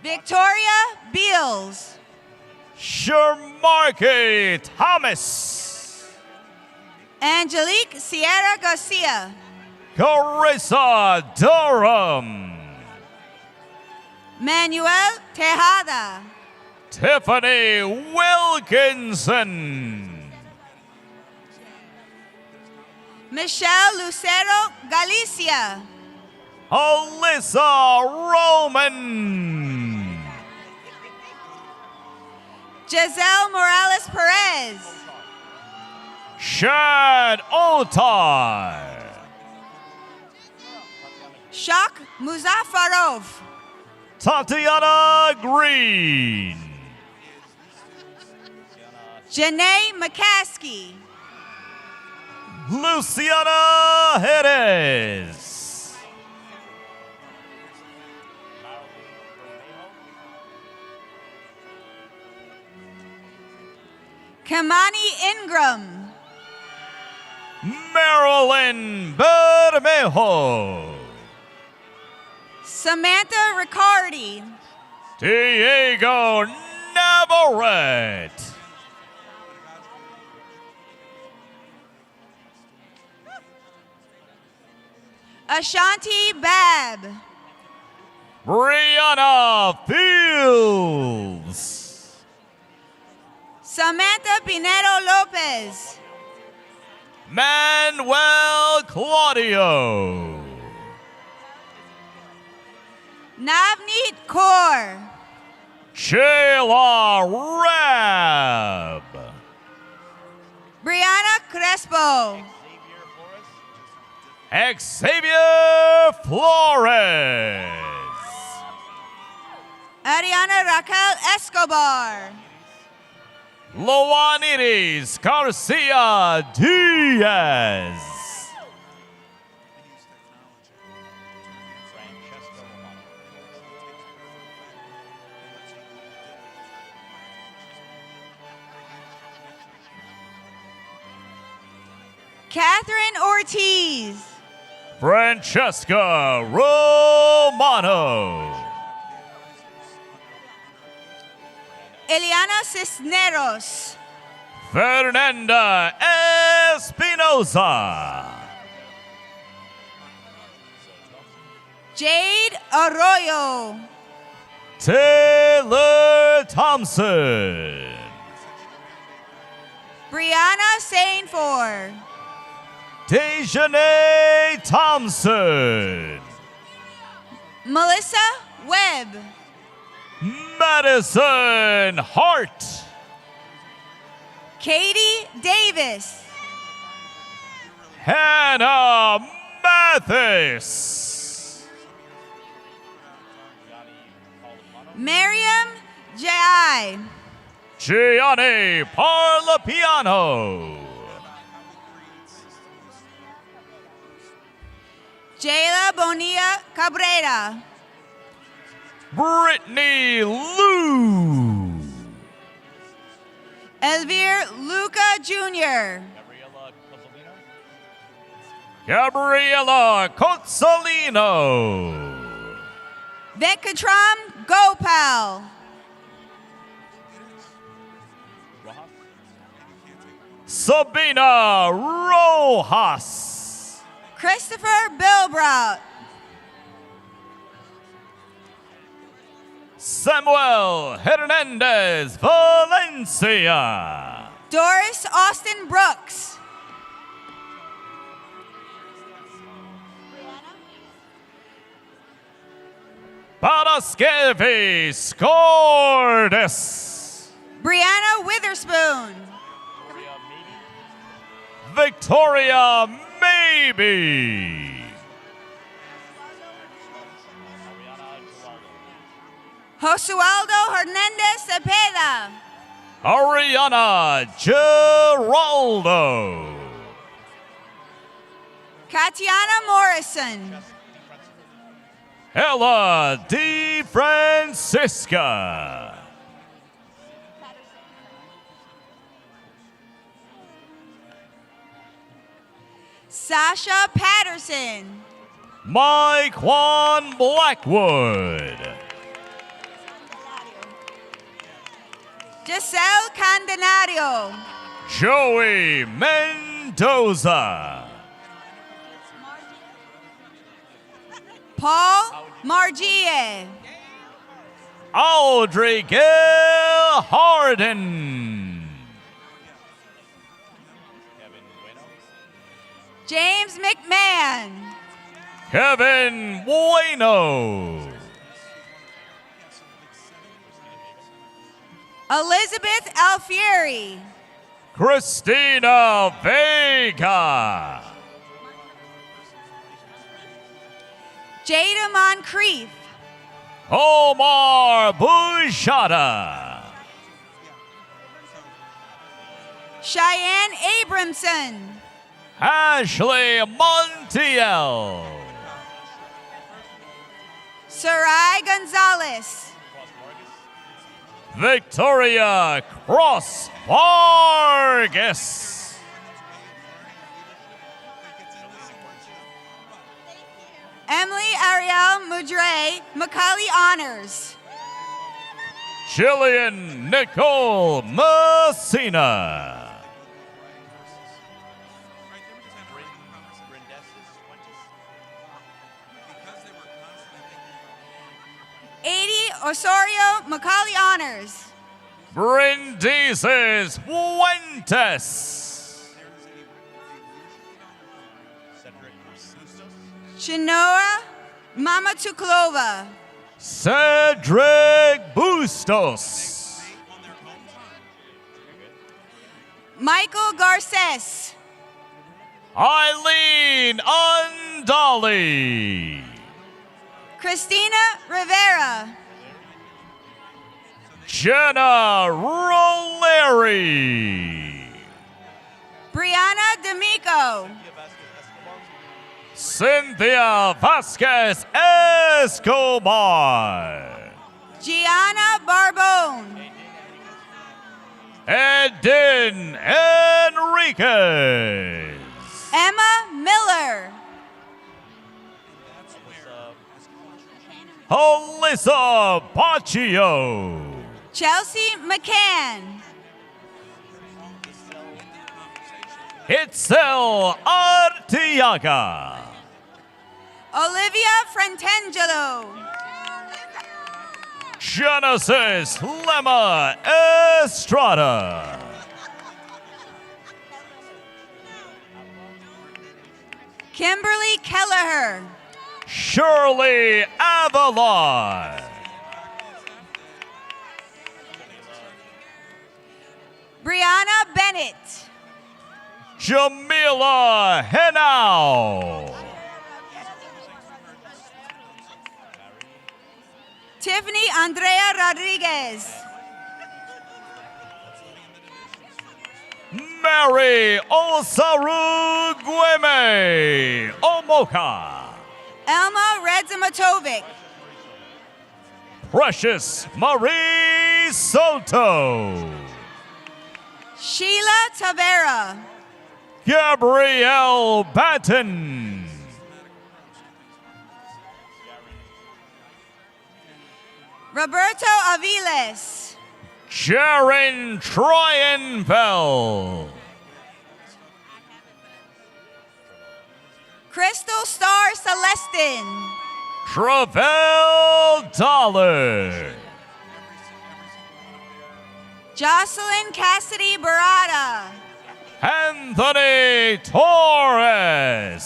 Victoria Beals. Shermarke Thomas. Angelique Sierra Garcia. Carissa Durham. Manuel Tejada. Tiffany Wilkinson. Michelle Lucero Galicia. Alyssa Roman. Giselle Morales Perez. Shad Otar. Shak Muzaffarov. Tatiana Green. Janae McCaskey. Luciana Jerez. Kamani Ingram. Marilyn Bermejo. Samantha Riccardi. Diego Navarrete. Ashanti Bab. Brianna Fields. Samantha Pinedo Lopez. Manuel Claudio. Navneet Kaur. Shayla Rab. Brianna Crespo. Xavier Flores. Ariana Raquel Escobar. Loanides Garcia Diaz. Catherine Ortiz. Francesca Romano. Eliana Cisneros. Fernanda Espinosa. Jade Arroyo. Taylor Thompson. Brianna Sainfor. Dejanay Thompson. Melissa Webb. Madison Hart. Katie Davis. Hannah Mathis. Miriam J.I. Gianni Parlapiano. Jayla Bonilla Cabrera. Brittany Lou. Elvire Luca Jr. Gabriela Cozzolino. Venkatram Gopal. Sabina Rojas. Christopher Bilbrout. Samuel Hernandez Valencia. Doris Austin Brooks. Paraskevi Scordes. Brianna Witherspoon. Victoria Maybe. Josualdo Hernandez Cepeda. Ariana Geraldo. Katiana Morrison. Ella Di Francisca. Sasha Patterson. Mike Juan Blackwood. Giselle Candelario. Joey Mendoza. Paul Margie. Audrey Gail Harden. James McMahon. Kevin Bueno. Elizabeth Alfieri. Christina Vega. Jada Moncrief. Omar Bujada. Cheyenne Abramson. Ashley Montiel. Sarai Gonzalez. Victoria Cross Vargas. Emily Ariel Mudre, Macaulay Honors. Jillian Nicole Messina. 80 Osorio Macaulay Honors. Brindizes Fuentes. Chinoa Mama Tuklova. Cedric Bustos. Michael Garces. Eileen Undali. Christina Rivera. Jenna Roleri. Brianna D'Amico. Cynthia Vasquez Escobar. Gianna Barbone. Eden Enriquez. Emma Miller. Alyssa Baccio. Chelsea McCann. Itzel Artiaga. Olivia Frantangelo. Genesis Lemma Estrada. Kimberly Kelleher. Shirley Avalon. Brianna Bennett. Jamila Henao. Tiffany Andrea Rodriguez. Mary Osaru Gueme Omoka. Elma Redzimatovic. Precious Marie Soto. Sheila Tavera. Gabrielle Batten. Roberto Aviles. Sharon Troyenfeld. Crystal Star Celestin. Travell Dollar. Jocelyn Cassidy Barada. Anthony Torres.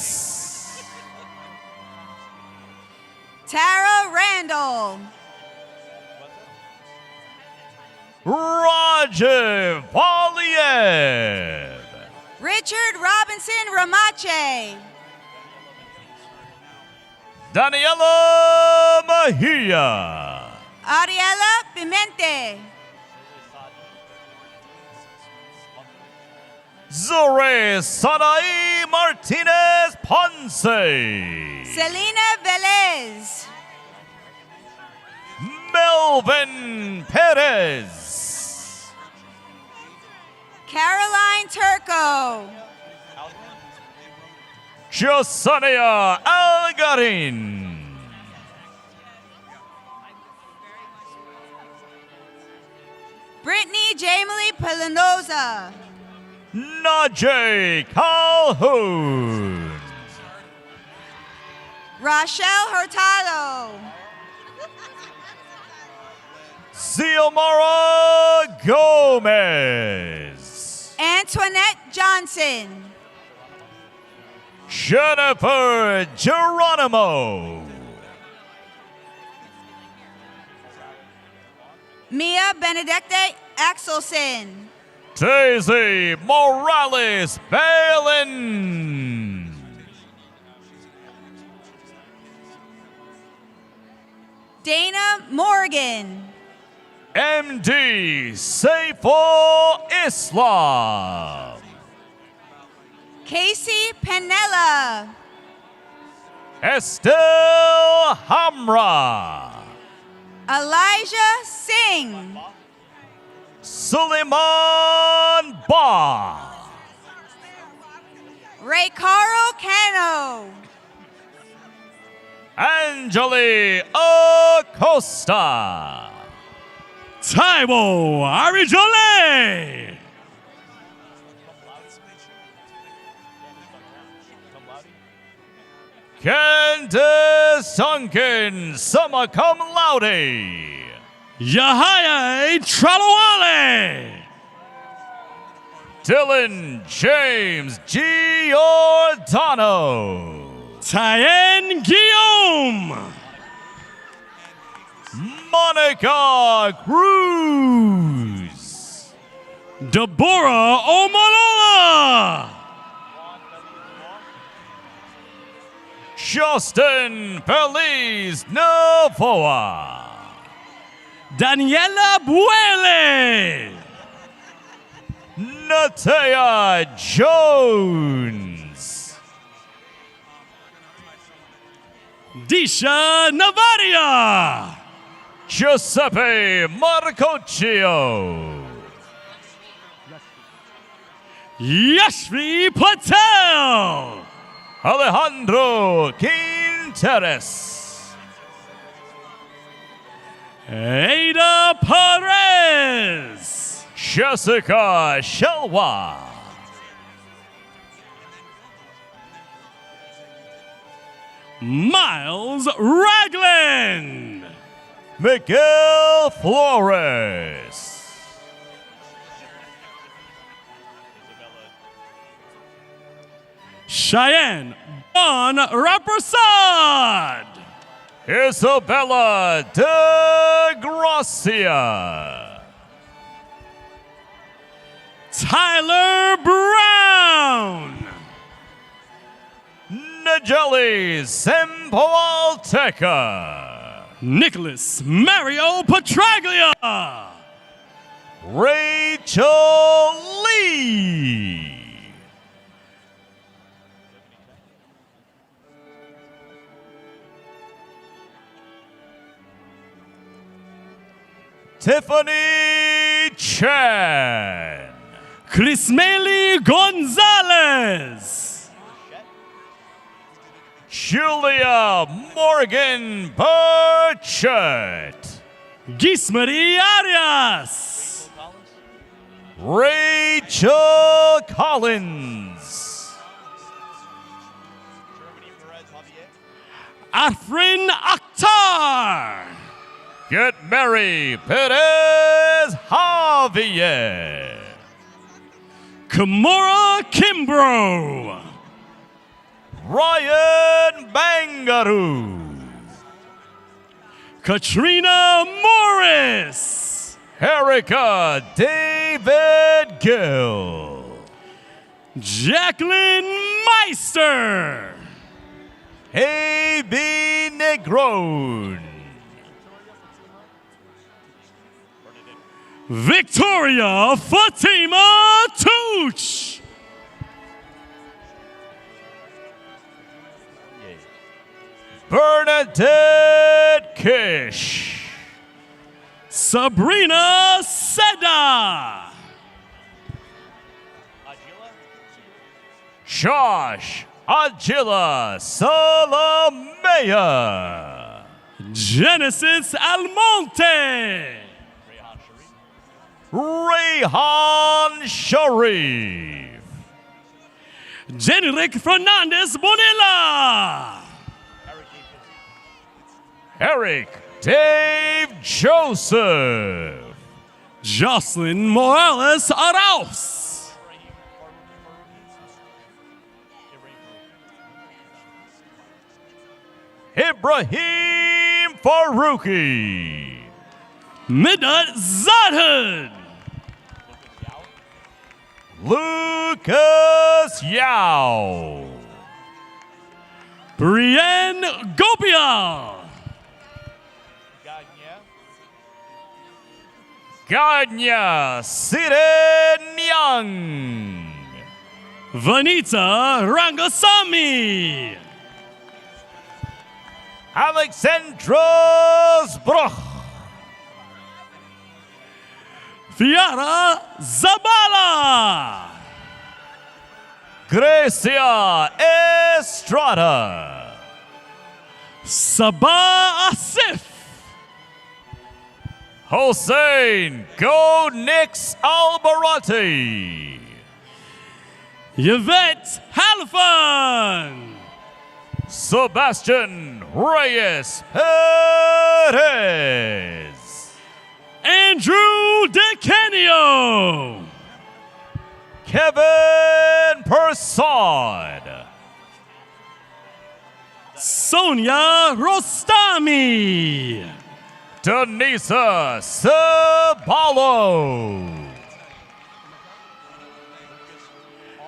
Tara Randall. Roger Valiev. Richard Robinson Ramache. Daniela Mejia. Ariela Pimente. Zore Sanaí Martinez Ponce. Selena Velez. Melvin Perez. Caroline Turco. Josania Algarin. Brittany Jamily Pelinoza. Najee Calhoun. Rochelle Hurtado. Xiomara Gomez. Antoinette Johnson. Jennifer Geronimo. Mia Benedicte Axelson. Daisy Morales Balin. Dana Morgan. MD Saiful Islam. Casey Penella. Estelle Hamra. Elijah Singh. Suleiman Ba. Ray Carl Cano. Angeli Acosta. Taiwo Arijole. Candace Duncan, summa cum laude. Yahaya Tralawale. Dylan James Giordano. Tyen Guillaume. Monica Cruz. Deborah Omalola. Justin Feliz Novoa. Daniela Buele. Natea Jones. Disha Navaria. Giuseppe Marcocchio. Yashvi Patel. Alejandro Quinteres. Ada Perez. Jessica Shelwa. Miles Ragland. Miguel Flores. Cheyenne Bon Raprasad. Isabella de Gracia. Tyler Brown. Najeli Sempoalteca. Nicholas Mario Petraglia. Rachel Lee. Tiffany Chan. Crismeli Gonzalez. Julia Morgan Burchett. Gismari Arias. Rachel Collins. Afrin Akhtar. Get Mary Perez Javier. Kimura Kimbrough. Ryan Bangaroo. Katrina Morris. Erica David Gill. Jacqueline Meister. A.B. Negron. Victoria Fatima Tooch. Bernadette Kish. Sabrina Seda. Josh Agila Salamea. Genesis Almonte. Rayhan Sharif. Jenrick Fernandez Bonilla. Eric Dave Joseph. Jocelyn Morales Arauz. Ibrahim Farouki. Midnat Zadhan. Lucas Yao. Brienne Gopial. Ganya Sirenyang. Vanita Rangasamy. Alexandros Broch. Fiara Zabala. Gracia Estrada. Sabah Asif. Hossein Go Nix Albarati. Yvette Halifan. Sebastian Reyes Perez. Andrew DeCanio. Kevin Persad. Sonia Rostami. Denisa Sabalo.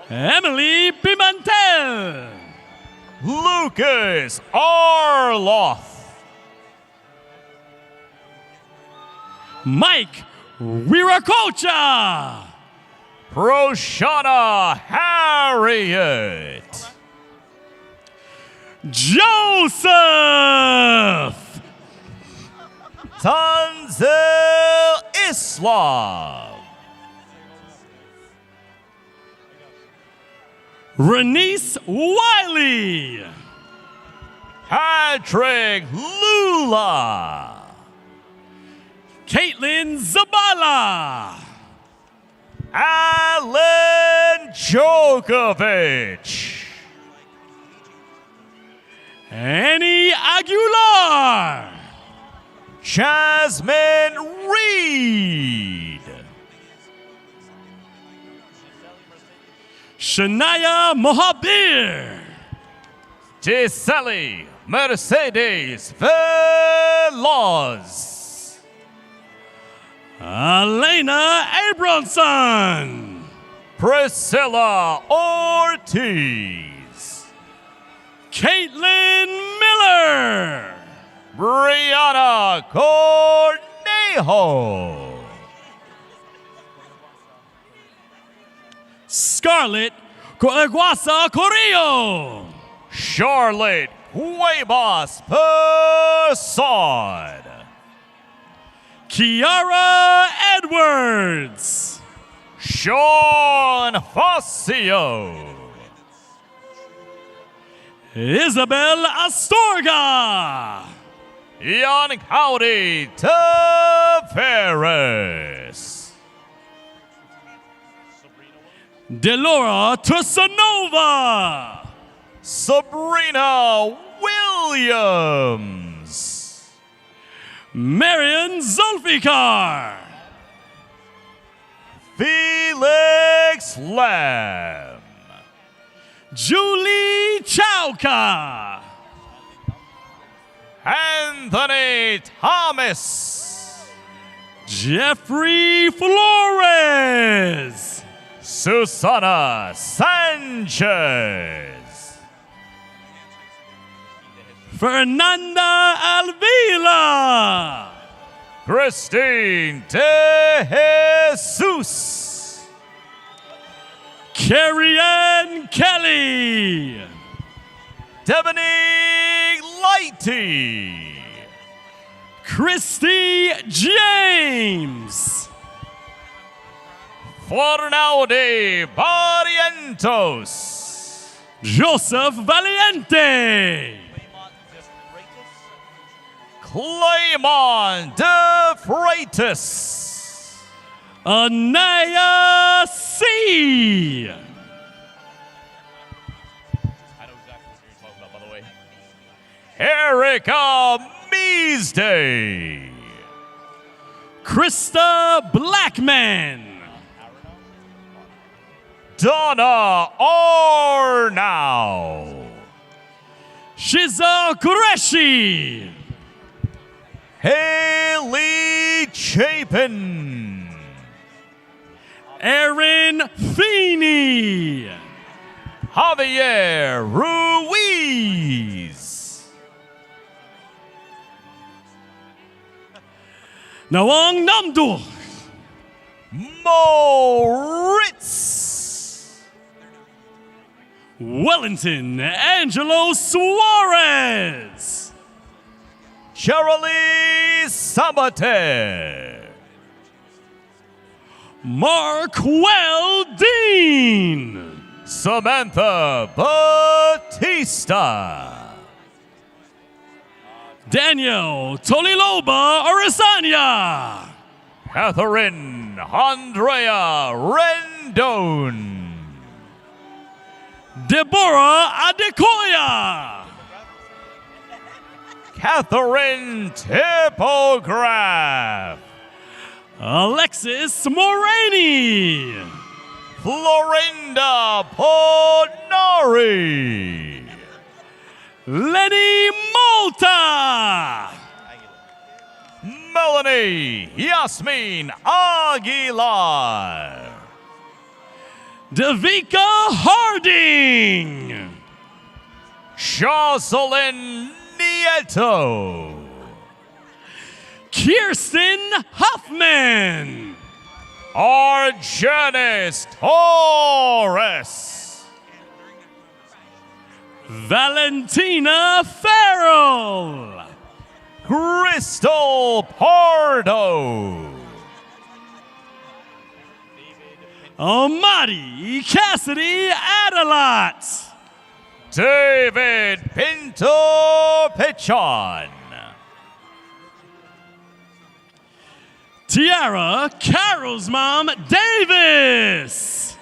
Emily Pimentel. Lucas Arloff. Mike Wiracocha. Proshana Harriet. Joseph. Tanzel Islam. Renice Wiley. Patrick Lula. Caitlin Zabala. Alan Djokovic. Annie Aguilar. Jasmine Reed. Shania Mohabir. Gisele Mercedes Veloz. Elena Abramson. Priscilla Ortiz. Caitlin Miller. Brianna Cornejo. Scarlett Coaguasa Corrillo. Charlotte Cuevas Persad. Kiara Edwards. Sean Facio. Isabel Astorga. Ian Cowdy Taveras. Delora Tursanova. Sabrina Williams. Marion Zulfikar. Felix Lamb. Julie Chauka. Anthony Thomas. Jeffrey Flores. Susana Sanchez. Fernanda Alvila. Christine De Jesus. Carrie Ann Kelly. Dominique Lighty. Christy James. Fornaude Barrientos. Joseph Valiente. Claymon De Freitas. Anaya C. Erica Meesday. Krista Blackman. Donna Arnow. Shiza Qureshi. Haley Chapin. Erin Feeney. Javier Ruiz. Nawang Namdu. Moritz. Wellington Angelo Suarez. Cherylee Sabate. Markwell Dean. Samantha Batista. Daniel Toliloba Orisanya. Catherine Andrea Rendon. Deborah Adekoya. Catherine Tipograph. Alexis Moraney. Florinda Ponari. Lenny Malta. Melanie Yasmin Aguilar. Davika Harding. Jocelyn Nieto. Kirsten Huffman. Argenis Torres. Valentina Farrell. Crystal Pardo. Amadi Cassidy Adelat. David Pinto Pichon. Tiara Carol's mom Davis.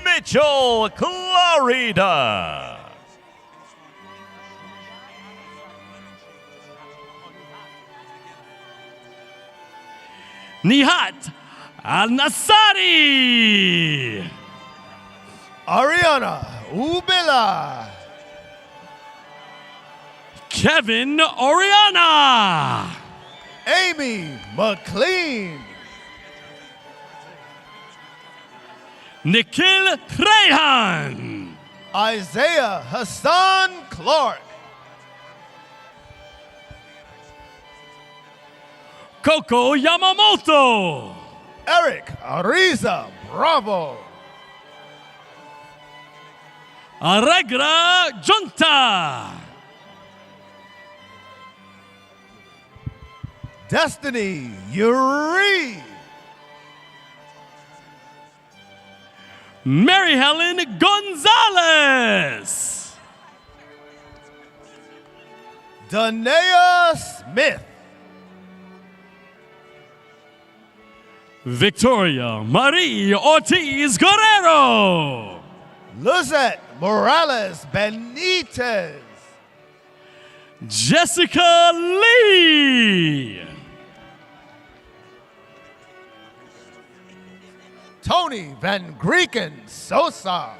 Mitchell Clarida. Nihat Al-Nasari. Ariana Ubila. Kevin Oriana. Amy McLean. Nikhil Trehan. Isaiah Hassan Clark. Coco Yamamoto. Eric Ariza Bravo. Aregra Junta. Destiny Yuri. Mary Helen Gonzalez. Danea Smith. Victoria Marie Ortiz Guerrero. Lizette Morales Benitez. Jessica Lee. Tony Van Grieken Sosa.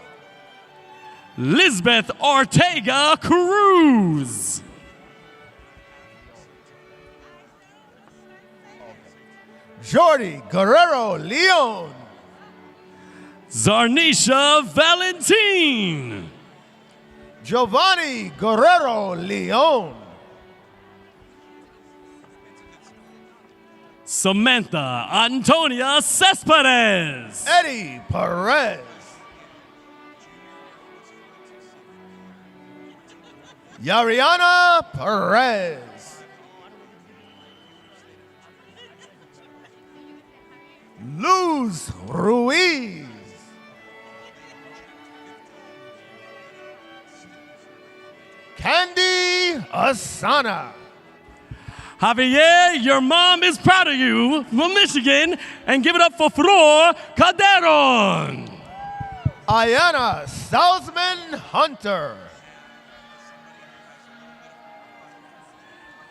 Lisbeth Ortega Cruz. Jordi Guerrero Leon. Zarnisha Valentin. Giovanni Guerrero Leon. Samantha Antonia Cespedes. Eddie Perez. Yariana Perez. Luz Ruiz. Candy Asana. Javier, your mom is proud of you from Michigan, and give it up for Flor Calderon. Ayana Salzman Hunter.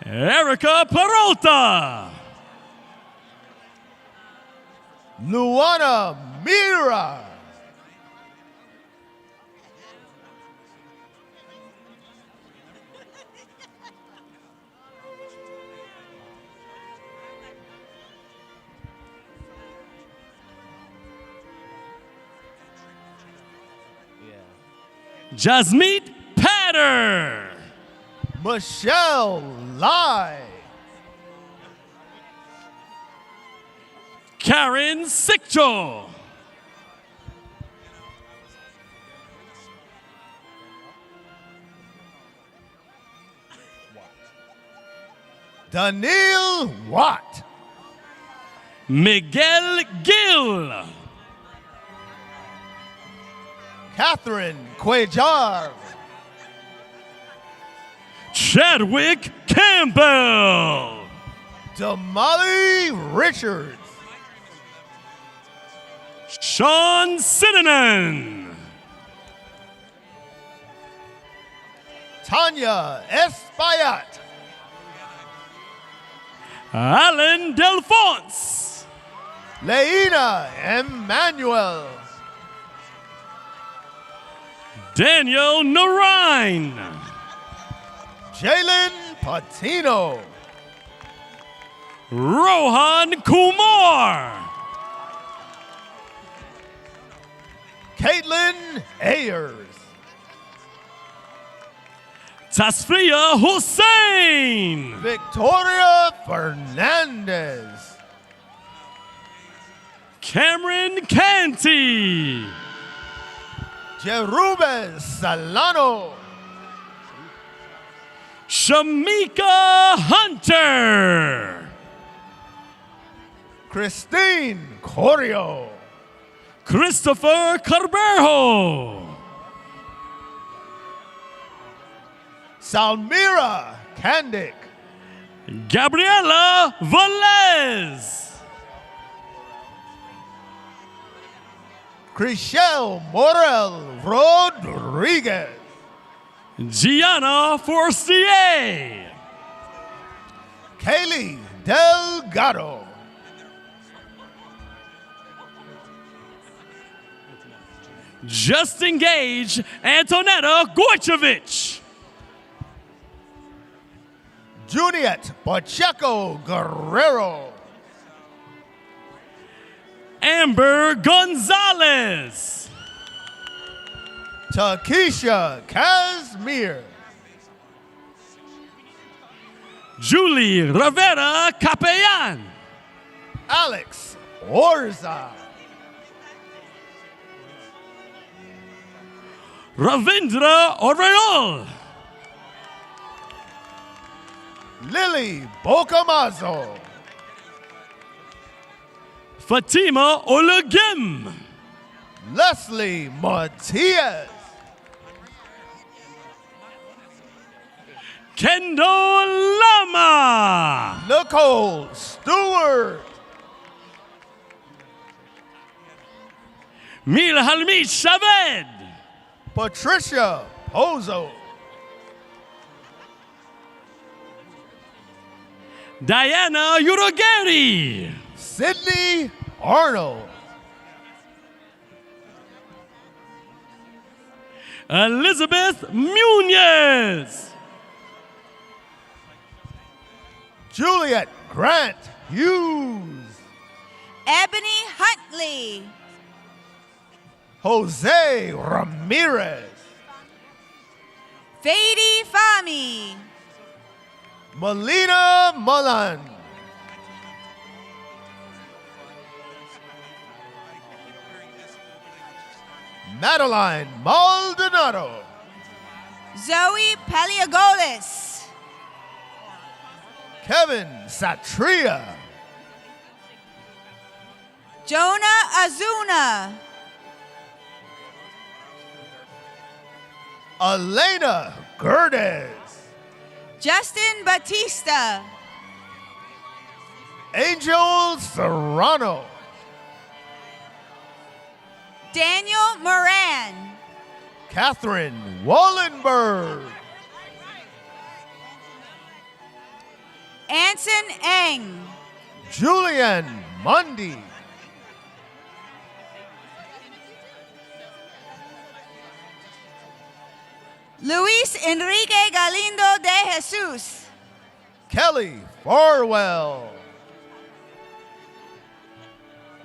Erica Peralta. Luana Mira. Jasmeet Patter. Michelle Lai. Karen Sikcho. Daniil Watt. Miguel Gill. Catherine Cuellar. Chadwick Campbell. Damali Richards. Sean Sinanan. Tanya Espaillat. Alan Delphonse. Leina Emmanuel. Daniel Narine. Jalen Patino. Rohan Kumar. Caitlin Ayers. Tasfia Hussein. Victoria Fernandez. Cameron Canty. Jerubes Salano. Shamika Hunter. Christine Corio. Christopher Carberjo. Salmira Kandik. Gabriela Velez. Chriselle Morel Rodriguez. Gianna Forcier. Kaylee Delgado. Just engage Antonetta Gorchevich. Juniette Pacheco Guerrero. Amber Gonzalez. Takesha Casimir. Julie Rivera Capellan. Alex Orza. Ravindra Orreol. Lily Bocamazo. Fatima Olugim. Leslie Matias. Kendall Lama. Nicole Stewart. Milhalmi Shaved. Patricia Pozo. Diana Urogeri. Sydney Arnold. Elizabeth Munez. Juliet Grant Hughes. Ebony Huntley. Jose Ramirez. Fady Fami. Melina Mullen. Madeline Maldonado. Zoe Paliagolis. Kevin Satria. Jonah Azuna. Elena Gerdes. Justin Batista. Angel Serrano. Daniel Moran. Catherine Wallenberg. Anson Eng. Julian Mundy. Luis Enrique Galindo de Jesus. Kelly Farwell.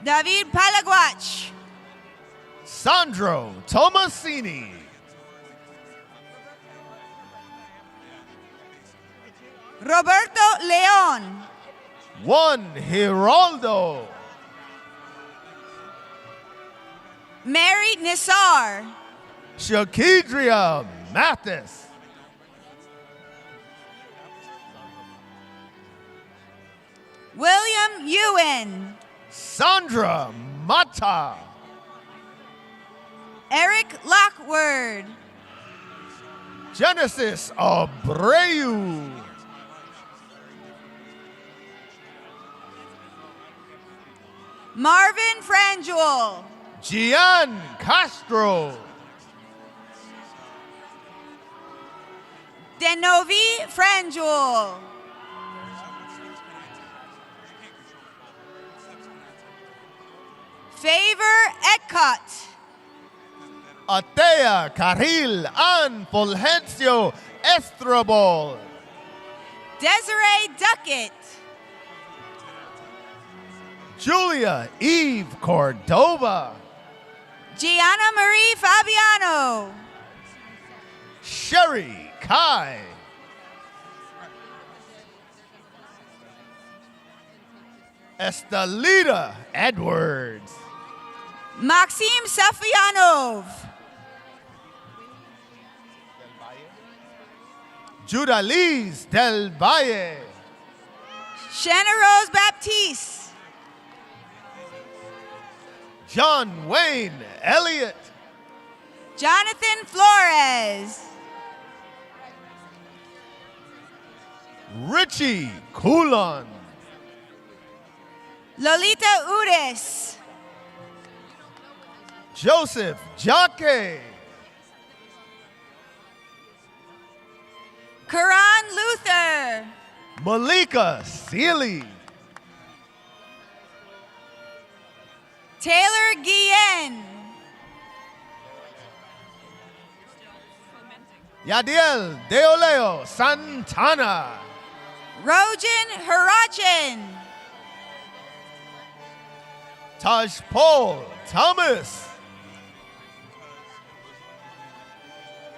David Palaguach. Sandro Tomasini. Roberto Leon. Juan Giraldo. Mary Nisar. Shakidria Mathis. William Ewan. Sandra Mata. Eric Lockwood. Genesis Abreu. Marvin Franjul. Gian Castro. Denovi Franjul. Favor Eckhart. Atea Carril An Fulgencio Estrabol. Desiree Duckett. Julia Eve Cordova. Gianna Marie Fabiano. Sherry Kai. Estelita Edwards. Maxim Safianov. Judalise Del Valle. Shanna Rose Baptiste. John Wayne Elliott. Jonathan Flores. Richie Coulon. Lolita Udis. Joseph Jacque. Karan Luther. Malika Seeley. Taylor Guillen. Yadiel Deoleo Santana. Rojan Harachin. Taj Paul Thomas.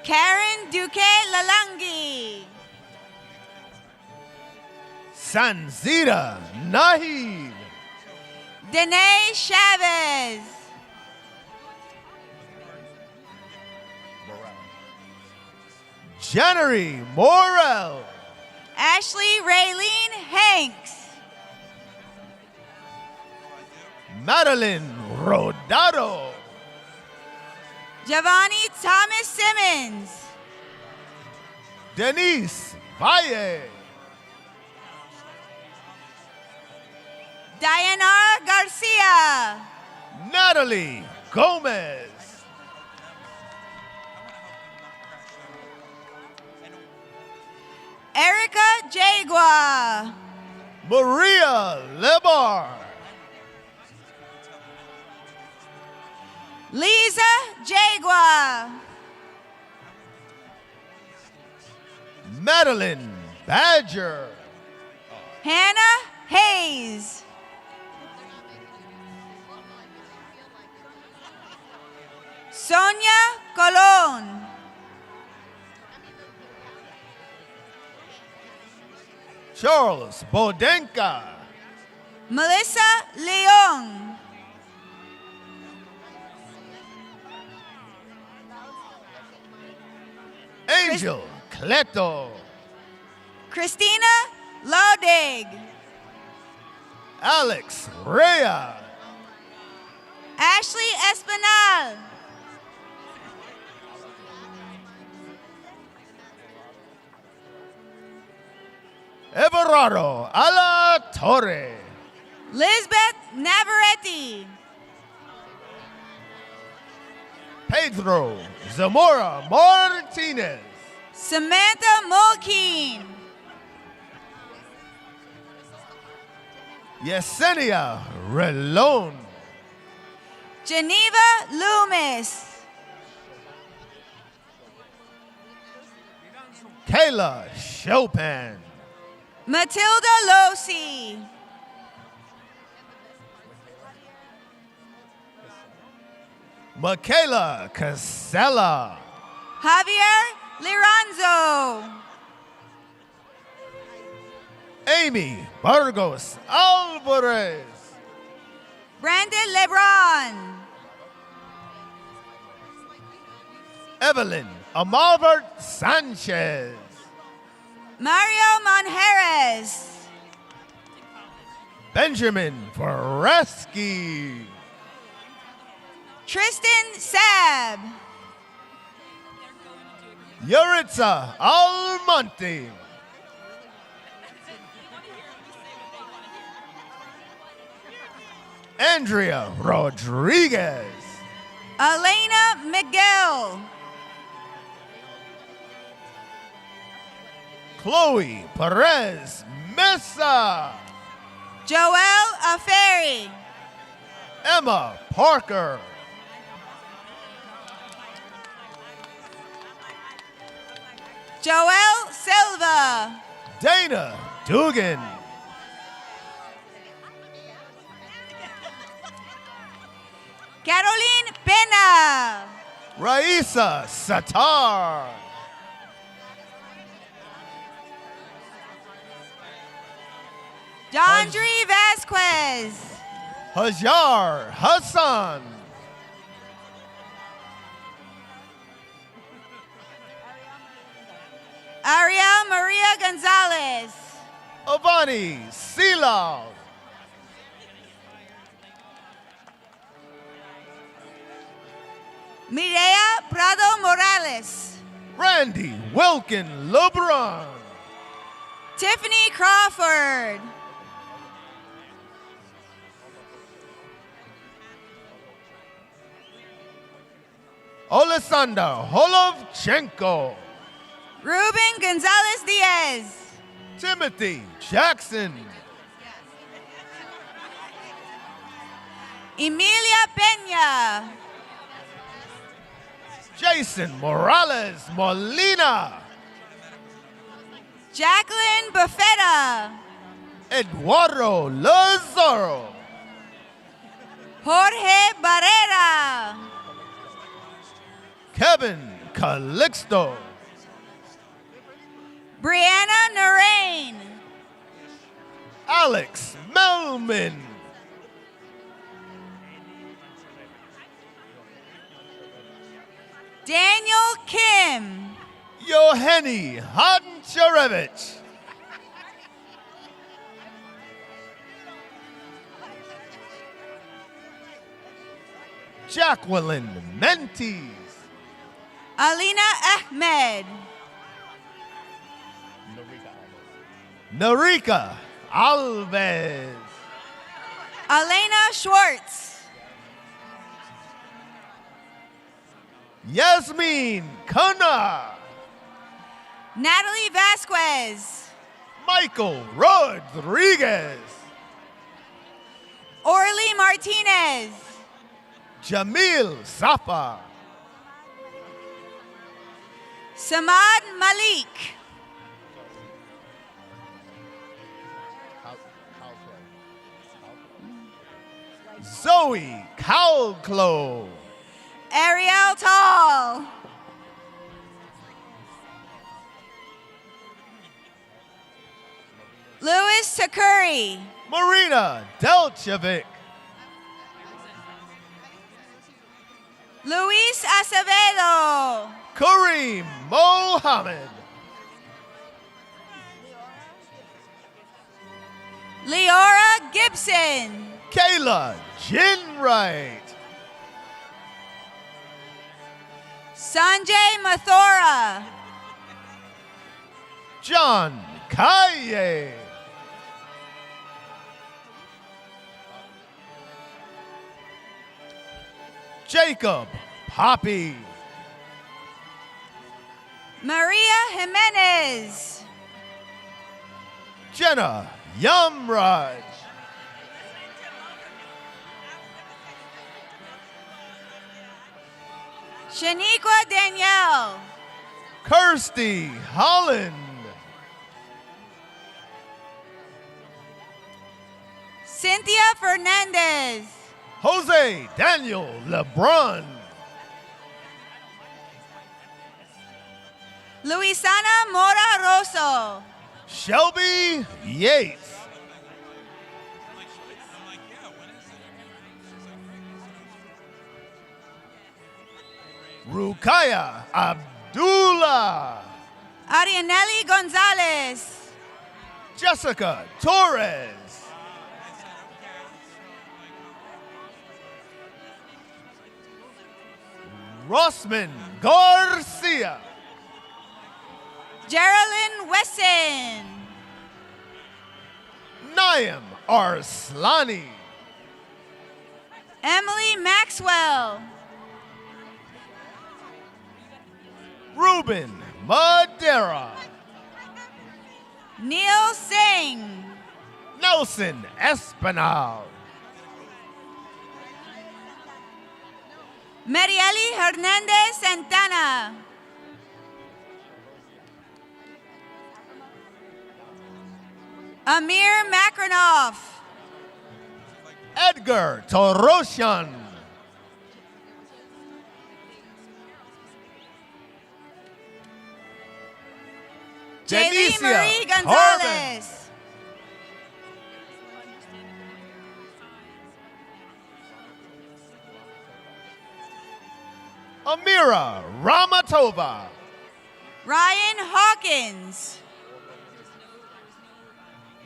Karen Duque Lalangi. Sanzita Nahid. Danae Chavez. January Morel. Ashley Raylene Hanks. Madeline Rodado. Giovanni Thomas Simmons. Denise Valle. Diana Garcia. Natalie Gomez. Erica Jagua. Maria Lebar. Lisa Jagua. Madeline Badger. Hannah Hayes. Sonia Colon. Charles Bodenka. Melissa Leong. Angel Cleto. Christina Lodig. Alex Rea. Ashley Espinal. Everardo Ala Torre. Lisbeth Navarrete. Pedro Zamora Martinez. Samantha Mulkeen. Yesenia Relon. Geneva Loomis. Kayla Chopin. Matilda Losi. Michaela Casella. Javier Liranzo. Amy Burgos Alvarez. Brandon Lebron. Evelyn Amalbert Sanchez. Mario Monjeres. Benjamin Vareski. Tristan Sab. Yuritsa Almonte. Andrea Rodriguez. Elena Miguel. Chloe Perez Mesa. Joel Aferi. Emma Parker. Joel Silva. Dana Dugan. Caroline Pena. Raisa Satar. Dondry Vasquez. Hajar Hassan. Ariel Maria Gonzalez. Avani Silal. Mireya Prado Morales. Randy Wilkin LeBron. Tiffany Crawford. Alessandra Holovchenko. Ruben Gonzalez Diaz. Timothy Jackson. Emilia Pena. Jason Morales Molina. Jacqueline Buffetta. Eduardo Lazaro. Jorge Barrera. Kevin Calixto. Brianna Narain. Alex Melman. Daniel Kim. Yoheni Honcharevich. Jacqueline Mentes. Alina Ahmed. Narika Alves. Elena Schwartz. Yasmin Kana. Natalie Vasquez. Michael Rodriguez. Orly Martinez. Jamil Safa. Samad Malik. Zoe Calclo. Ariel Tall. Louis Takuri. Marina Delchevic. Luis Acevedo. Kareem Mohammed. Leora Gibson. Kayla Jinwright. Sanjay Mathura. John Kaye. Jacob Poppy. Maria Jimenez. Jenna Yamraj. Shaniqua Danielle. Kirsty Holland. Cynthia Fernandez. Jose Daniel LeBron. Luisana Mora Rosso. Shelby Yates. Rukaya Abdullah. Arianelli Gonzalez. Jessica Torres. Rossman Garcia. Geraldine Wesson. Naim Arslani. Emily Maxwell. Ruben Madera. Neil Singh. Nelson Espinal. Marieli Hernandez Santana. Amir Makranoff. Edgar Toroshan. Jaylee Marie Gonzalez. Amira Ramatova. Ryan Hawkins.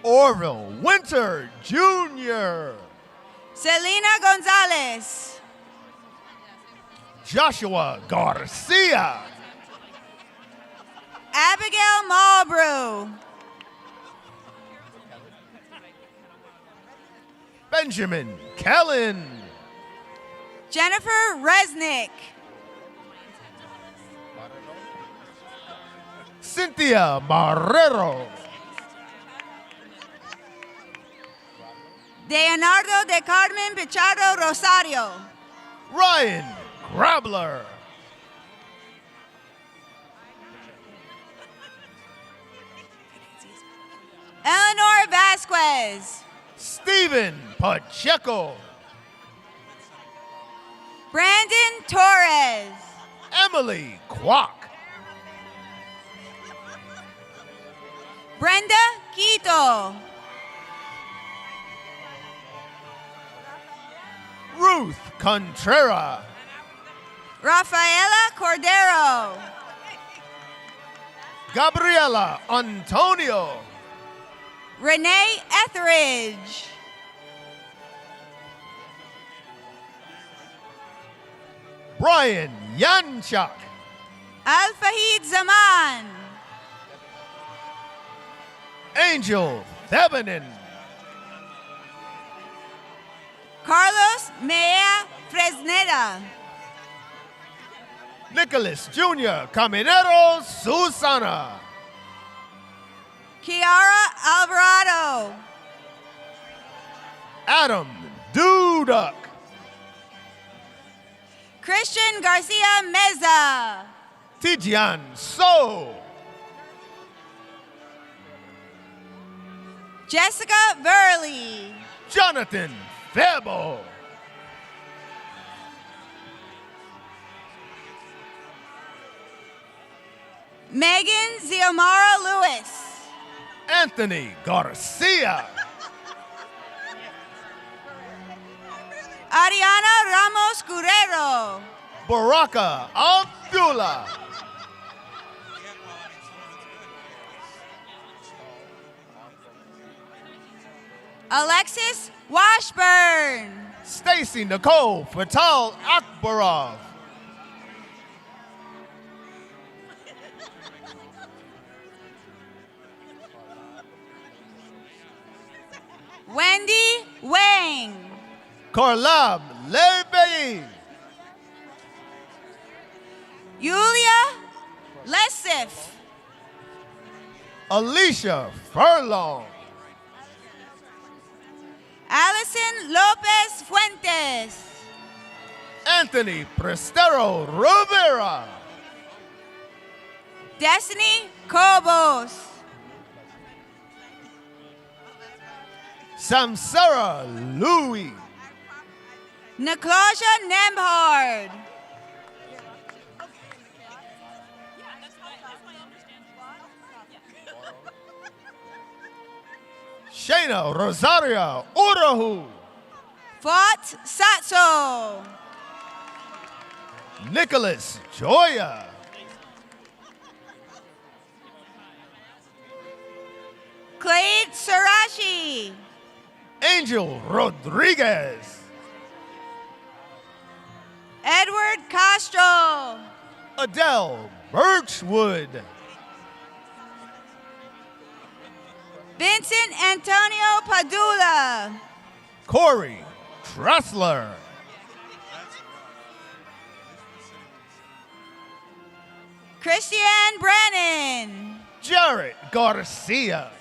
Orville Winter Jr. Selena Gonzalez. Joshua Garcia. Abigail Marlbrew. Benjamin Kellen. Jennifer Resnick. Cynthia Marrero. Leonardo de Carmen Pichardo Rosario. Ryan Grabler. Eleanor Vasquez. Steven Pacheco. Brandon Torres. Emily Kwok. Brenda Quito. Ruth Contreras. Rafaela Cordero. Gabriela Antonio. Renee Etheridge. Brian Yanchuk. Al-Fahid Zaman. Angel Thevenin. Carlos Mea Fresneda. Nicholas Jr. Caminero Susana. Kiara Alvarado. Adam Duduk. Christian Garcia Meza. Tijian So. Jessica Verley. Jonathan Febo. Megan Ziomara Lewis. Anthony Garcia. Ariana Ramos Guerrero. Baraka Abdullah. Alexis Washburn. Stacy Nicole Fatal Akbarov. Wendy Wang. Karlab Lebei. Smith. Alicia Furlong. Allison Lopez Fuentes. Anthony Prestero Rivera. Destiny Cobos. Samsara Louis. Niclosia Nembhard. Shayna Rosaria Urahu. Fort Satso. Nicholas Joya. Clade Sarashi. Angel Rodriguez. Edward Castro. Adele Birchwood. Vincent Antonio Padula. Corey Tressler. Christian Brennan. Jared Garcia.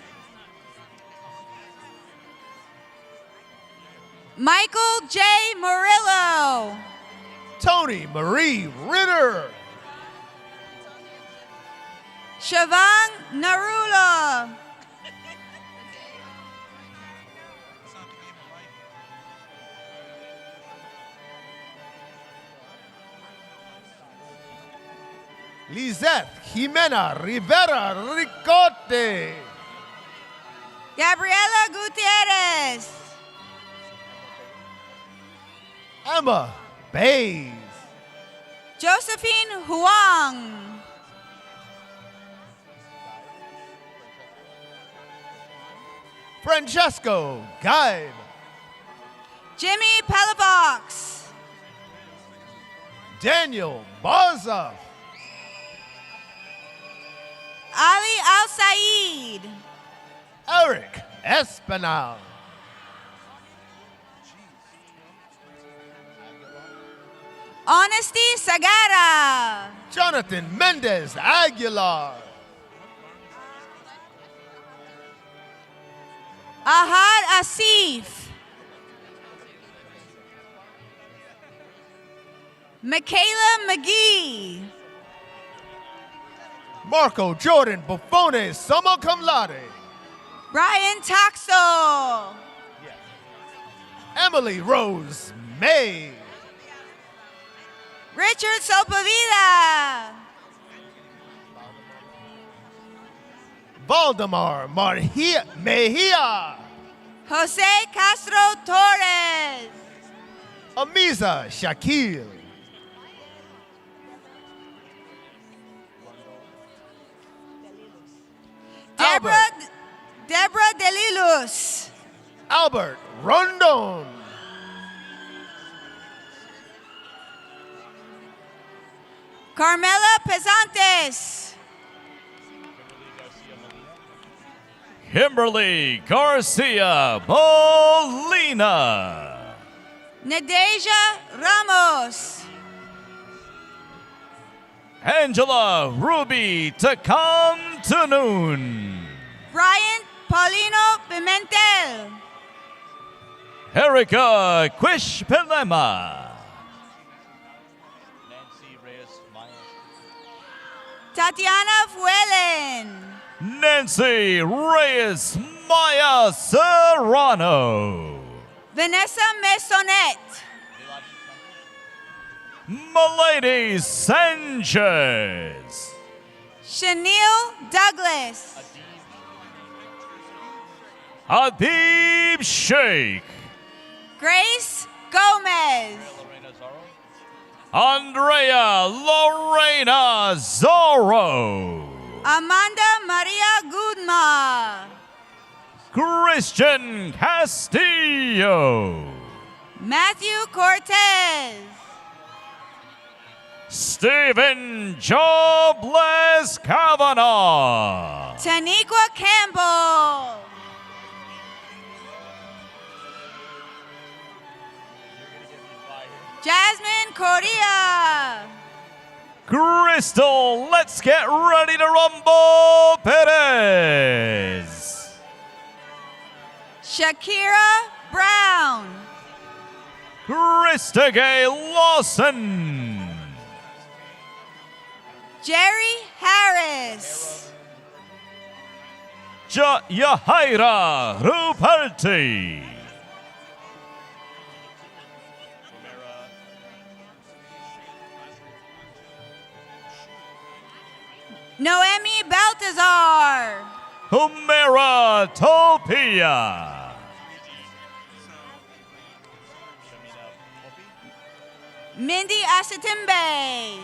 Michael J. Murillo. Tony Marie Ritter. Shavang Narula. Lizeth Jimena Rivera Ricote. Gabriela Gutierrez. Emma Bays. Josephine Huang. Francesco Guide. Jimmy Pellavox. Daniel Baza. Ali Al Said. Eric Espinal. Honesty Sagara. Jonathan Mendez Aguilar. Ahad Asif. Michaela McGee. Marco Jordan Buffone Summa Cum Laude. Brian Taxo. Emily Rose May. Richard Sopovida. Valdemar Mejia. Jose Castro Torres. Amiza Shakil. Deborah Delilus. Albert Rondon. Carmela Pesantes. Kimberly Garcia Molina. Nadeja Ramos. Angela Ruby Takantunun. Brian Paulino Pimentel. Erika Quishpilema. Tatiana Fuelen. Nancy Reyes Maya Serrano. Vanessa Mesonet. Milady Sanchez. Chanel Douglas. Adib Sheikh. Grace Gomez. Andrea Lorena Zorro. Amanda Maria Gudma. Christian Castillo. Matthew Cortez. Stephen Jobless Kavanaugh. Taniqua Campbell. Jasmine Correa. Crystal, let's get ready to rumble, Perez. Shakira Brown. Krista Gay Lawson. Jerry Harris. Yahaira Ruperti. Noemi Baltazar. Humera Topia. Mindy Asatimbe.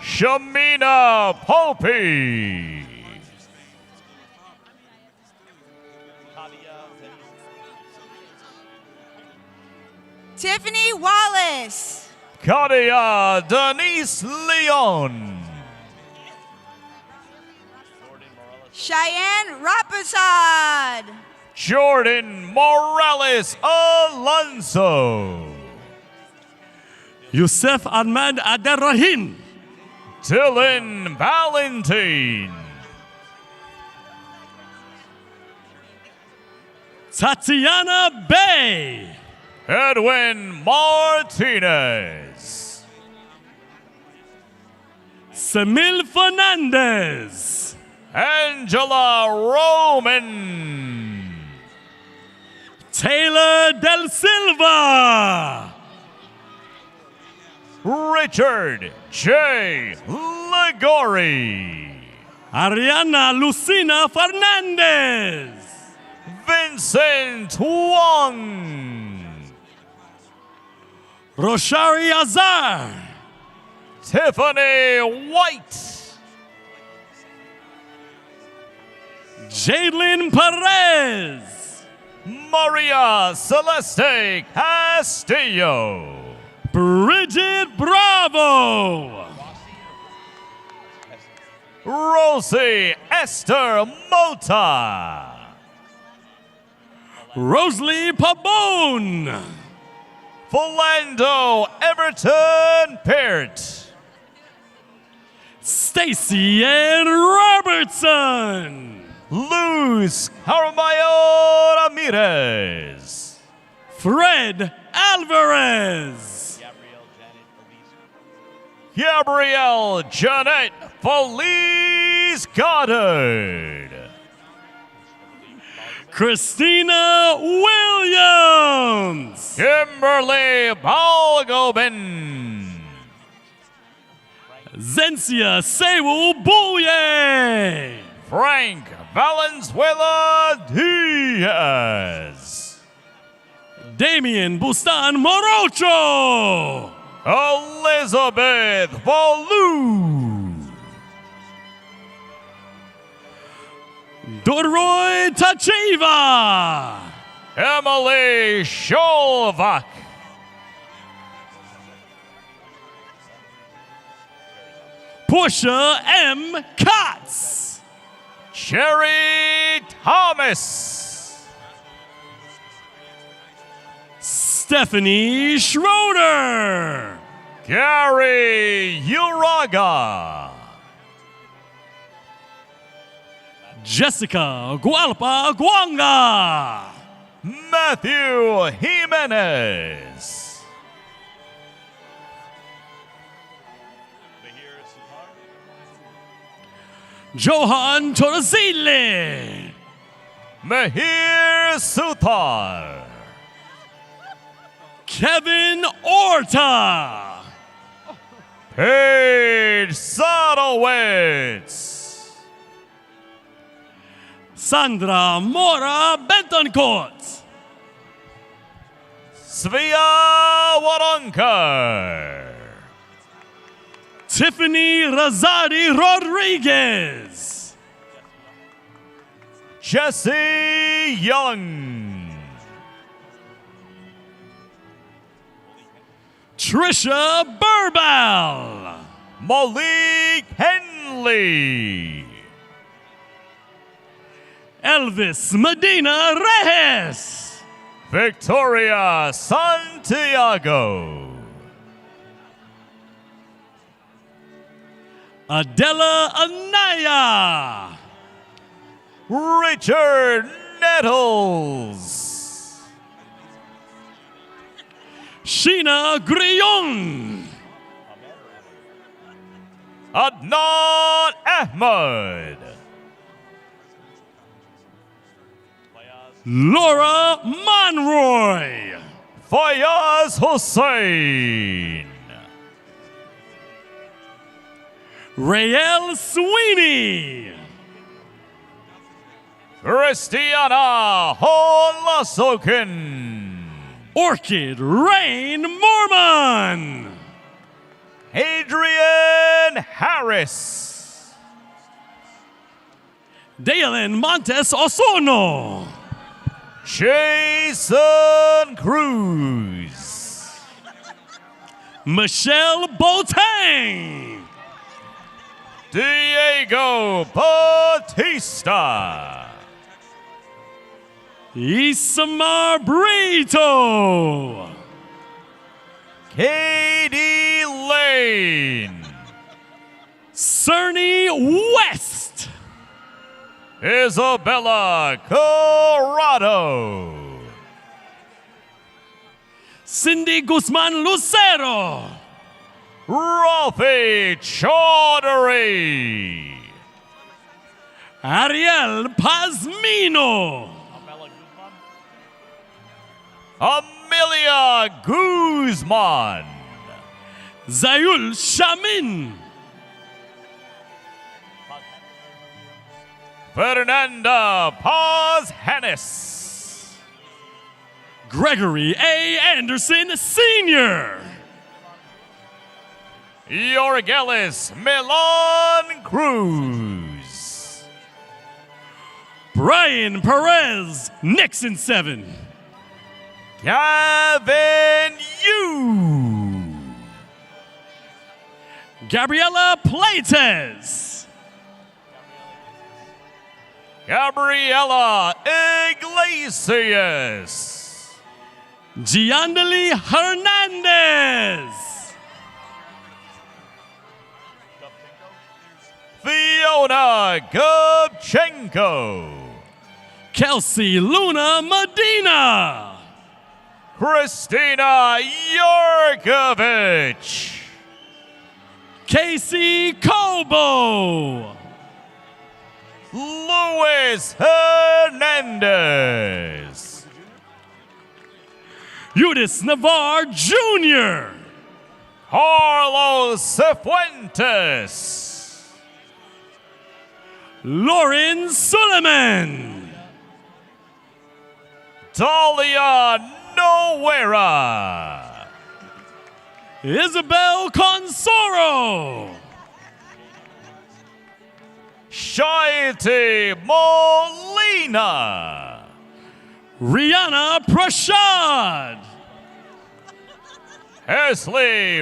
Shamina Popi. Tiffany Wallace. Kadia Denise Leon. Cheyenne Rapasad. Jordan Morales Alonso. Yusuf Ahmad Aderrahim. Dylan Valentine. Tatiana Bay. Edwin Martinez. Samil Fernandez. Angela Roman. Taylor Del Silva. Richard J. Ligori. Ariana Lucina Fernandez. Vincent Wong. Roshari Azar. Tiffany White. Jadlyn Perez. Maria Celeste Castillo. Bridget Bravo. Rosie Esther Mota. Rosalie Pabon. Philando Everton Peart. Stacy Ann Robertson. Luz Carmayo Ramirez. Fred Alvarez. Gabrielle Janet Felice Goddard. Christina Williams. Kimberly Balgobin. Zencia Sewu Bouye. Frank Valenzuela Diaz. Damian Bustan Morocho. Elizabeth Valou. Doroy Tacheva. Emily Sholvak. Portia M. Katz. Cherry Thomas. Stephanie Schroeder. Gary Uraga. Jessica Gualpa Guanga. Matthew Jimenez. Johan Torzile. Mahir Suthar. Kevin Orta. Paige Sadowitz. Sandra Mora Bentoncourt. Svia Waronker. Tiffany Razadi Rodriguez. Jesse Young. Trisha Burbal. Malik Henley. Elvis Medina Reyes. Victoria Santiago. Adela Anaya. Richard Nettles. Sheena Grillon. Adnan Ahmed. Laura Monroy. Fayaz Hussein. Rael Sweeney. Christiana Holasokin. Orchid Rain Mormon. Adrian Harris. Dalen Montes Osono. Jason Cruz. Michelle Boateng. Diego Batista. Isamar Brito. Katie Lane. Cerny West. Isabella Corrado. Cindy Guzman Lucero. Rafi Chaudhary. Ariel Pazmino. Amelia Guzman. Zayul Shamin. Fernanda Paz Hannes. Gregory A. Anderson Sr. Yorgelis Milan Cruz. Brian Perez Nixon 7. Gavin Yu. Gabriela Plates. Gabriela Iglesias. Giandeli Hernandez. Fiona Gubchenko. Kelsey Luna Medina. Christina Yorkovich. Casey Cobo. Luis Hernandez. Eudis Navarre Jr. Carlos Cifuentes. Lauren Suleiman. Talia Noguera. Isabel Consoro. Shaiti Molina. Rihanna Prashad. Hesley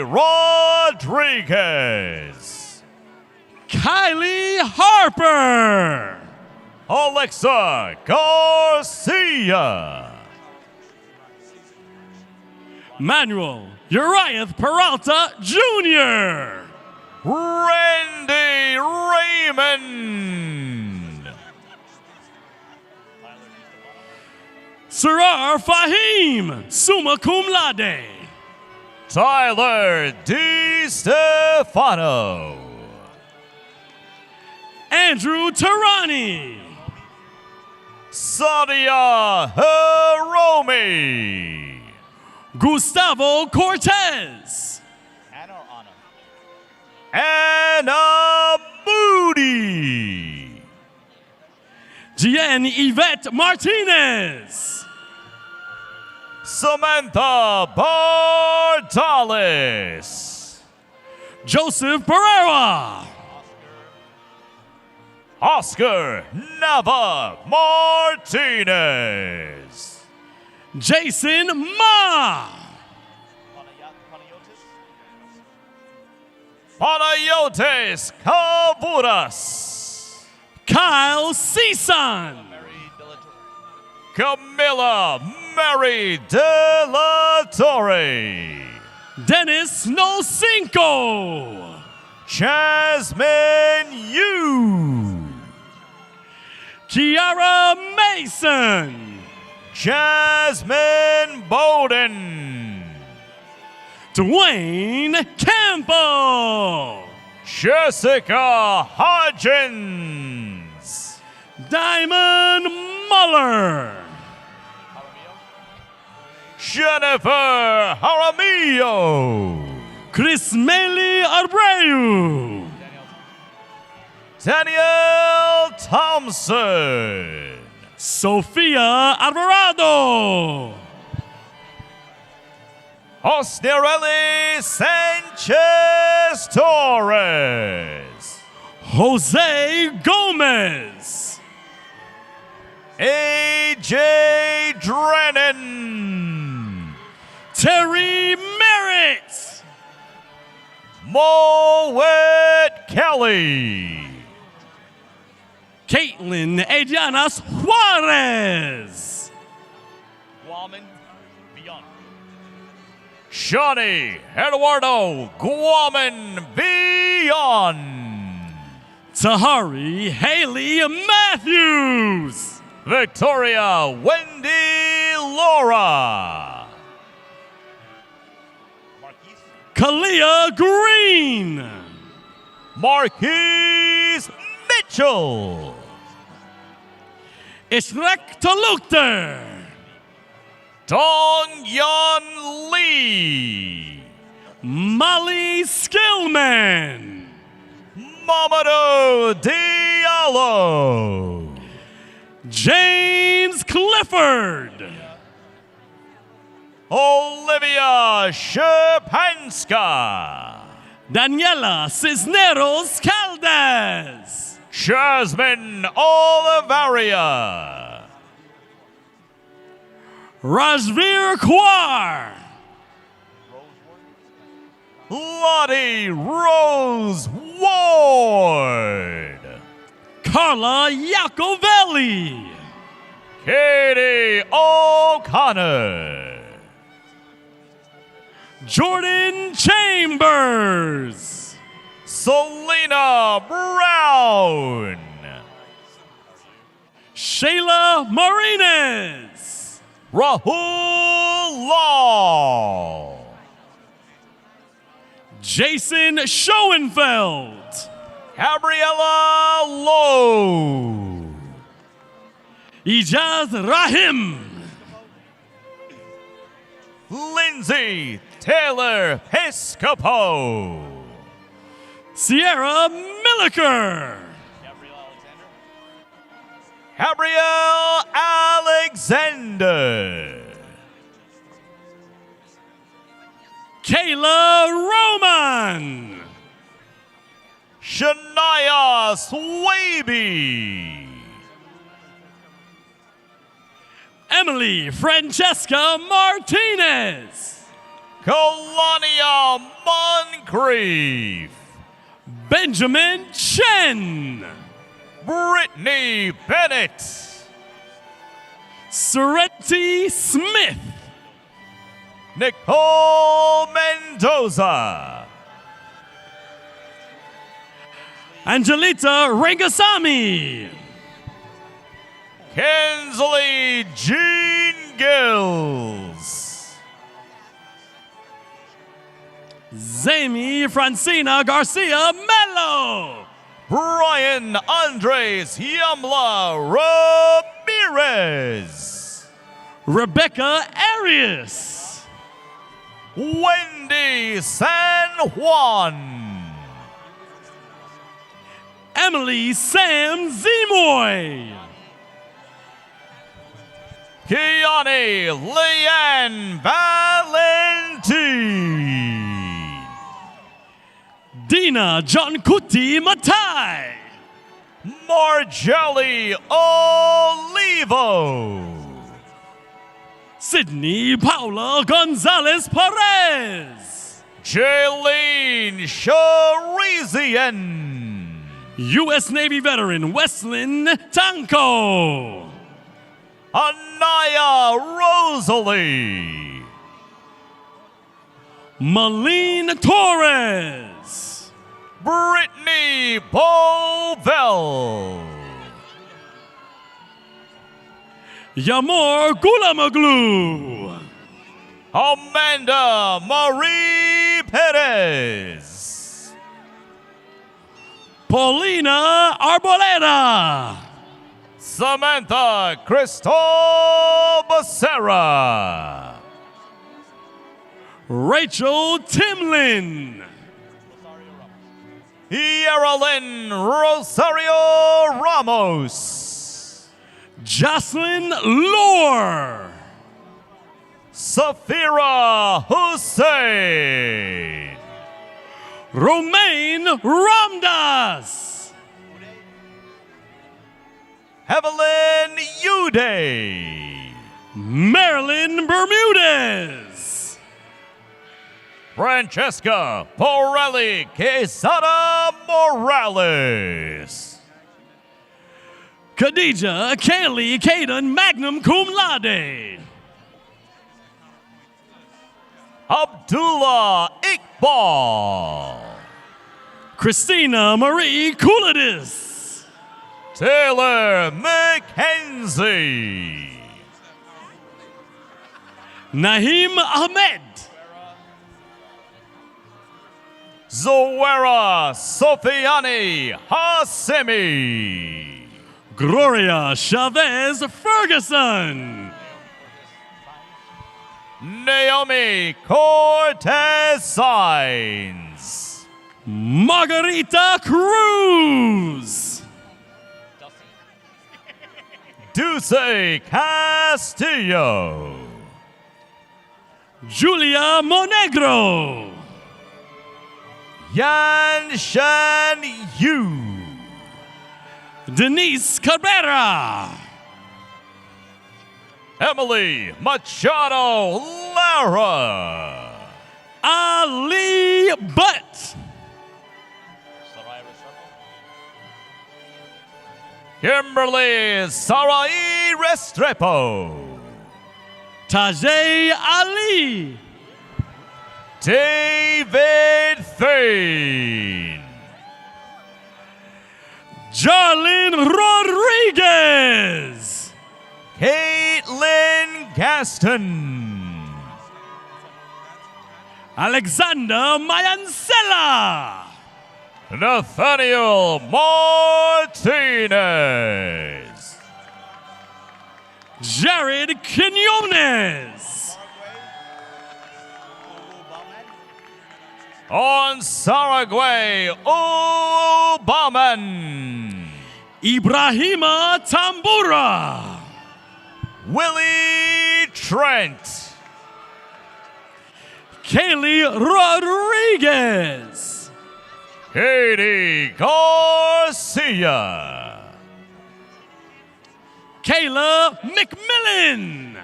Rodriguez. Kylie Harper. Alexa Garcia. Manuel Uriah Peralta Jr. Randy Raymond. Sarar Fahim, summa cum laude. Tyler Di Stefano. Andrew Tarani. Sadia Hiromi. Gustavo Cortez. Anna Moody. Jeanne Yvette Martinez. Samantha Bartales. Joseph Barrera. Oscar Nava Martinez. Jason Ma. Panayotis Kavuras. Kyle Cisan. Camilla Mary De La Torre. Dennis Nocinco. Jasmine Yu. Kiara Mason. Jasmine Bowden. Dwayne Campbell. Jessica Hodgins. Diamond Muller. Jennifer Jaramillo. Crismeli Abreu. Danielle Thompson. Sofia Alvarado. Osnarelli Sanchez Torres. Jose Gomez. AJ Drennan. Terry Merritt. Moet Kelly. Caitlin Adrianas Juarez. Guaman Beyond. Shawnee Eduardo Guaman Beyond. Tahari Haley Matthews. Victoria Wendy Laura. Kalia Green. Marquise Mitchell. Ishrek Talukter. Dong Yun Lee. Molly Skillman. Mamadou Diallo. James Clifford. Olivia Shepanska. Daniela Cisneros Caldas. Jasmine Olivaria. Rajveer Kaur. Lottie Rose Ward. Carla Iacovelli. Katie O'Connor. Jordan Chambers. Selena Brown. Shayla Martinez. Rahul Law. Jason Schoenfeld. Gabriella Lowe. Ijaz Rahim. Lindsay Taylor Piscopo. Sierra Milliker. Gabrielle Alexander. Kayla Roman. Shania Swaby. Emily Francesca Martinez. Colania Moncrief. Benjamin Chen. Brittany Bennett. Serenity Smith. Nicole Mendoza. Angelita Rangasamy. Kinsley Jean Gills. Zami Francina Garcia Mello. Brian Andres Yamla Ramirez. Rebecca Arias. Wendy San Juan. Emily Sam Zemoy. Kiani Leanne Valentine. Dina John Kuti Matai. Marjelli Olivo. Sydney Paula Gonzalez Perez. Jaylene Sharizian. U.S. Navy veteran Weslin Tanko. Anaya Rosalie. Malene Torres. Brittany Bovell. Yamor Gulamaglu. Amanda Marie Perez. Paulina Arboleda. Samantha Cristobal Becerra. Rachel Timlin. Yeralyn Rosario Ramos. Jocelyn Lohr. Safira Hussein. Romain Ramdas. Evelyn Uday. Marilyn Bermudez. Francesca Porelli Quesada Morales. Khadija Kaylee Caden Magnum Cum Laude. Abdullah Iqbal. Christina Marie Kouladis. Taylor McKenzie. Naheem Ahmed. Zoera Sofiani Hasemi. Gloria Chavez Ferguson. Naomi Cortez Sainz. Margarita Cruz. Dulce Castillo. Julia Monegro. Yan Shan Yu. Denise Cabrera. Emily Machado Lara. Ali Butt. Kimberly Sarai Restrepo. Tajay Ali. David Thane. Jarlene Rodriguez. Caitlin Gaston. Alexander Mayancella. Nathaniel Martinez. Jared Quinones. On Saragwe Ubaman. Ibrahima Tambura. Willie Trent. Kaylee Rodriguez. Katie Garcia. Kayla McMillan.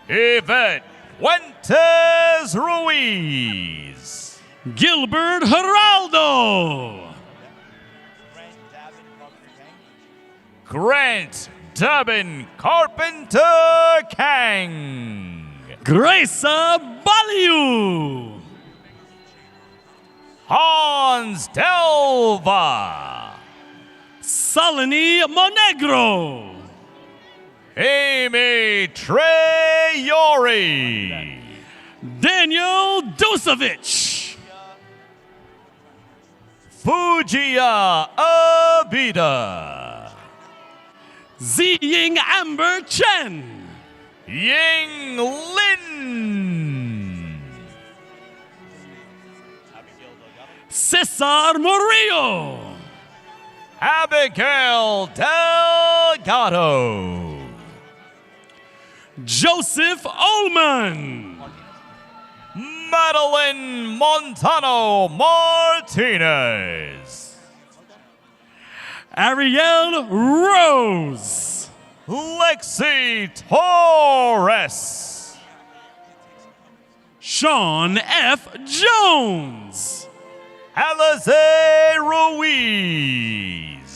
Yvette Fuentes Ruiz. Gilbert Geraldo. Grant Dabin Carpenter Kang. Grace Baliu. Hans Delva. Salini Monegro. Amy Treyori. Daniel Dusevich. Fujia Abida. Ziying Amber Chen. Ying Lin. Cesar Murillo. Abigail Delgado. Joseph Ullman. Madeline Montano Martinez. Ariel Rose. Lexi Torres. Sean F. Jones. Alize Ruiz.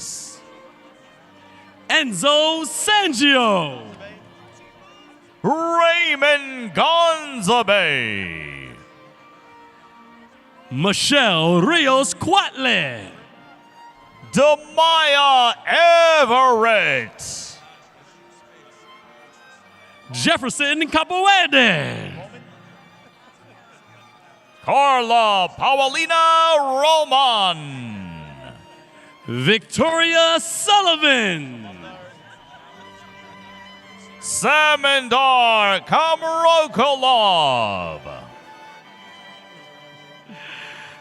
Enzo Sangio. Raymond Gonzabe. Michelle Rios Quatley. Demaya Everett. Jefferson Capoede. Carla Paulina Roman. Victoria Sullivan. Samandar Kamrokolov.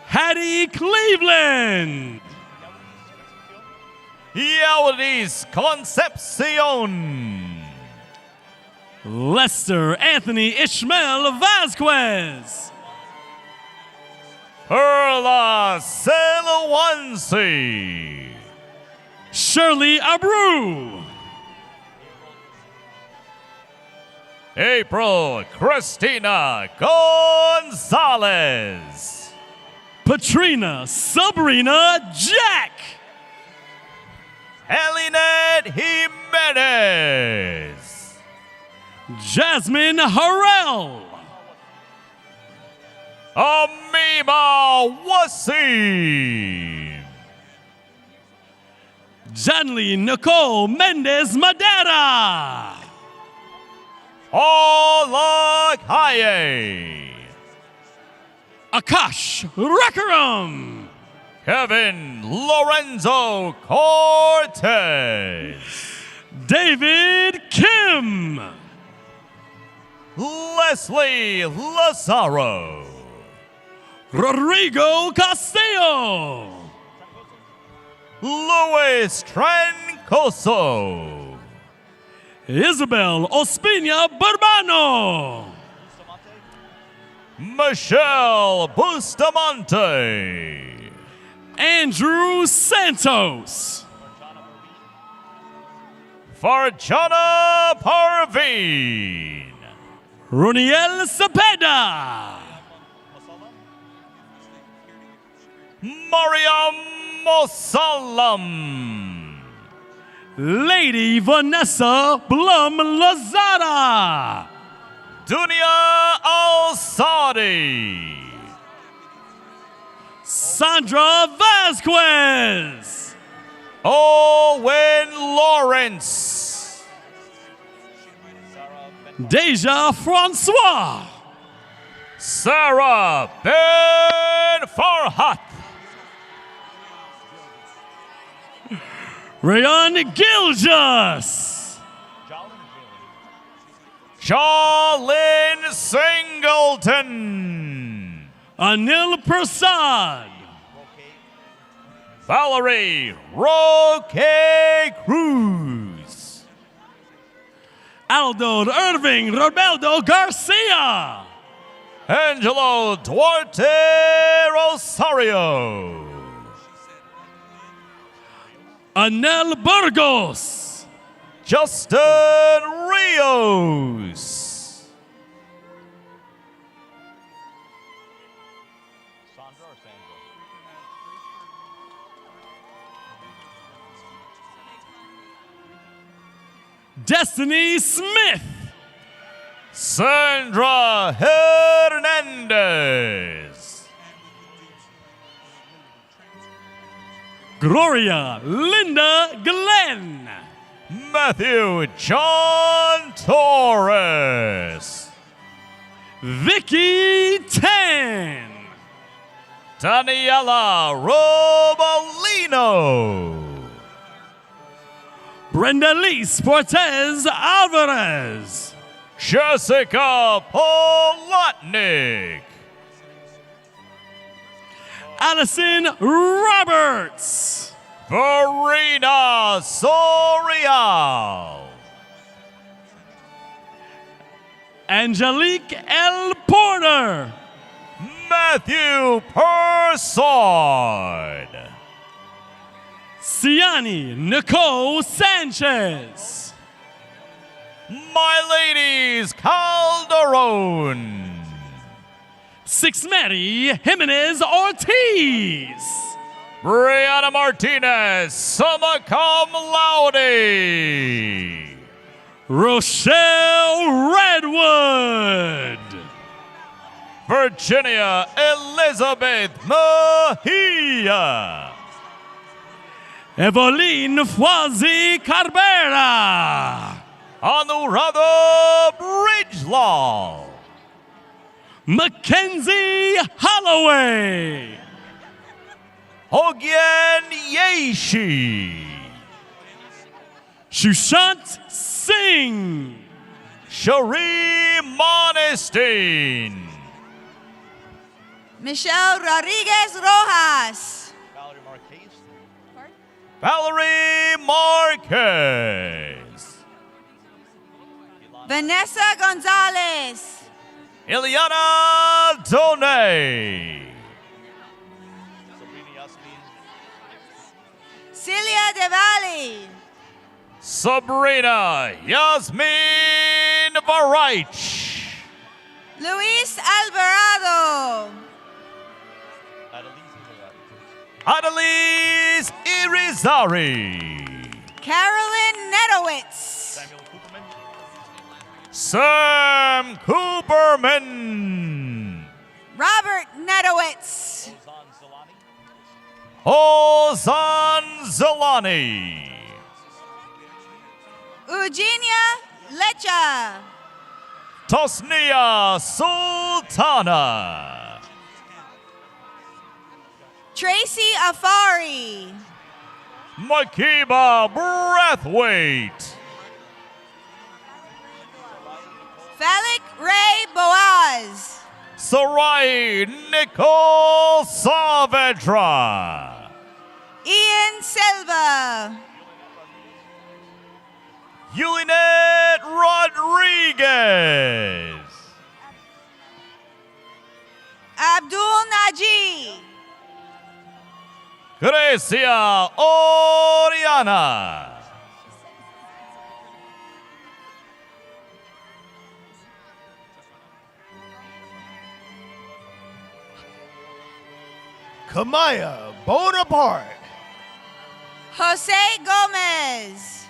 Hattie Cleveland. Yaudis Concepcion. Lester Anthony Ishmael Vasquez. Perla Selawansi. Shirley Abreu. April Christina Gonzalez. Patrina Sabrina Jack. Elinette Jimenez. Jasmine Harrell. Amima Wasim. Janly Nicole Mendez Madera. Olakaye. Akash Rakaram. Kevin Lorenzo Cortez. David Kim. Leslie Lazaro. Rodrigo Castillo. Luis Trancoso. Isabel Ospina Bourbano. Michelle Bustamante. Andrew Santos. Farjana Parveen. Roniel Cepeda. Mariam Mosalam. Lady Vanessa Blum Lazada. Dunia Al-Sadi. Sandra Vasquez. Owen Lawrence. Deja Francois. Sarah Ben Farhat. Rayon Giljas. Charlene Singleton. Anil Prasad. Valerie Roque Cruz. Aldo Irving Roberto Garcia. Angelo Duarte Rosario. Anel Burgos. Justin Rios. Sandra or Sandra? Destiny Smith. Sandra Hernandez. Gloria Linda Glenn. Matthew John Torres. Vicky Tan. Daniela Robalino. Brenda Lee Portez Alvarez. Jessica Polotnik. Allison Roberts. Verena Sorial. Angelique L. Porter. Matthew Persard. Siani Nicole Sanchez. My Ladies Calderon. Six Mary Jimenez Ortiz. Brianna Martinez, summa cum laude. Rochelle Redwood. Virginia Elizabeth Mejia. Evelyn Fwazi Carbera. Anuradha Bridgelaw. Mackenzie Holloway. Hogyen Yeshi. Shushant Singh. Cherie Monestein. Michelle Rodriguez Rojas. Valerie Marquez. Vanessa Gonzalez. Ileana Donay. Celia DeValley. Sabrina Yasmin Varich. Luis Alvarado. Adelise Irizarry. Carolyn Netowitz. Sam Cooperman. Robert Netowitz. Ozan Zalani. Eugenia Lecha. Tosnia Sultana. Tracy Afari. Makiba Brathwaite. Falik Ray Boaz. Sarai Nicole Saavedra. Ian Silva. Yulinet Rodriguez. Abdul Naji. Grecia Oriana. Kamaya Bonaparte. Jose Gomez.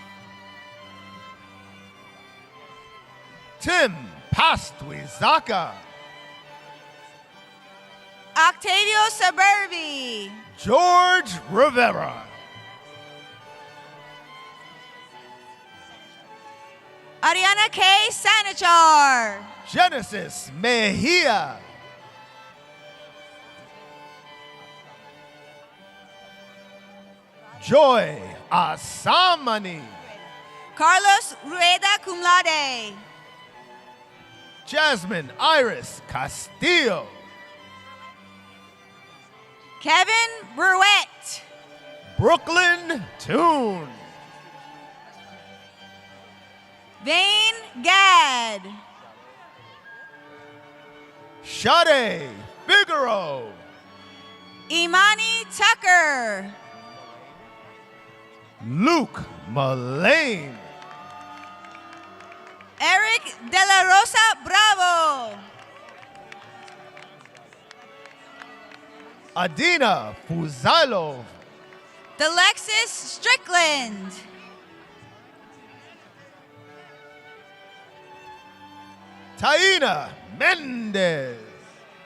Tim Pastuizaka. Octavio Suburbi. George Rivera. Ariana K. Sanachar. Genesis Mejia. Joy Asamani. Carlos Rueda Cum Laude. Jasmine Iris Castillo. Kevin Bruette. Brooklyn Toon. Vane Gad. Sade Figaro. Imani Tucker. Luke Mullane. Eric De La Rosa Bravo. Adina Fuzalo. Delexis Strickland. Taina Mendez.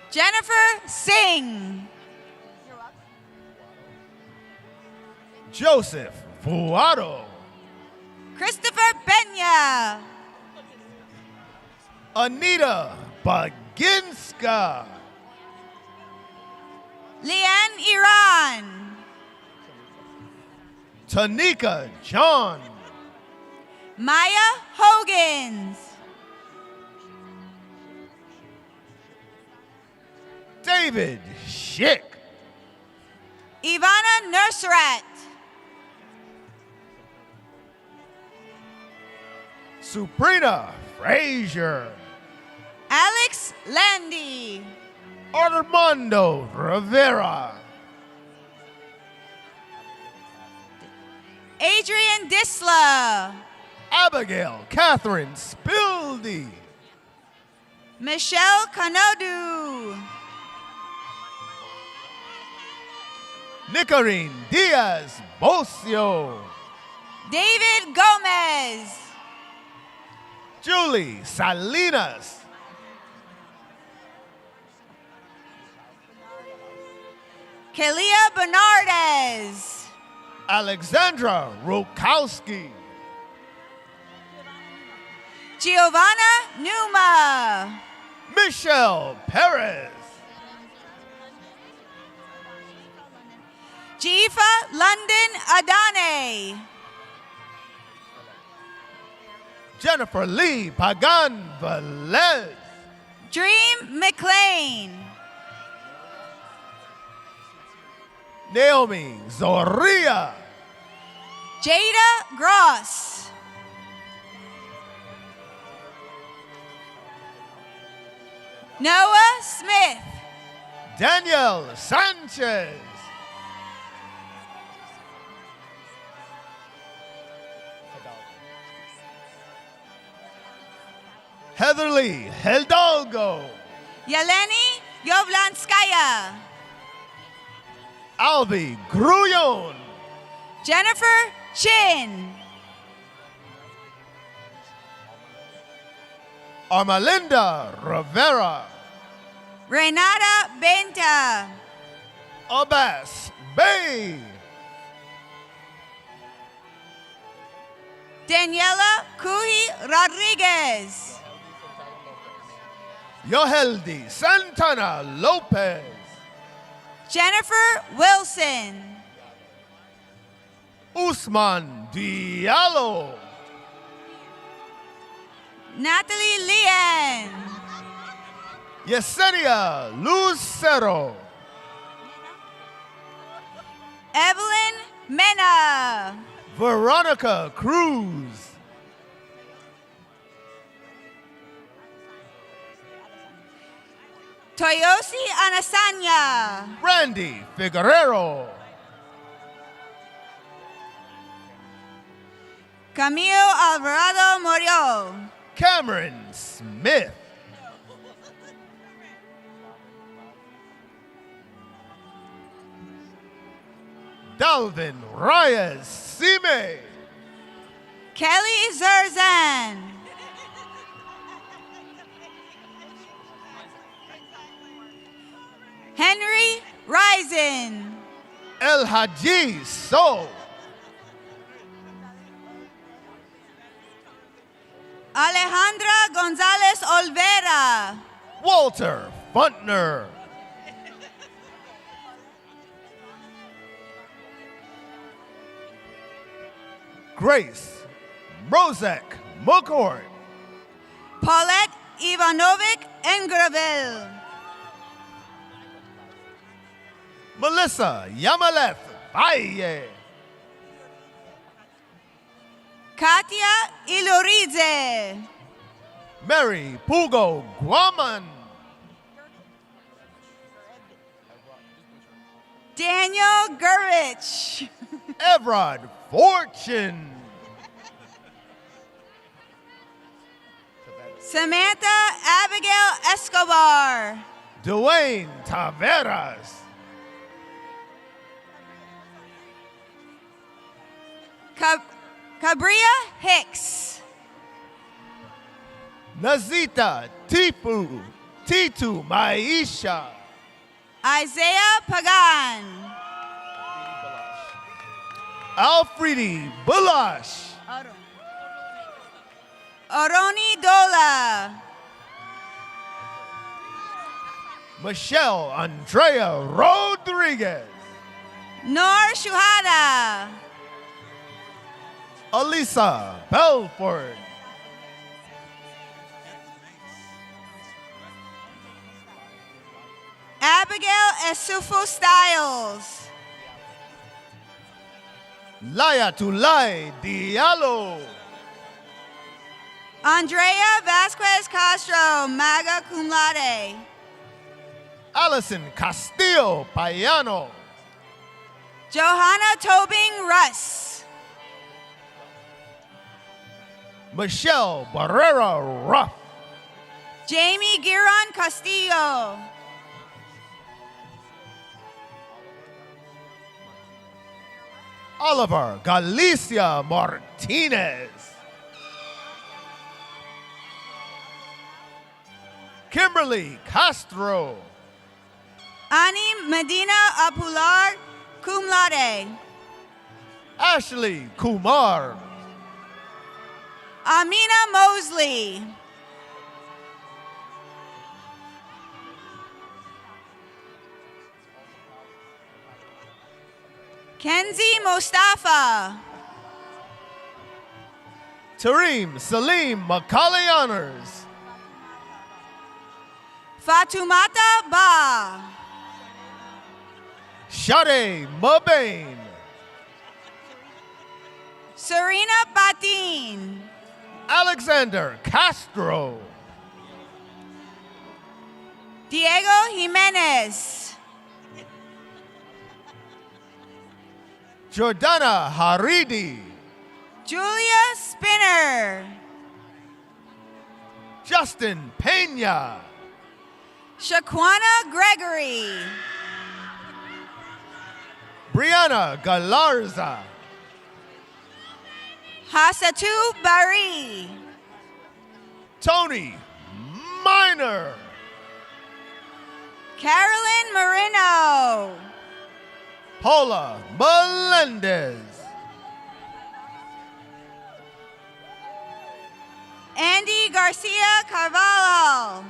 Jennifer Singh. Joseph Fuado. Christopher Pena. Anita Baginska. Leanne Iran. Tanika John. Maya Hogans. David Schick. Ivana Nurserat. Sabrina Frazier. Alex Landy. Armando Rivera. Adrian Disla. Abigail Catherine Spildy. Michelle Canodu. Nicarine Diaz Bocio. David Gomez. Julie Salinas. Kalia Bernardez. Alexandra Rokowski. Giovanna Numa. Michelle Perez. Jifa London Adane. Jennifer Lee Pagan Velez. Dream McLean. Naomi Zoria. Jada Gross. Noah Smith. Danielle Sanchez. Heather Lee Hidalgo. Yeleni Yovlanskaya. Alvi Grullon. Jennifer Chin. Armalinda Rivera. Renata Benta. Abbas Bay. Daniela Cuji Rodriguez. Yoheldi Santana Lopez. Jennifer Wilson. Usman Diallo. Natalie Lien. Yesenia Lucero. Evelyn Mena. Veronica Cruz. Toyosi Anasanya. Randy Figueroa. Camilo Alvarado Moriol. Cameron Smith. Dalvin Reyes Sime. Kelly Zerzan. Henry Risen. El Haji So. Alejandra Gonzalez Olvera. Walter Funtner. Grace Rozek McCourt. Paulette Ivanovic Engravel. Melissa Yamaleth Valle. Katia Iloridze. Mary Pugo Guaman. Daniel Gurvich. Evrod Fortune. Samantha Abigail Escobar. Dwayne Taveras. Cabria Hicks. Nazita Titu Maisha. Isaiah Pagan. Alfredi Bulash. Oroni Dola. Michelle Andrea Rodriguez. Nor Shuhada. Alisa Belford. Abigail Esufu Styles. Laya Tulay Diallo. Andrea Vasquez Castro, magna cum laude. Allison Castillo Payano. Johanna Tobing Russ. Michelle Barrera Ruff. Jamie Giron Castillo. Oliver Galicia Martinez. Kimberly Castro. Ani Medina Apular, cum laude. Ashley Kumar. Amina Mosley. Kenzie Mostafa. Tareem Salim Macaulay Honors. Fatumata Ba. Shade Mabane. Serena Batin. Alexander Castro. Diego Jimenez. Jordana Haridi. Julia Spinner. Justin Pena. Shaquana Gregory. Brianna Galarza. Hasatu Bari. Tony Minor. Carolyn Marino. Paula Melendez. Andy Garcia Carvalho.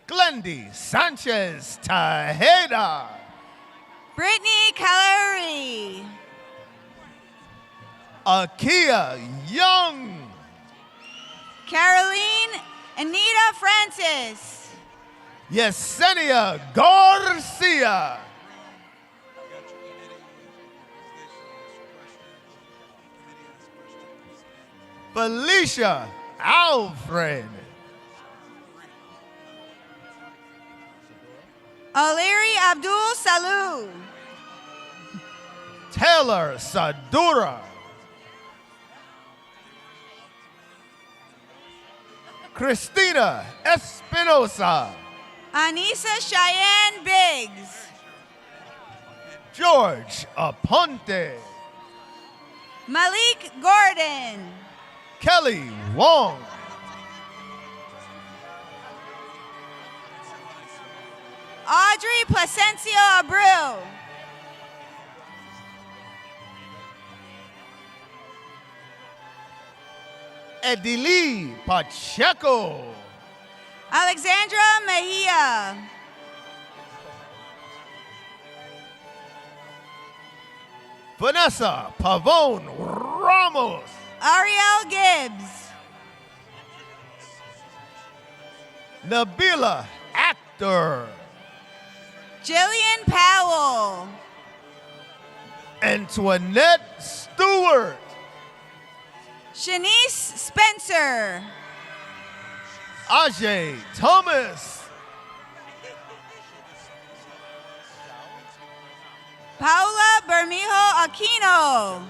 Glendy Sanchez Tejeda. Brittany Callery. Akia Young. Caroline Anita Francis. Yesenia Garcia. Felicia Alfred. O'Leary Abdul Salou. Taylor Sadura. Christina Espinosa. Anissa Cheyenne Biggs. George Aponte. Malik Gordon. Kelly Wong. Audrey Placencio Abreu. Edili Pacheco. Alexandra Mejia. Vanessa Pavone Ramos. Ariel Gibbs. Nabila Actor. Jillian Powell. Antoinette Stewart. Shanice Spencer. Ajay Thomas. Paula Bermejo Aquino.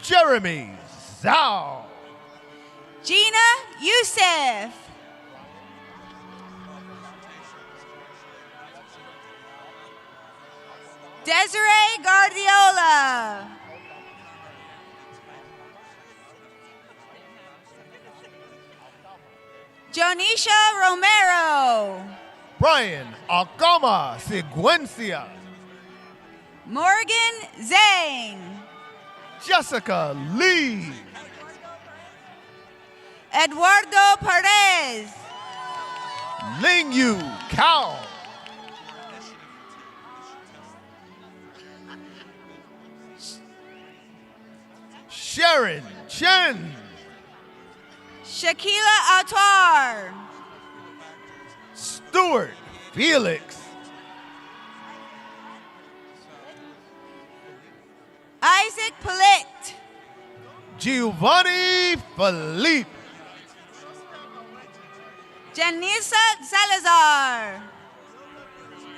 Jeremy Zhao. Gina Youssef. Desiree Guardiola. Jonisha Romero. Brian Acama Seguencia. Morgan Zhang. Jessica Lee. Eduardo Perez. Ling Yu Cao. Sharon Chen. Shakila Atwar. Stuart Felix. Isaac Palit. Giovanni Felipe. Janissa Salazar.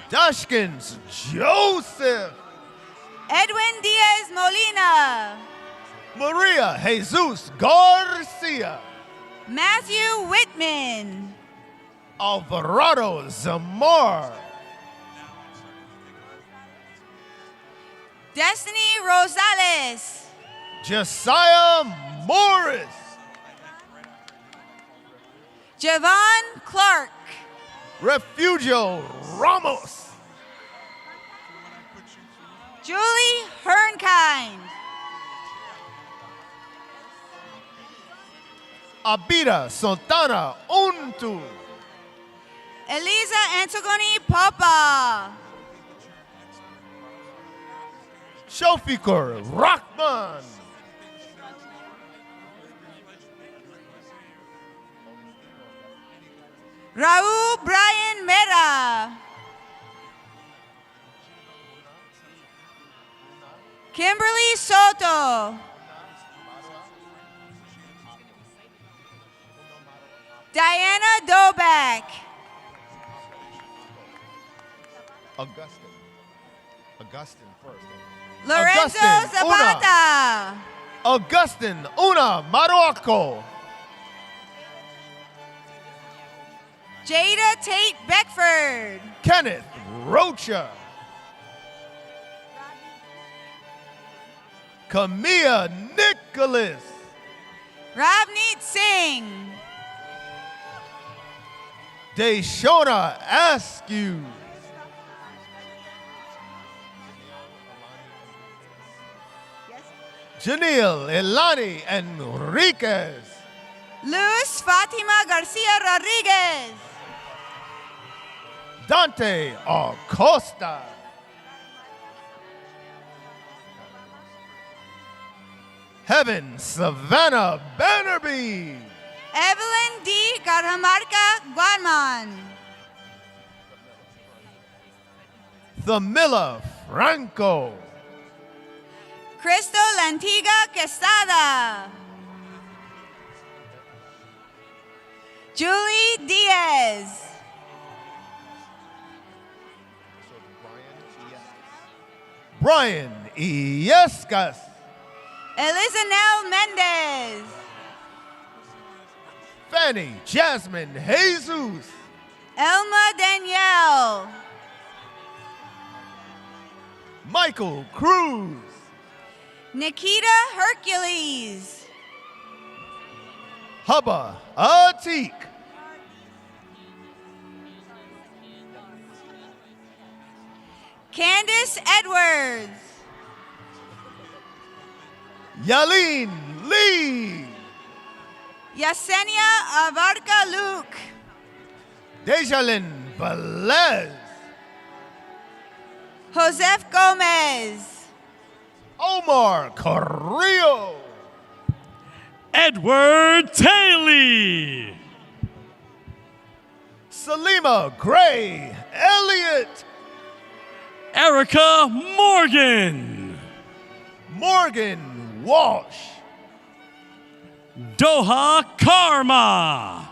Dashkins Joseph. Edwin Diaz Molina. Maria Jesus Garcia. Matthew Whitman. Alvarado Zamar. Destiny Rosales. Josiah Morris. Javon Clark. Refugio Ramos. Julie Hernkind. Abida Sultana Untu. Eliza Antogoni Papa. Shofikur Rahman. Raul Brian Mera. Kimberly Soto. Diana Doback. Augustine first. Lorenzo Zapata. Augustine Una Maruaco. Jada Tate Beckford. Kenneth Rocha. Camilla Nicholas. Ravneet Singh. Deshona Askew. Janelle Elani Enriquez. Luz Fatima Garcia Rodriguez. Dante Acosta. Heaven Savannah Bannerby. Evelyn D. Carjamarca Guanman. Thamila Franco. Crystal Lantiga Quesada. Julie Diaz. Brian Iescas. Elizanel Mendez. Fanny Jasmine Jesus. Elma Danielle. Michael Cruz. Nikita Hercules. Hubba Atik. Candace Edwards. Yaleen Lee. Yesenia Abarca Luke. Dejalyn Velez. Joseph Gomez. Omar Carrillo. Edward Taylor. Salima Gray Elliott. Erica Morgan. Morgan Walsh. Doha Karma.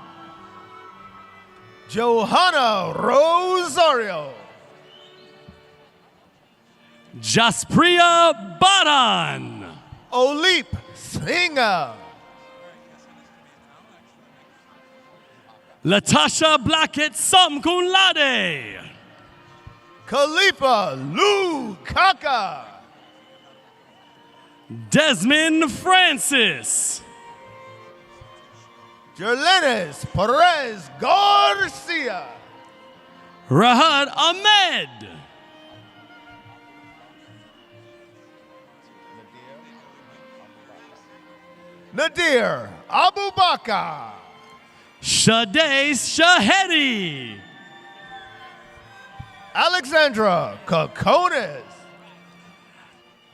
Johanna Rosario. Jaspriya Badan. Olip Singa. Latasha Blackett Sum Cum Laude. Khalifa Lou Kaka. Desmond Francis. Jerlenes Perez Garcia. Rahad Ahmed. Nadir Abubakar. Shade Shahedi. Alexandra Kokonis.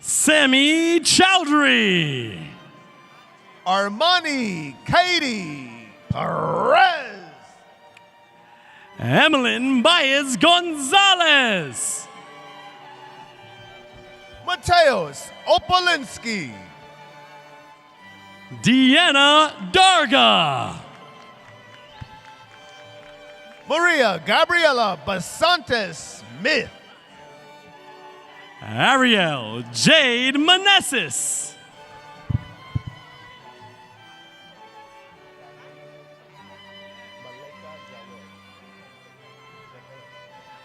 Sammy Chowdhury. Armani Katie Perez. Emelyn Baez Gonzalez. Mateos Opolinski. Deanna Darga. Maria Gabriela Basantes Smith. Ariel Jade Manessis.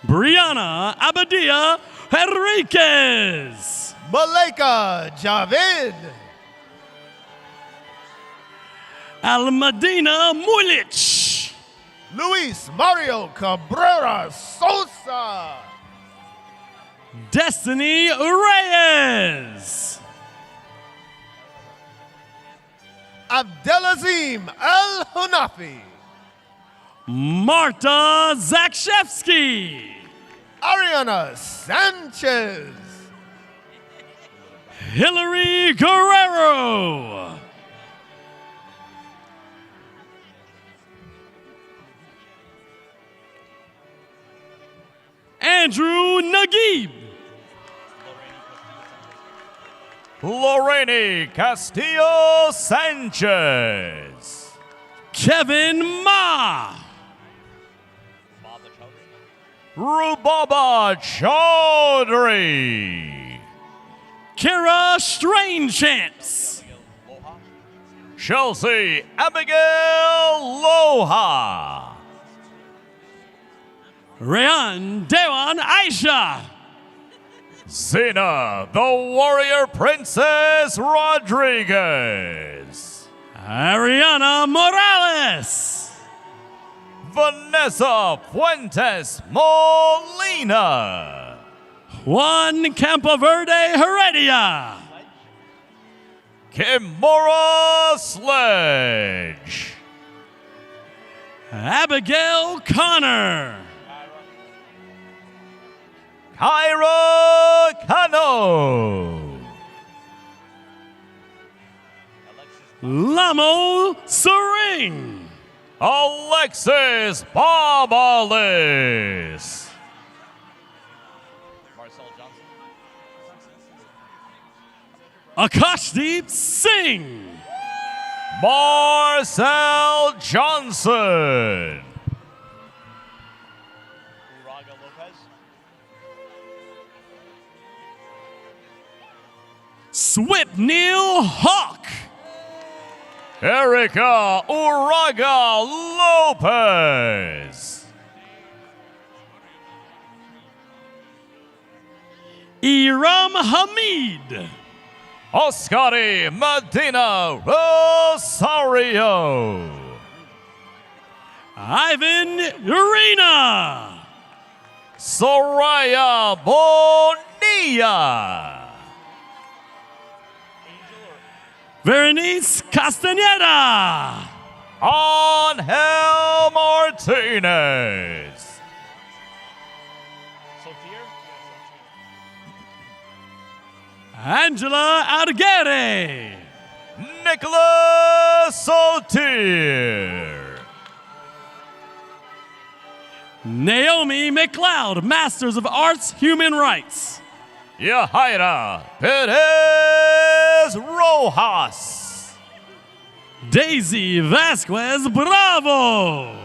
Brianna Abadia Henriquez. Maleka Javed. Almadina Mulich. Luis Mario Cabrera Sosa. Destiny Reyes. Abdelazim El Hunafi. Marta Zakshevsky. Ariana Sanchez. Hillary Guerrero. Andrew Naguib. Lorraine Castillo Sanchez. Kevin Ma. Rubaba Chaudhry. Kara Strange-Champs. Chelsea Abigail Loha. Rayan Dewan Aisha. Zena the Warrior Princess Rodriguez. Ariana Morales. Vanessa Fuentes Molina. Juan Campaverde Heredia. Kimora Sledge. Abigail Connor. Kyra Cano. Lamo Sering. Alexis Barbalis. Akashdeep Singh. Marcel Johnson. Swip Neil Hawk. Erica Uraga Lopez. Iram Hamid. Oscari Medina Rosario. Ivan Urena. Soraya Bonilla. Berenice Castaneda. Angel Martinez. Angela Aldeguerre. Nicholas Sotir. Naomi McLeod, Masters of Arts, Human Rights. Yahaira Perez Rojas. Daisy Vasquez Bravo.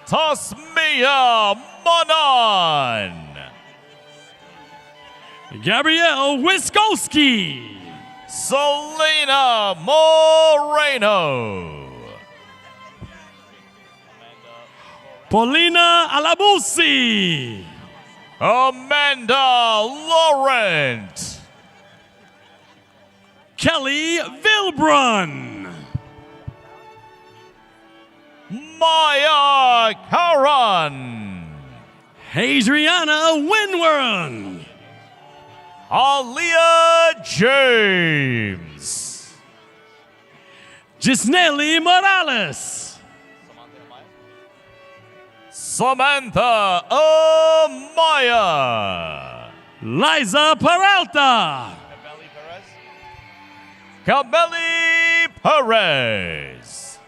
Tasmia Manan. Gabrielle Wiskowski. Selena Moreno. Paulina Alabusi. Amanda Laurent. Kelly Vilbrun. Maya Karan. Adriana Winward. Aaliyah James. Gisnelli Morales. Samantha Amaya. Liza Peralta. Cameli Perez.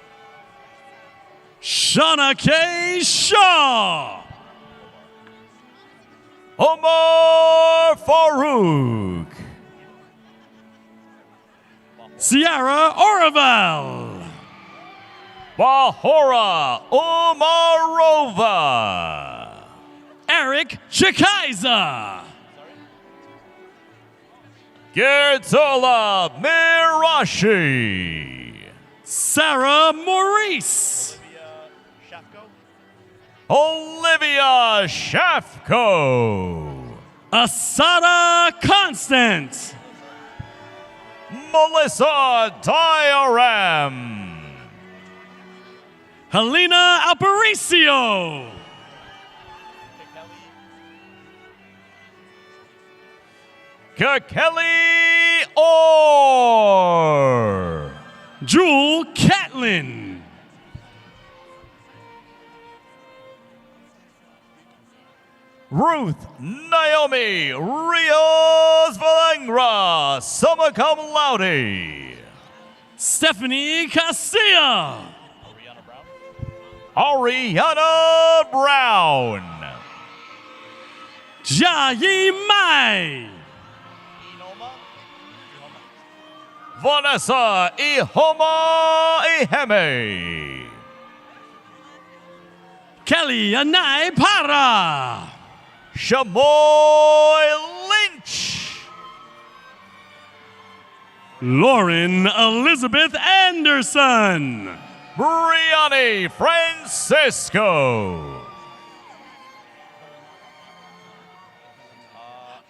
Shauna K. Shaw. Omar Farouk. Sierra Oraval. Bahora Umarova. Eric Chikaiza. Gertola Mirashi. Sarah Maurice. Olivia Shafko. Asada Constant. Melissa Dioram. Helena Aparicio. Kelly Orr. Jewel Catlin. Ruth Naomi Rios Valengra, summa cum laude. Stephanie Casilla. Ariana Brown. Jayi Mai. Vanessa Ihoma Iheme. Kelly Anai Para. Shamoy Lynch. Lauren Elizabeth Anderson. Brianni Francisco.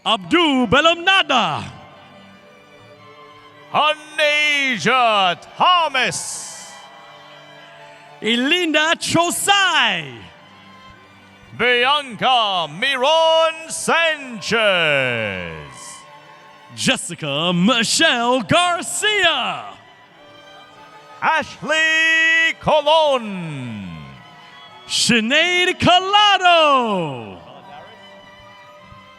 Abdul Belamnada. Anasia Thomas. Elinda Chosai. Bianca Miron Sanchez. Jessica Michelle Garcia. Ashley Colon. Sinead Collado.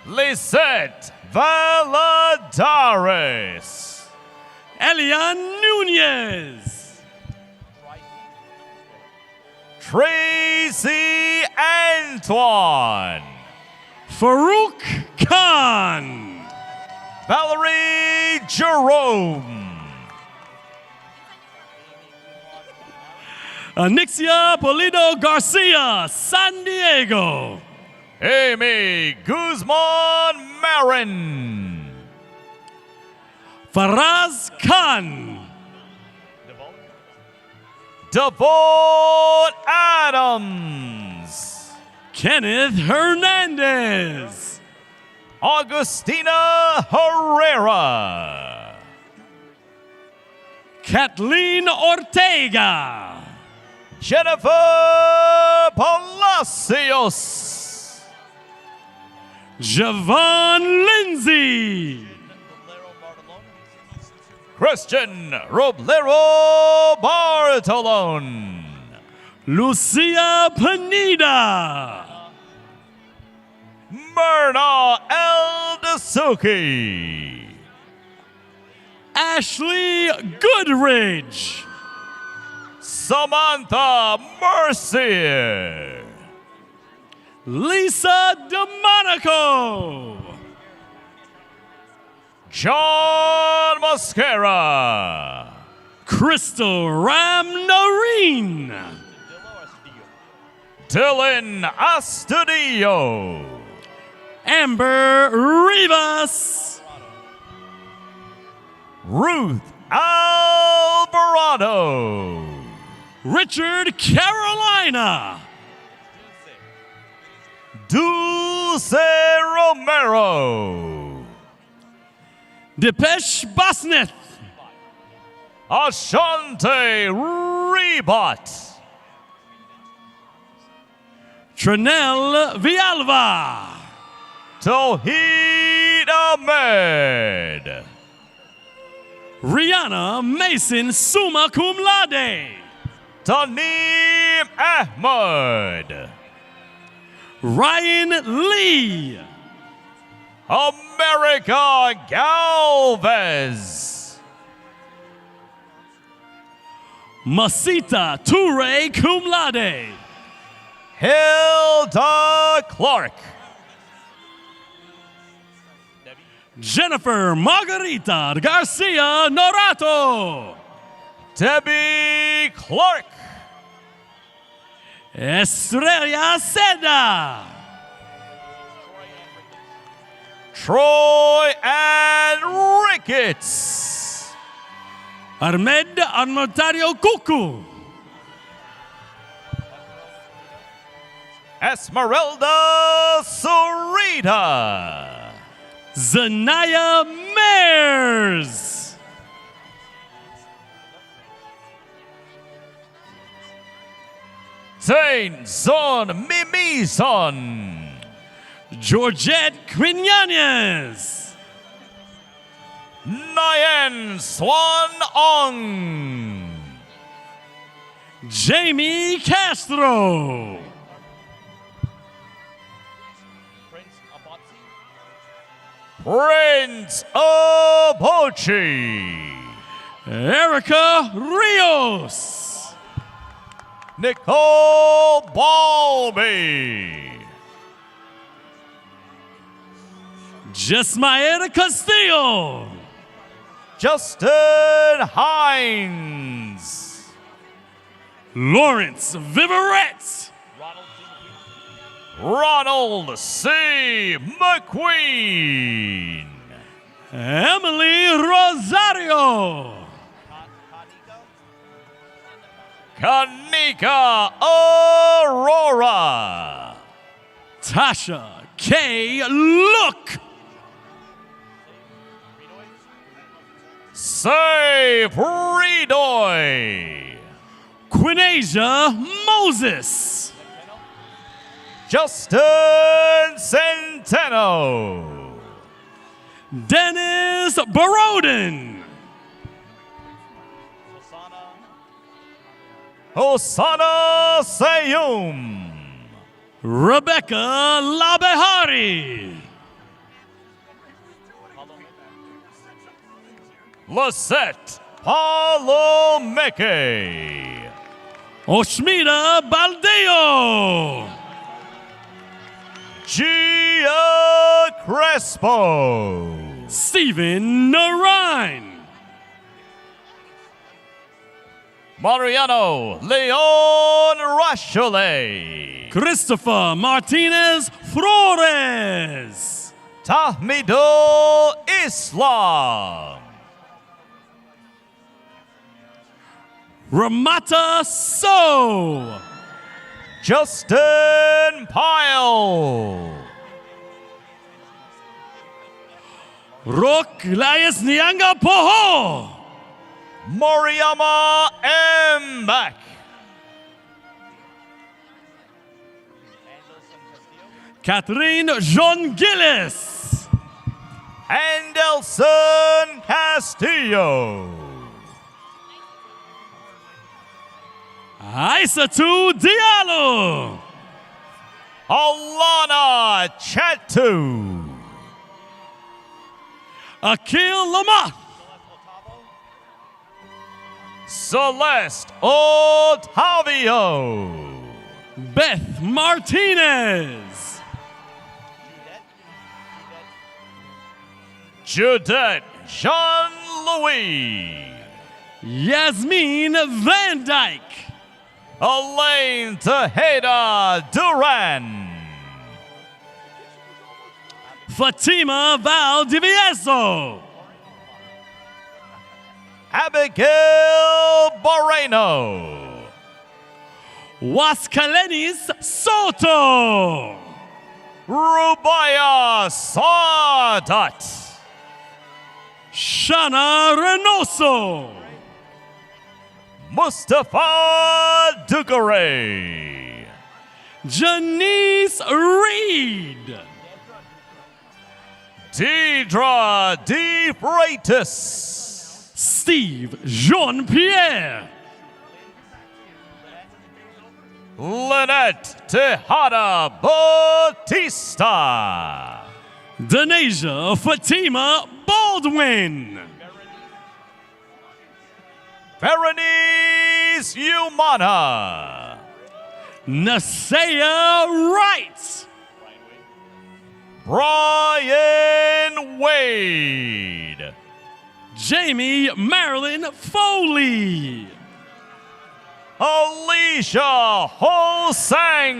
Lisette Valadares. Elian Nunez. Tracy Antoine. Farouk Khan. Valerie Jerome. Anixia Polido Garcia, San Diego. Amy Guzman Marin. Faraz Khan. Devon Adams. Kenneth Hernandez. Augustina Herrera. Kathleen Ortega. Jennifer Palacios. Javon Lindsay. Christian Roblero Bartolon. Lucia Pineda. Myrna Eldasuki. Ashley Goodridge. Samantha Mercier. Lisa DeMonaco. John Mosquera. Crystal Ramnarine. Dylan Astudillo. Amber Rivas. Ruth Alvarado. Richard Carolina. Dulce Romero. Depeche Basneth. Ashante Rebat. Trinell Villalba. Tawheed Ahmed. Rihanna Mason summa cum laude. Taneem Ahmed. Ryan Lee. America Galvez. Masita Toure cum laude. Hilda Clark. Jennifer Margarita Garcia Norato. Debbie Clark. Estrella Seda. Troy and Ricketts. Ahmed Armentario Cucu. Esmeralda Surita. Zanaya Mears. Saint Zon Mimison. Georgette Quinones. Nyan Swan Ong. Jamie Castro. Prince Obochi. Erica Rios. Nicole Balby. Jesmaera Castillo. Justin Hines. Lawrence Viverette. Ronald C. McQueen. Emily Rosario. Kanika Aurora. Tasha K. Look. Save Redoy. Quinasia Moses. Justin Centeno. Dennis Baroden. Hosanna Sayum. Rebecca Labehari. Lisette Palomeke. Oshmita Baldeo. Gia Crespo. Stephen Narine. Mariano Leon Racholet. Christopher Martinez Flores. Tahmido Islam. Ramata So. Justin Pyle. Rock Laias Nyanga Poho. Moriama Mbak. Catherine Jean Gillis. Andelson Castillo. Aissatou Diallo. Alana Chatu. Akil Lamont. Celeste Otavio. Beth Martinez. Judette Jean-Louis. Yasmin Van Dyke. Elaine Tejeda Duran. Fatima Valdivieso. Abigail Moreno. Waskalenis Soto. Rubaya Sadat. Shana Reynoso. Mustafa Dugare. Janice Reed. Deidra De Freitas. Steve Jean-Pierre. Lynette Tejada Batista. Denasia Fatima Baldwin. Berenice Umana. Nasaya Wright. Brian Wade. Jamie Marilyn Foley. Alicia Hosang.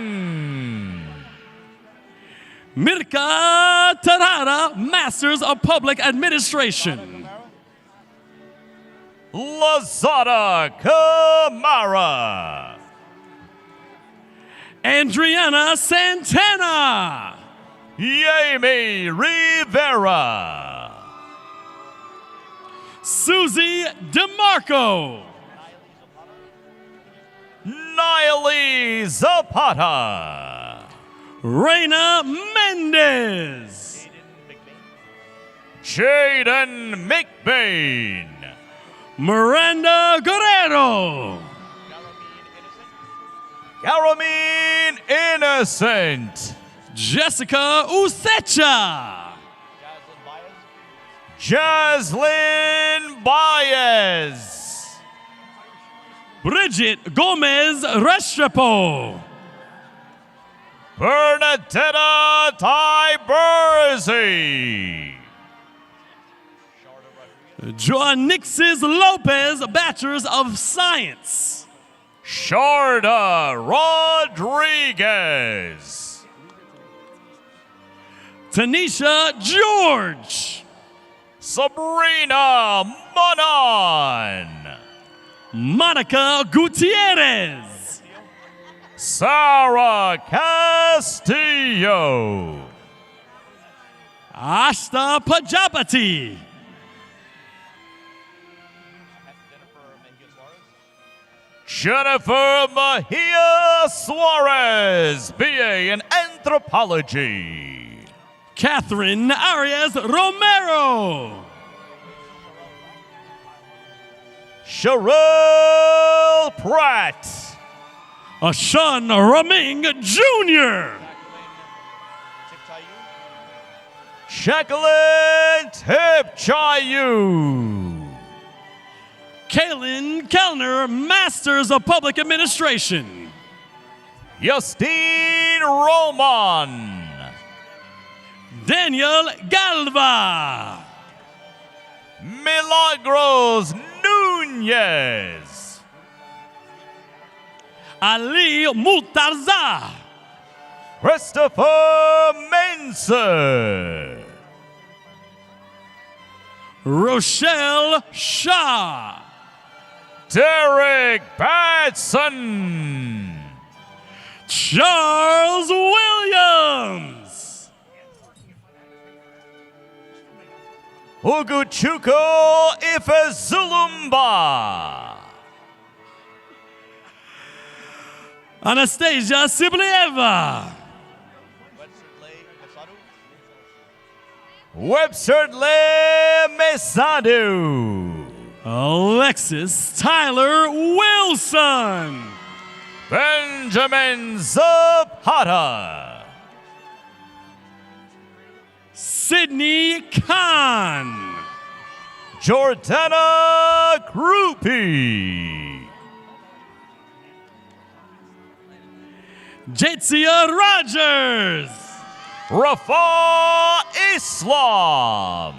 Mirka Tarara, Masters of Public Administration. Lazada Kamara. Adriana Santana. Yami Rivera. Susie DeMarco. Naili Zapata. Reina Mendez. Jaden McBain. Miranda Guerrero. Garamine Innocent. Jessica Usecha. Jaslyn Baez. Bridget Gomez Restrepo. Bernadetta Tiberzi. Joanixis Lopez, Bachelors of Science. Sharda Rodriguez. Tanisha George. Sabrina Monon. Monica Gutierrez. Sarah Castillo. Ashta Pajapati. Jennifer Mejia Suarez, BA in Anthropology. Catherine Arias Romero. Sherelle Pratt. Ashan Raming Jr. Jacqueline Tipchayu. Kaylin Kellner, Masters of Public Administration. Justine Roman. Daniel Galva. Milagros Nunez. Ali Mutarza. Christopher Mensa. Rochelle Shaw. Derek Batson. Charles Williams. Uguchuko Ifezulumba. Anastasia Siblieva. Webster Le Mesadu. Alexis Tyler Wilson. Benjamin Zapata. Sydney Khan. Jordana Krupi. Jetsia Rogers. Rafa Islam.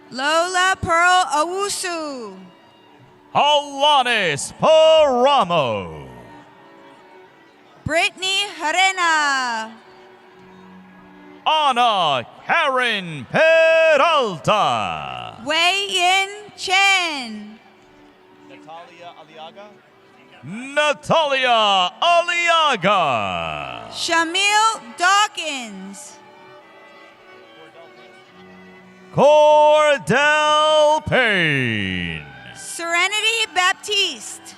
Lola Pearl Owusu. Alanis Paramo. Brittany Harena. Anna Karen Peralta. Wei Yin Chen. Natalia Aliaga. Shamil Dawkins. Cordell Payne. Serenity Baptiste.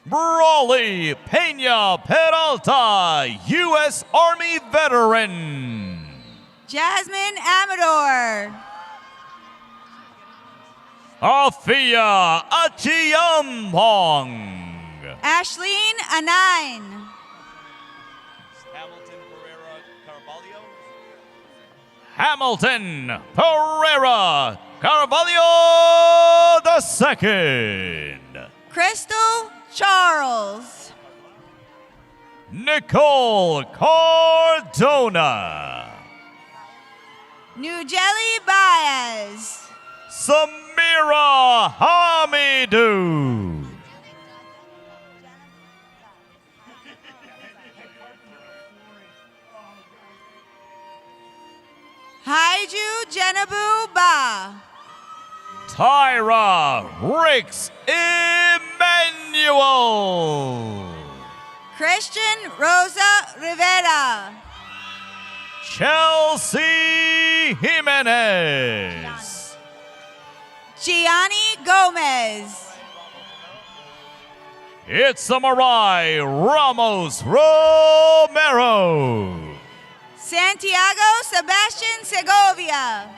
Brawley Pena Peralta, U.S. Army veteran. Jasmine Amador. Afia Achiampong. Ashleen Anine. Hamilton Pereira Carvalho II. Crystal Charles. Nicole Cardona. Nujeli Baez. Samira Hamidou. Haiju Jenabu Ba. Tyra Ricks Emmanuel. Christian Rosa Rivera. Chelsea Jimenez. Gianni Gomez. Itzamarai Ramos Romero. Santiago Sebastian Segovia.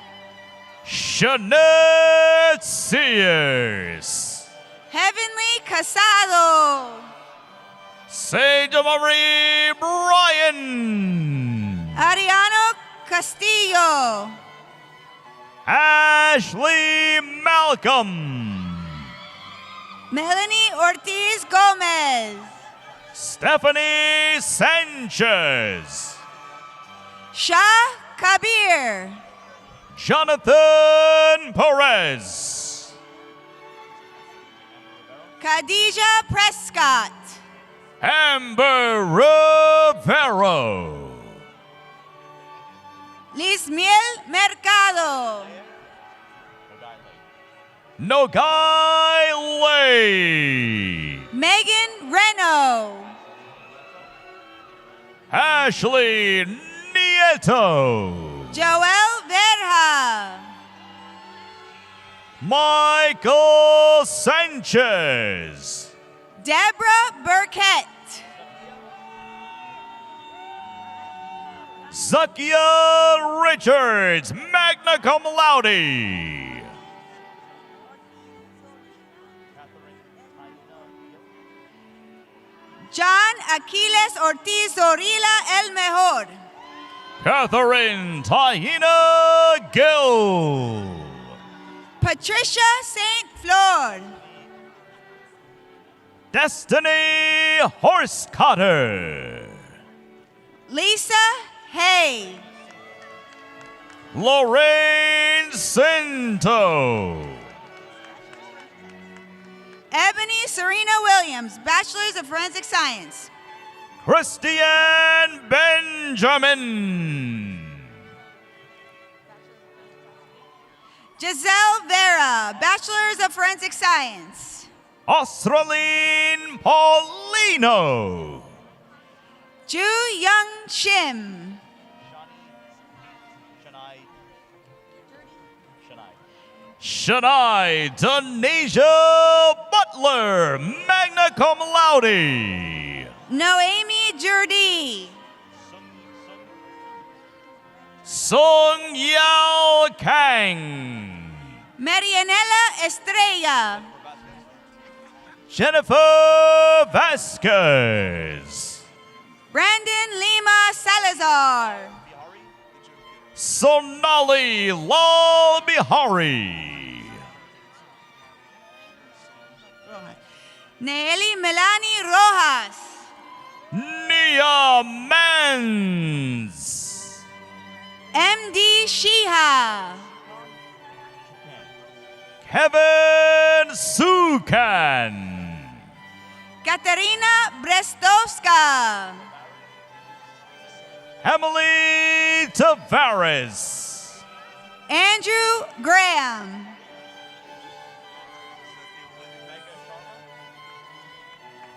Shanette Sears. Heavenly Casado. Sage Marie Bryan. Ariano Castillo. Ashley Malcolm. Melanie Ortiz Gomez. Stephanie Sanchez. Shah Kabir. Jonathan Perez. Khadija Prescott. Amber Rivero. Lismiel Mercado. Nogai Lay. Megan Reno. Ashley Nieto. Joel Verja. Michael Sanchez. Deborah Burkett. Zakia Richards, magna cum laude. John Aquiles Ortiz Zorila El Mejor. Catherine Tahina Gill. Patricia St. Flor. Destiny Horsecutter. Lisa Hay. Lorraine Cinto. Ebony Serena Williams, Bachelor's of Forensic Science. Christian Benjamin. Giselle Vera, Bachelor's of Forensic Science. Australine Paulino. Ju Young Shim. Shania Denasia Butler, magna cum laude. Noemi Jurdi. Sung Yao Kang. Marianela Estrella. Jennifer Vasquez. Brandon Lima Salazar. Sonali Lal Bihari. Neeli Melanie Rojas. Nia Mans. MD Shiha. Kevin Sukan. Katerina Brestovska. Emily Tavares. Andrew Graham.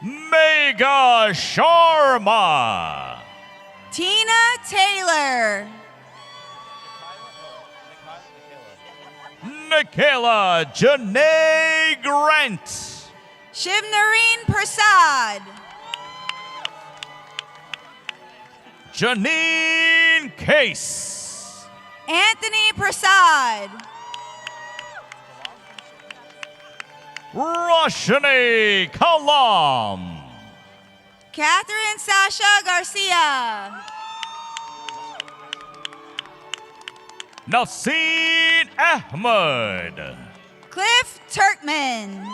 Mega Sharma. Tina Taylor. Nikayla Janae Grant. Shivnarine Prasad. Janine Case. Anthony Prasad. Roshani Kalam. Catherine Sasha Garcia. Naseen Ahmed. Cliff Turkman.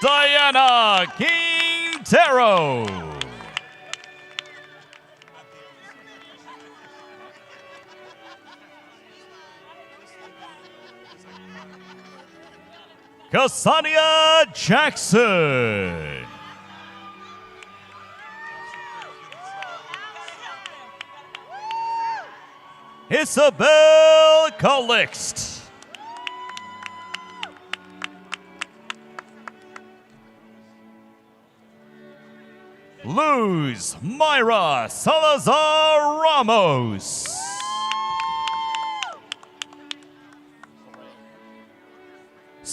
Diana Quintero. Cassania Jackson. Isabel Calixt. Luz Myra Salazar Ramos.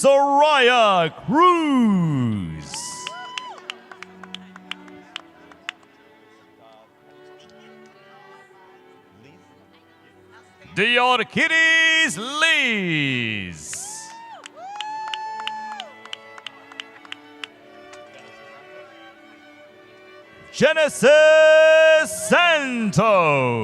Soraya Cruz. Diorkides Lees. Genesis Santos.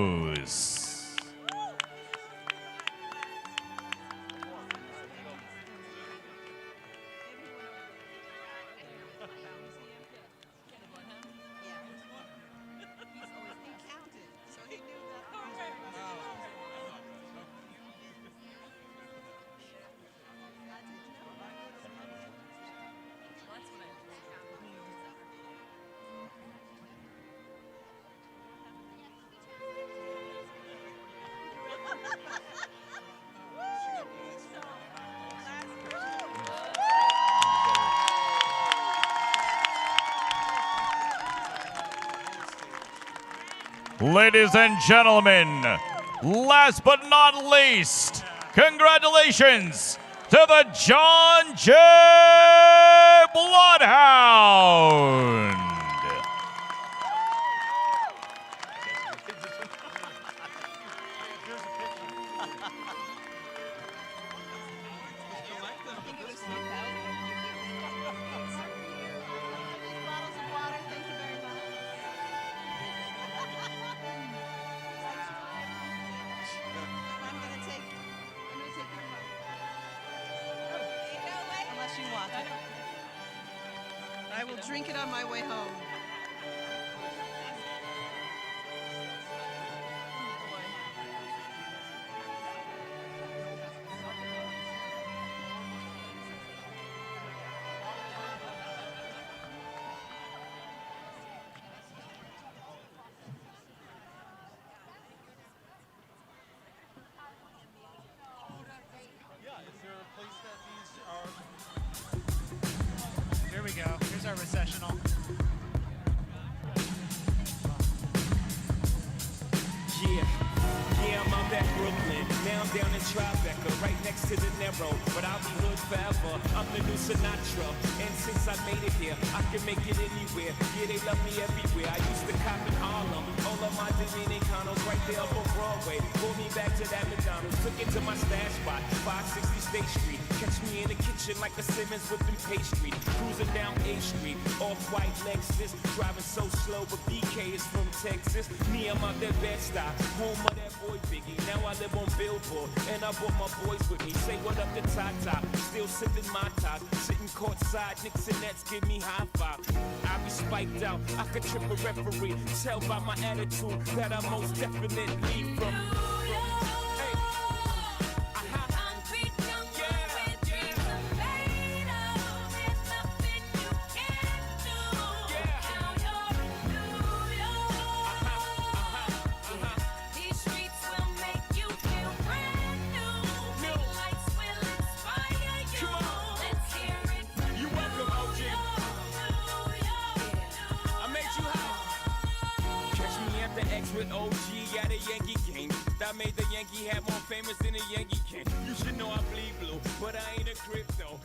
Ladies and gentlemen, last but not least, congratulations to the John J. Bloodhound. I will drink it on my way home. Here we go. Here's our recessional. Yeah, I'm out at Brooklyn. Now I'm down in Tribeca, right next to the Narrow. But I'll be hood forever. I'm the new Sinatra. And since I made it here, I can make it anywhere. Yeah, they love me everywhere. I used to cop in Harlem. All of my Dominicanos right there up on Broadway. Pulled me back to that McDonald's. Took it to my stash spot, 560 State Street. Catch me in the kitchen like a Simmons whipping pastry. Cruising down A Street, off-white Lexus. Driving so slow, but BK is from Texas. Me, I'm out there Bed-Stuy, home of that boy Biggie. Now I live on Billboard, and I brought my boys with me. Say what up to Tata, still sipping my top. Sitting courtside, Knicks and Nets give me high five. I be spiked out, I could trip a referee. Tell by my attitude that I most definitely from. With OG at a Yankee game. That made the Yankee hat more famous than a Yankee can. You should know I bleed blue, but I ain't a crypto.